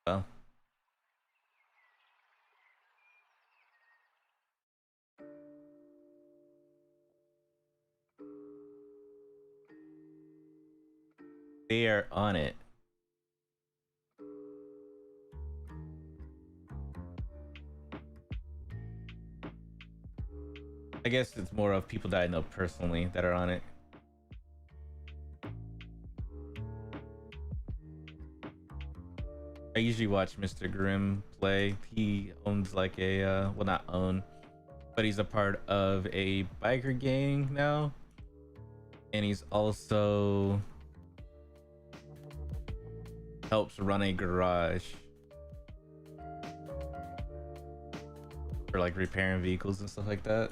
[SPEAKER 1] well. They are on it. I guess it's more of people that I know personally that are on it. I usually watch Mr. Grimm play. He owns like a well, not own, but he's a part of a biker gang now, and he's also helps run a garage for like repairing vehicles and stuff like that.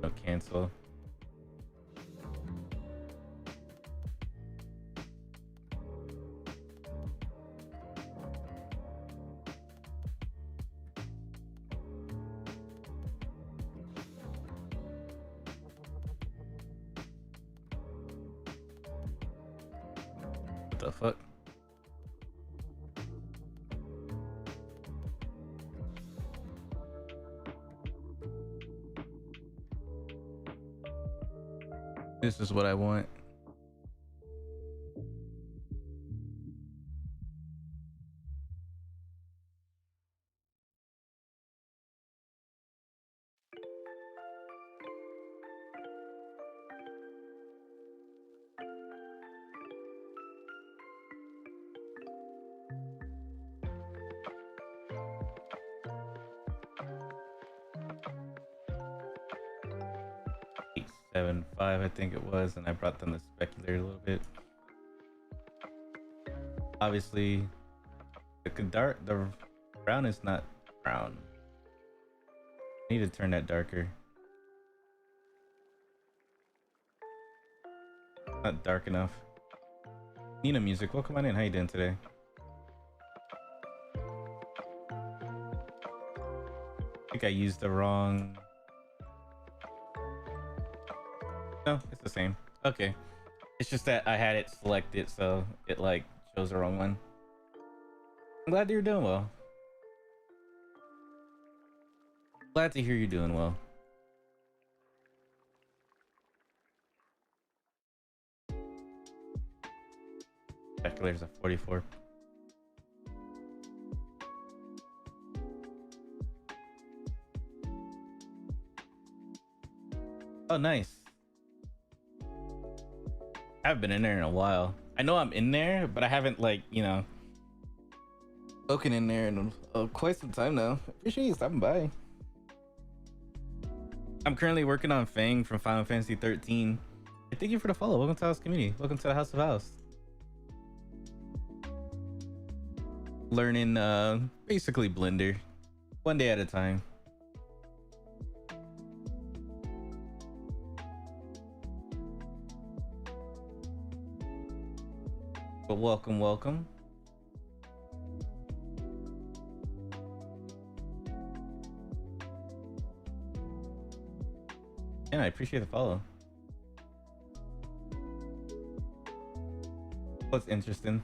[SPEAKER 1] No cancel. What the fuck? This is what I want. XIII, I think it was, and I brought down the speculator a little bit. Obviously, the brown is not brown. I need to turn that darker. Not dark enough. Nina Music, welcome on in. How you doing today? I think I used the wrong. No, it's the same. Okay. It's just that I had it selected, so it like chose the wrong one. I'm glad that you're doing well. Glad to hear you're doing well. Calculator's at 44. Oh, nice. I haven't been in there in a while. I know I'm in there, but I haven't like, you know, spoken in there in quite some time now. Appreciate you stopping by. I'm currently working on Fang from Final Fantasy 13. Thank you for the follow. Welcome to the house community. Welcome to the House of House. Learning basically Blender, one day at a time. But welcome, welcome. And I appreciate the follow. What's interesting?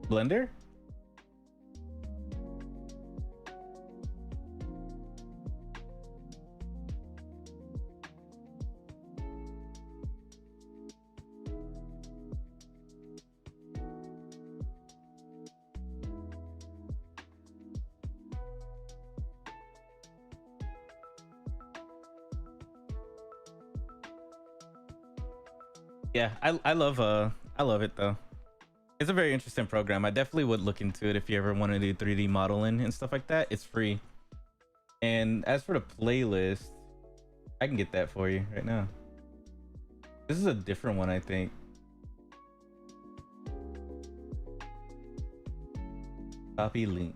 [SPEAKER 1] Blender? Yeah, I love it though. It's a very interesting program. I definitely would look into it if you ever want to do 3D modeling and stuff like that. It's free. And as for the playlist, I can get that for you right now. This is a different one, I think. Copy link.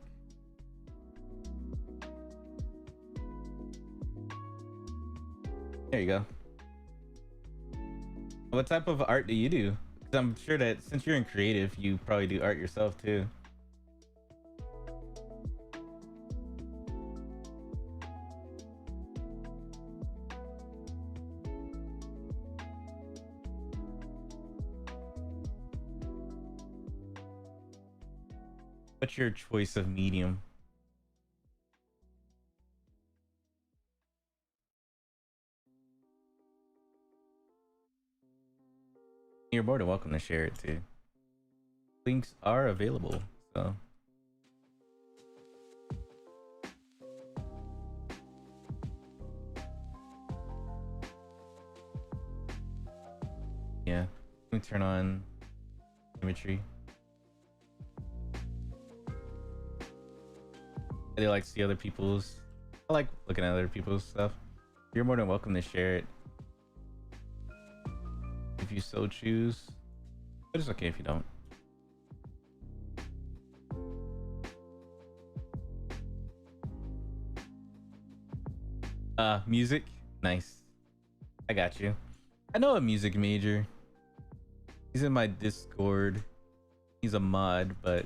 [SPEAKER 1] There you go. What type of art do you do? Because I'm sure that since you're in creative, you probably do art yourself too. What's your choice of medium? You're more than welcome to share it too. Links are available, so. Yeah, let me turn on imagery. I do like to see other people's. I like looking at other people's stuff. You're more than welcome to share it if you so choose, but it's okay if you don't. Music, nice. I got you. I know a music major. He's in my Discord. He's a mod, but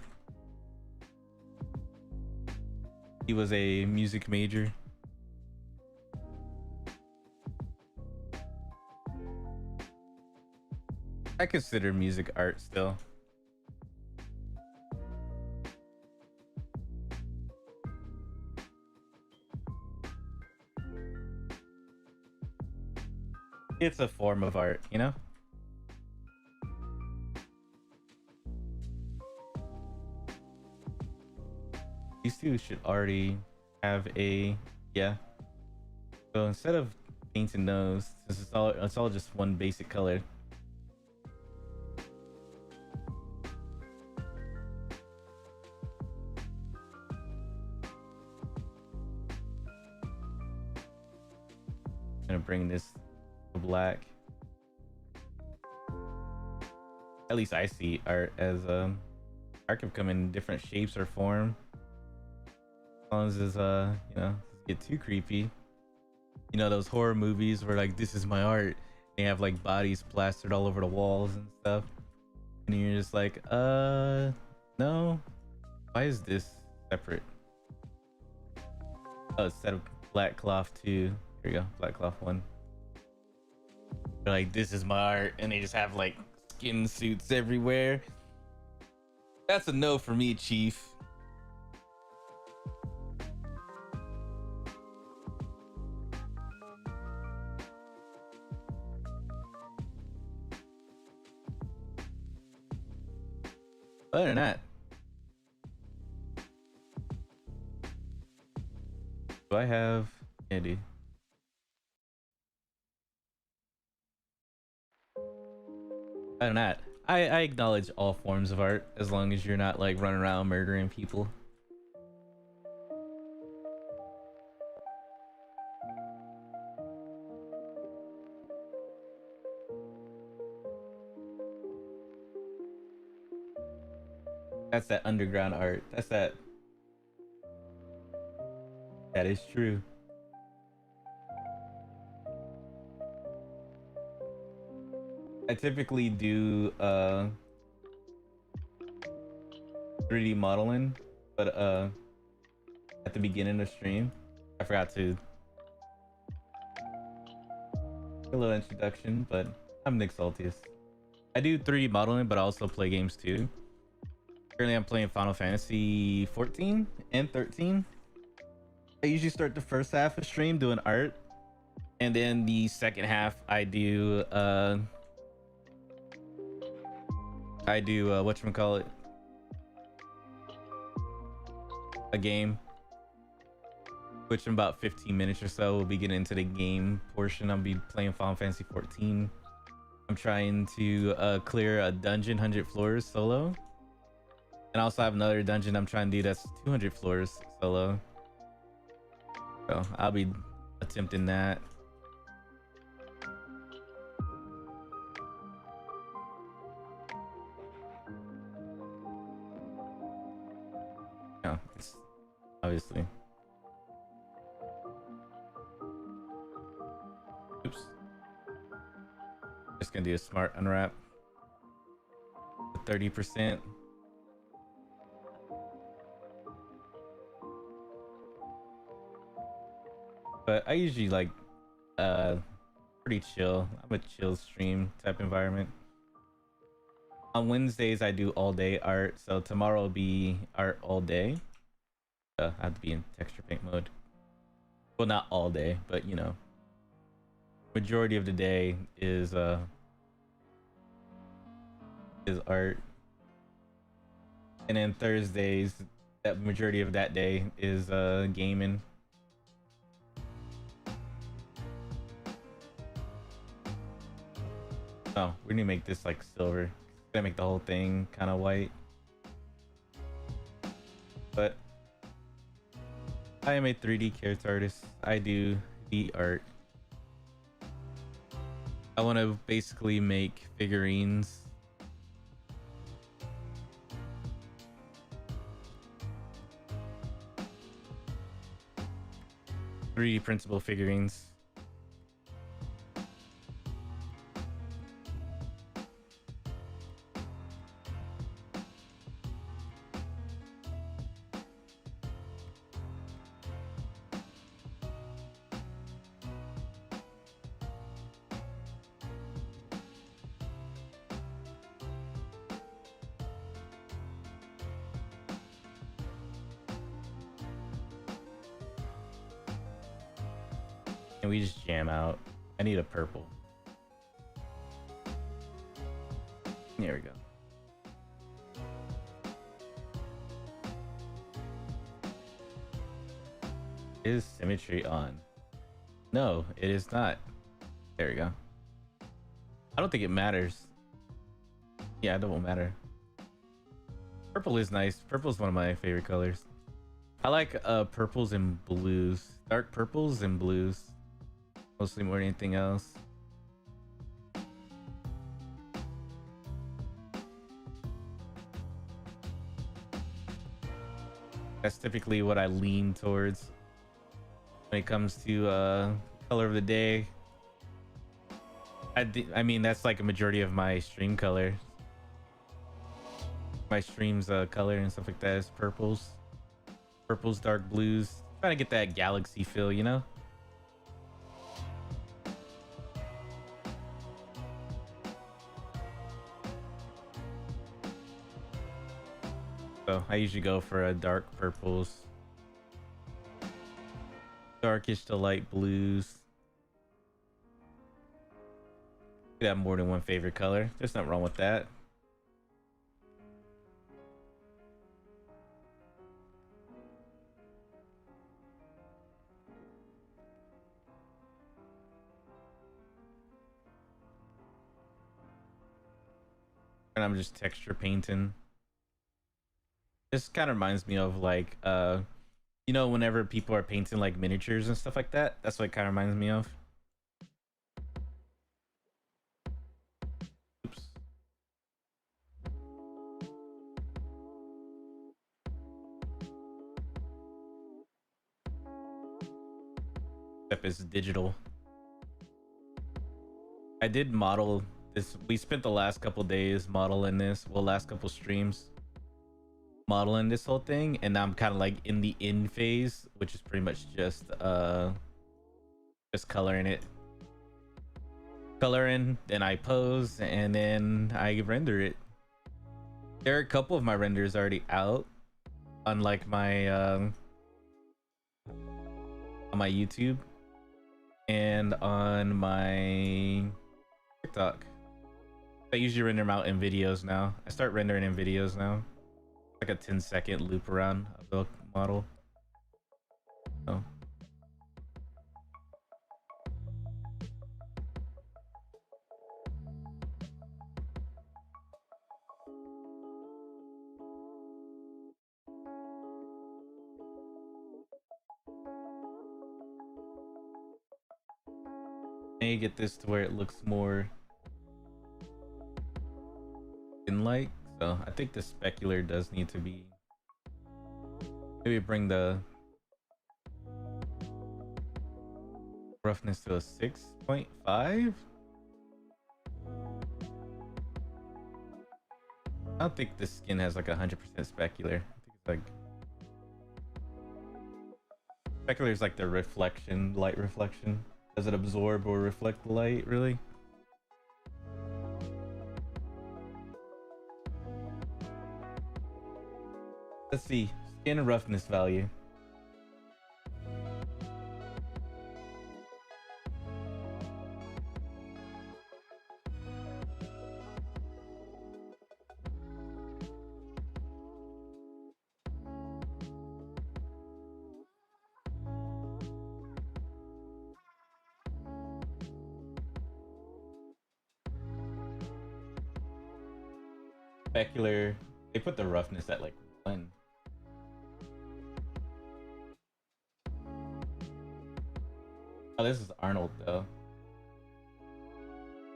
[SPEAKER 1] he was a music major. I consider music art still. It's a form of art, you know? These two should already have a, yeah. So instead of painting those, since it's all just one basic color. I'm gonna bring this to black. At least I see art as art can come in different shapes or form. As long as it's you know, doesn't get too creepy. You know those horror movies where like this is my art. They have like bodies plastered all over the walls and stuff. And you're just like, no. Why is this separate. Oh, instead of black cloth 2. Here we go, black cloth 1. They're like, this is my art, and they just have like skin suits everywhere. That's a no for me, Chief. Other than that, do I have Andy? Other than that, I acknowledge all forms of art as long as you're not like running around murdering people. That's that underground art. That's that. That is true. I typically do 3D modeling, but at the beginning of stream, I forgot to a little introduction, but I'm Nick Saltius. I do 3D modeling, but I also play games too. Currently, I'm playing Final Fantasy 14 and 13. I usually start the first half of stream doing art, and then the second half I do whatchamacallit, a game, which in about 15 minutes or so we'll be getting into the game portion. I'll be playing Final Fantasy 14. I'm trying to clear a dungeon 100 floors solo, and I also have another dungeon I'm trying to do that's 200 floors solo, so I'll be attempting that. No, it's obviously. Oops. Just gonna do a smart unwrap. 30%. But I usually like pretty chill. I'm a chill stream type environment. On Wednesdays I do all day art, so tomorrow will be art all day. I have to be in texture paint mode. Well, not all day, but you know, majority of the day is art. And then Thursdays, that majority of that day is gaming. Oh, we need to make this like silver. Gonna make the whole thing kind of white. But I am a 3D character artist. I do the art. I want to basically make figurines. 3D printable figurines. And we just jam out. I need a purple. There we go. Is symmetry on? No, it is not. There we go. I don't think it matters. Yeah, it won't matter. Purple is nice. Purple is one of my favorite colors. I like purples and blues. Dark purples and blues. Mostly more than anything else. That's typically what I lean towards when it comes to color of the day. I mean, that's like a majority of my stream color. My stream's color and stuff like that is purples. purples, dark blues. Trying to get that galaxy feel, you know? So I usually go for a dark purples, darkish to light blues. You could have more than one favorite color. There's nothing wrong with that. And I'm just texture painting. This kind of reminds me of like you know, whenever people are painting like miniatures and stuff like that. That's what it kind of reminds me of. Oops. Except it's digital. I did model this. We spent the last couple days modeling this. Well, last couple streams modeling this whole thing, and now I'm kind of like in the in phase, which is pretty much just coloring it. Coloring, then I pose, and then I render it. There are a couple of my renders already out on like my on my YouTube and on my TikTok. I usually render them out in videos now. I start rendering in videos now. Like a 10-second loop around of the model. Oh. Maybe get this to where it looks more in-like. So I think the specular does need to be, maybe bring the roughness to a 6.5. I don't think the skin has like 100% specular. I think it's like specular is like the reflection, light reflection. Does it absorb or reflect the light, really? Let's see. Skin roughness value. Specular, they put the roughness at like 1. Oh, this is Arnold though.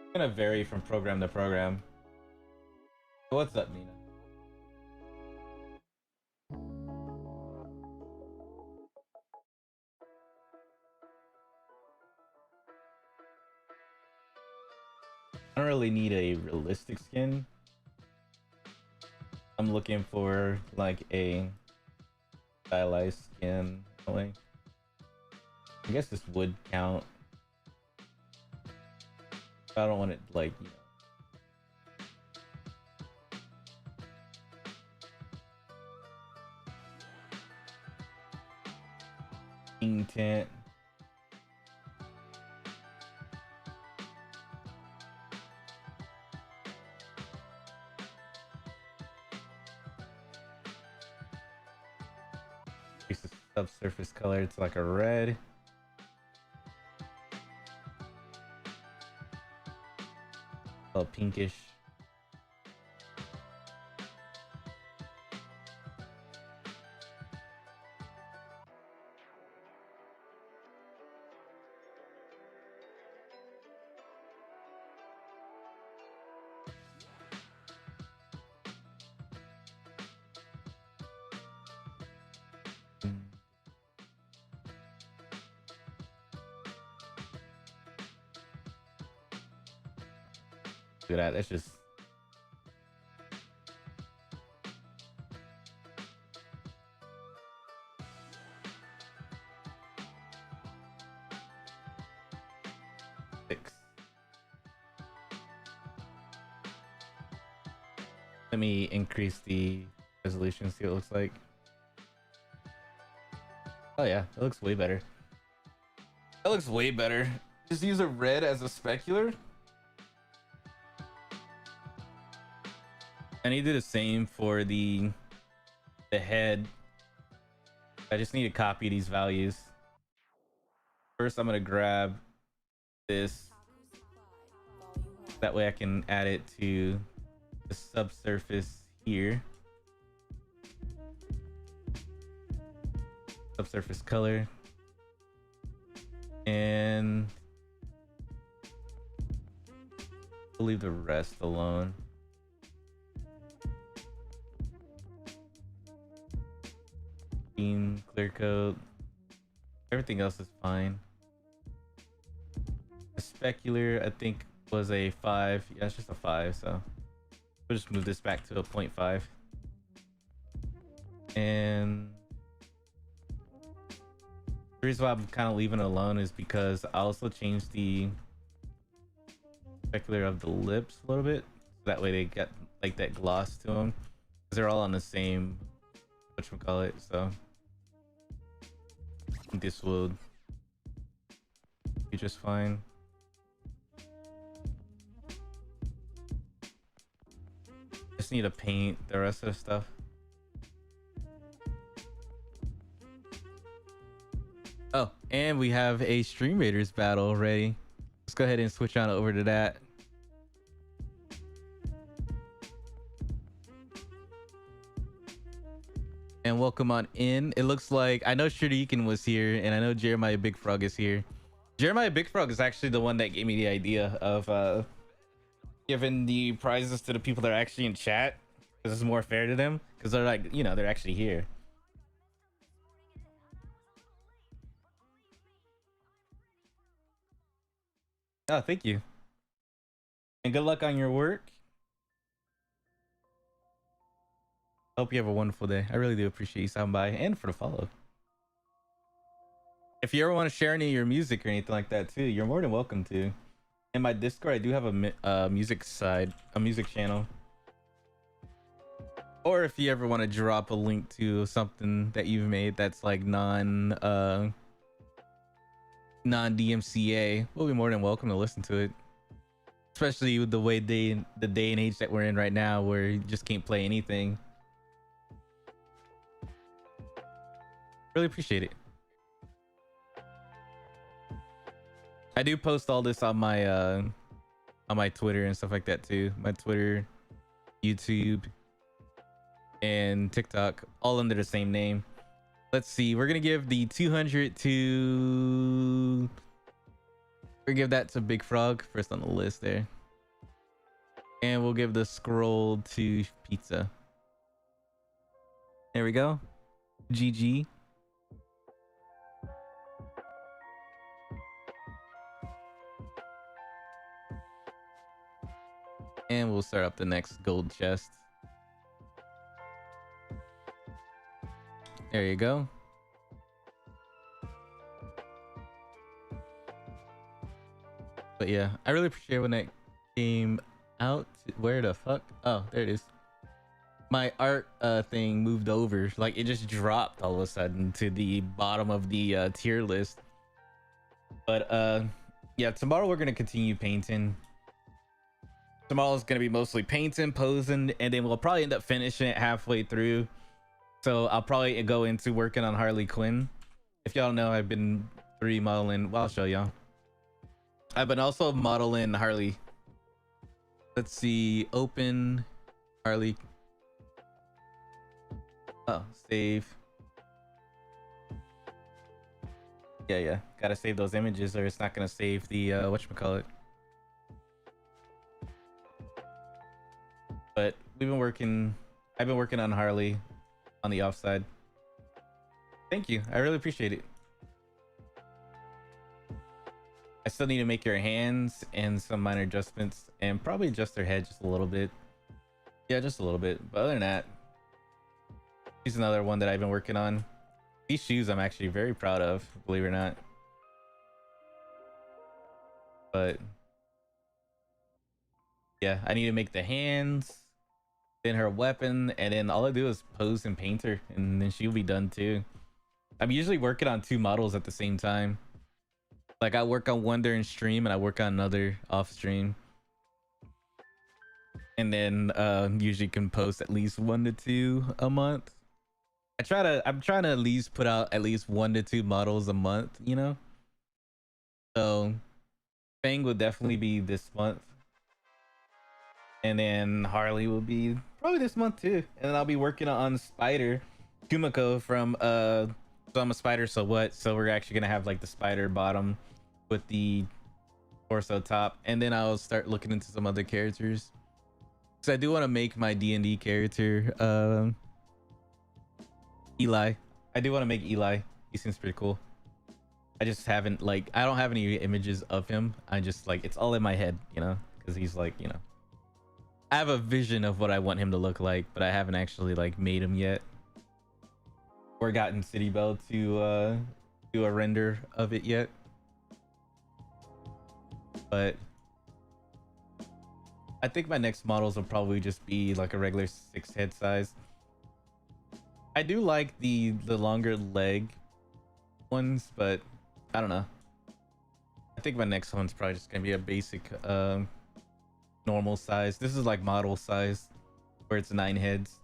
[SPEAKER 1] It's gonna vary from program to program. What's up, Nina? I don't really need a realistic skin. I'm looking for like a stylized skin. Like, I guess this would count. I don't want it like, you know. Ink tint. Increase the subsurface color to like a red. A pinkish. Look at that. That's just Let me increase the resolution, see what it looks like. Oh yeah, it looks way better. That looks way better. Just use a red as a specular. I need to do the same for the head. I just need to copy these values. First, I'm gonna grab this. That way I can add it to the subsurface here. Subsurface color. And we'll leave the rest alone. Clear coat. Everything else is fine. The specular, I think, was a 5. Yeah, it's just a 5, so we'll just move this back to a 0.5. And the reason why I'm kind of leaving it alone is because I also changed the specular of the lips a little bit. So that way they get like that gloss to them. Because they're all on the same, whatchamacallit, so I think this will be just fine. Just need to paint the rest of the stuff. Oh, and we have a Stream Raiders battle ready. Let's go ahead and switch on over to that. And welcome on in. It looks like I know Shuriken was here, and I know Jeremiah Big Frog is here. Jeremiah Big Frog is actually the one that gave me the idea of giving the prizes to the people that are actually in chat, because it's more fair to them, because they're like, you know, they're actually here. Oh, thank you. And good luck on your work. Hope you have a wonderful day. I really do appreciate you stopping by and for the follow. If you ever want to share any of your music or anything like that too, you're more than welcome to. In my Discord, I do have a music side, a music channel. Or if you ever want to drop a link to something that you've made that's like non-DMCA, we'll be more than welcome to listen to it. Especially with the way the day and age that we're in right now, where you just can't play anything. Really appreciate it. I do post all this on my Twitter and stuff like that too. My Twitter, YouTube, and TikTok, all under the same name. Let's see. We're gonna give the 200 to. We're gonna give that to Big Frog first on the list there, and we'll give the scroll to Pizza. There we go. GG. And we'll start up the next gold chest. There you go. But yeah, I really appreciate when that came out. Where the fuck? Oh, there it is. My art thing moved over. Like, it just dropped all of a sudden to the bottom of the tier list. But yeah, tomorrow we're gonna continue painting. Tomorrow's gonna be mostly painting, posing, and then we'll probably end up finishing it halfway through. So I'll probably go into working on Harley Quinn. If y'all know, I've been remodeling. Well, I'll show y'all. I've been also modeling Harley. Let's see. Open Harley. Oh, save. Yeah. Gotta save those images or it's not gonna save the whatchamacallit. But I've been working on Harley on the offside. Thank you. I really appreciate it. I still need to make your hands and some minor adjustments and probably adjust their head just a little bit. Yeah, just a little bit. But other than that, here's another one that I've been working on. These shoes I'm actually very proud of, believe it or not. But yeah, I need to make the hands then her weapon, and then all I do is pose and paint her, and then she'll be done too. I'm usually working on 2 models at the same time. Like I work on one during stream and I work on another off stream. And then usually can post at least 1 to 2 a month. I'm trying to at least put out at least 1 to 2 models a month, you know? So Fang will definitely be this month. And then Harley will be probably this month too. And then I'll be working on Spider Kumiko from so I'm a spider, so what? So we're actually gonna have like the spider bottom with the torso top, and then I'll start looking into some other characters. So I do want to make my D&D character Eli. I do want to make Eli. He seems pretty cool. I just haven't like I don't have any images of him. I just like it's all in my head, you know, because he's like, you know, I have a vision of what I want him to look like, but I haven't actually like made him yet or gotten City Bell to do a render of it yet. But I think my next models will probably just be like a regular 6 head size. I do like the longer leg ones, but I don't know. I think my next one's probably just gonna be a basic normal size. This is like model size where it's 9 heads.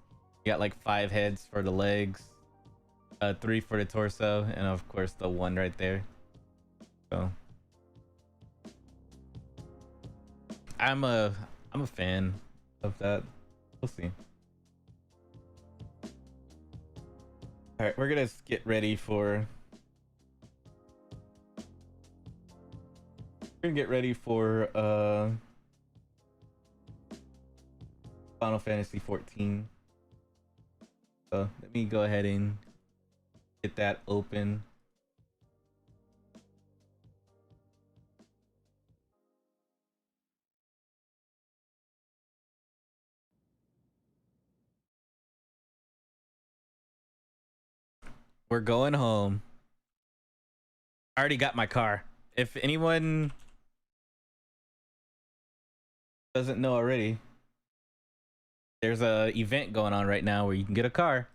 [SPEAKER 1] You got like 5 heads for the legs, 3 for the torso, and of course the 1 right there. So I'm a fan of that. We'll see. All right, we're gonna get ready for Final Fantasy 14. So let me go ahead and get that open. We're going home. I already got my car. If anyone doesn't know already, there's a event going on right now where you can get a car.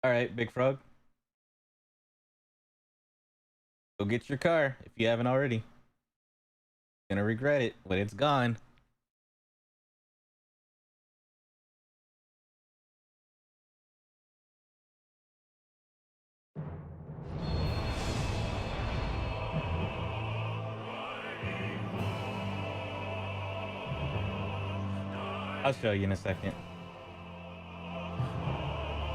[SPEAKER 1] All right, Big Frog. Go get your car if you haven't already. You're gonna regret it when it's gone. I'll show you in a second.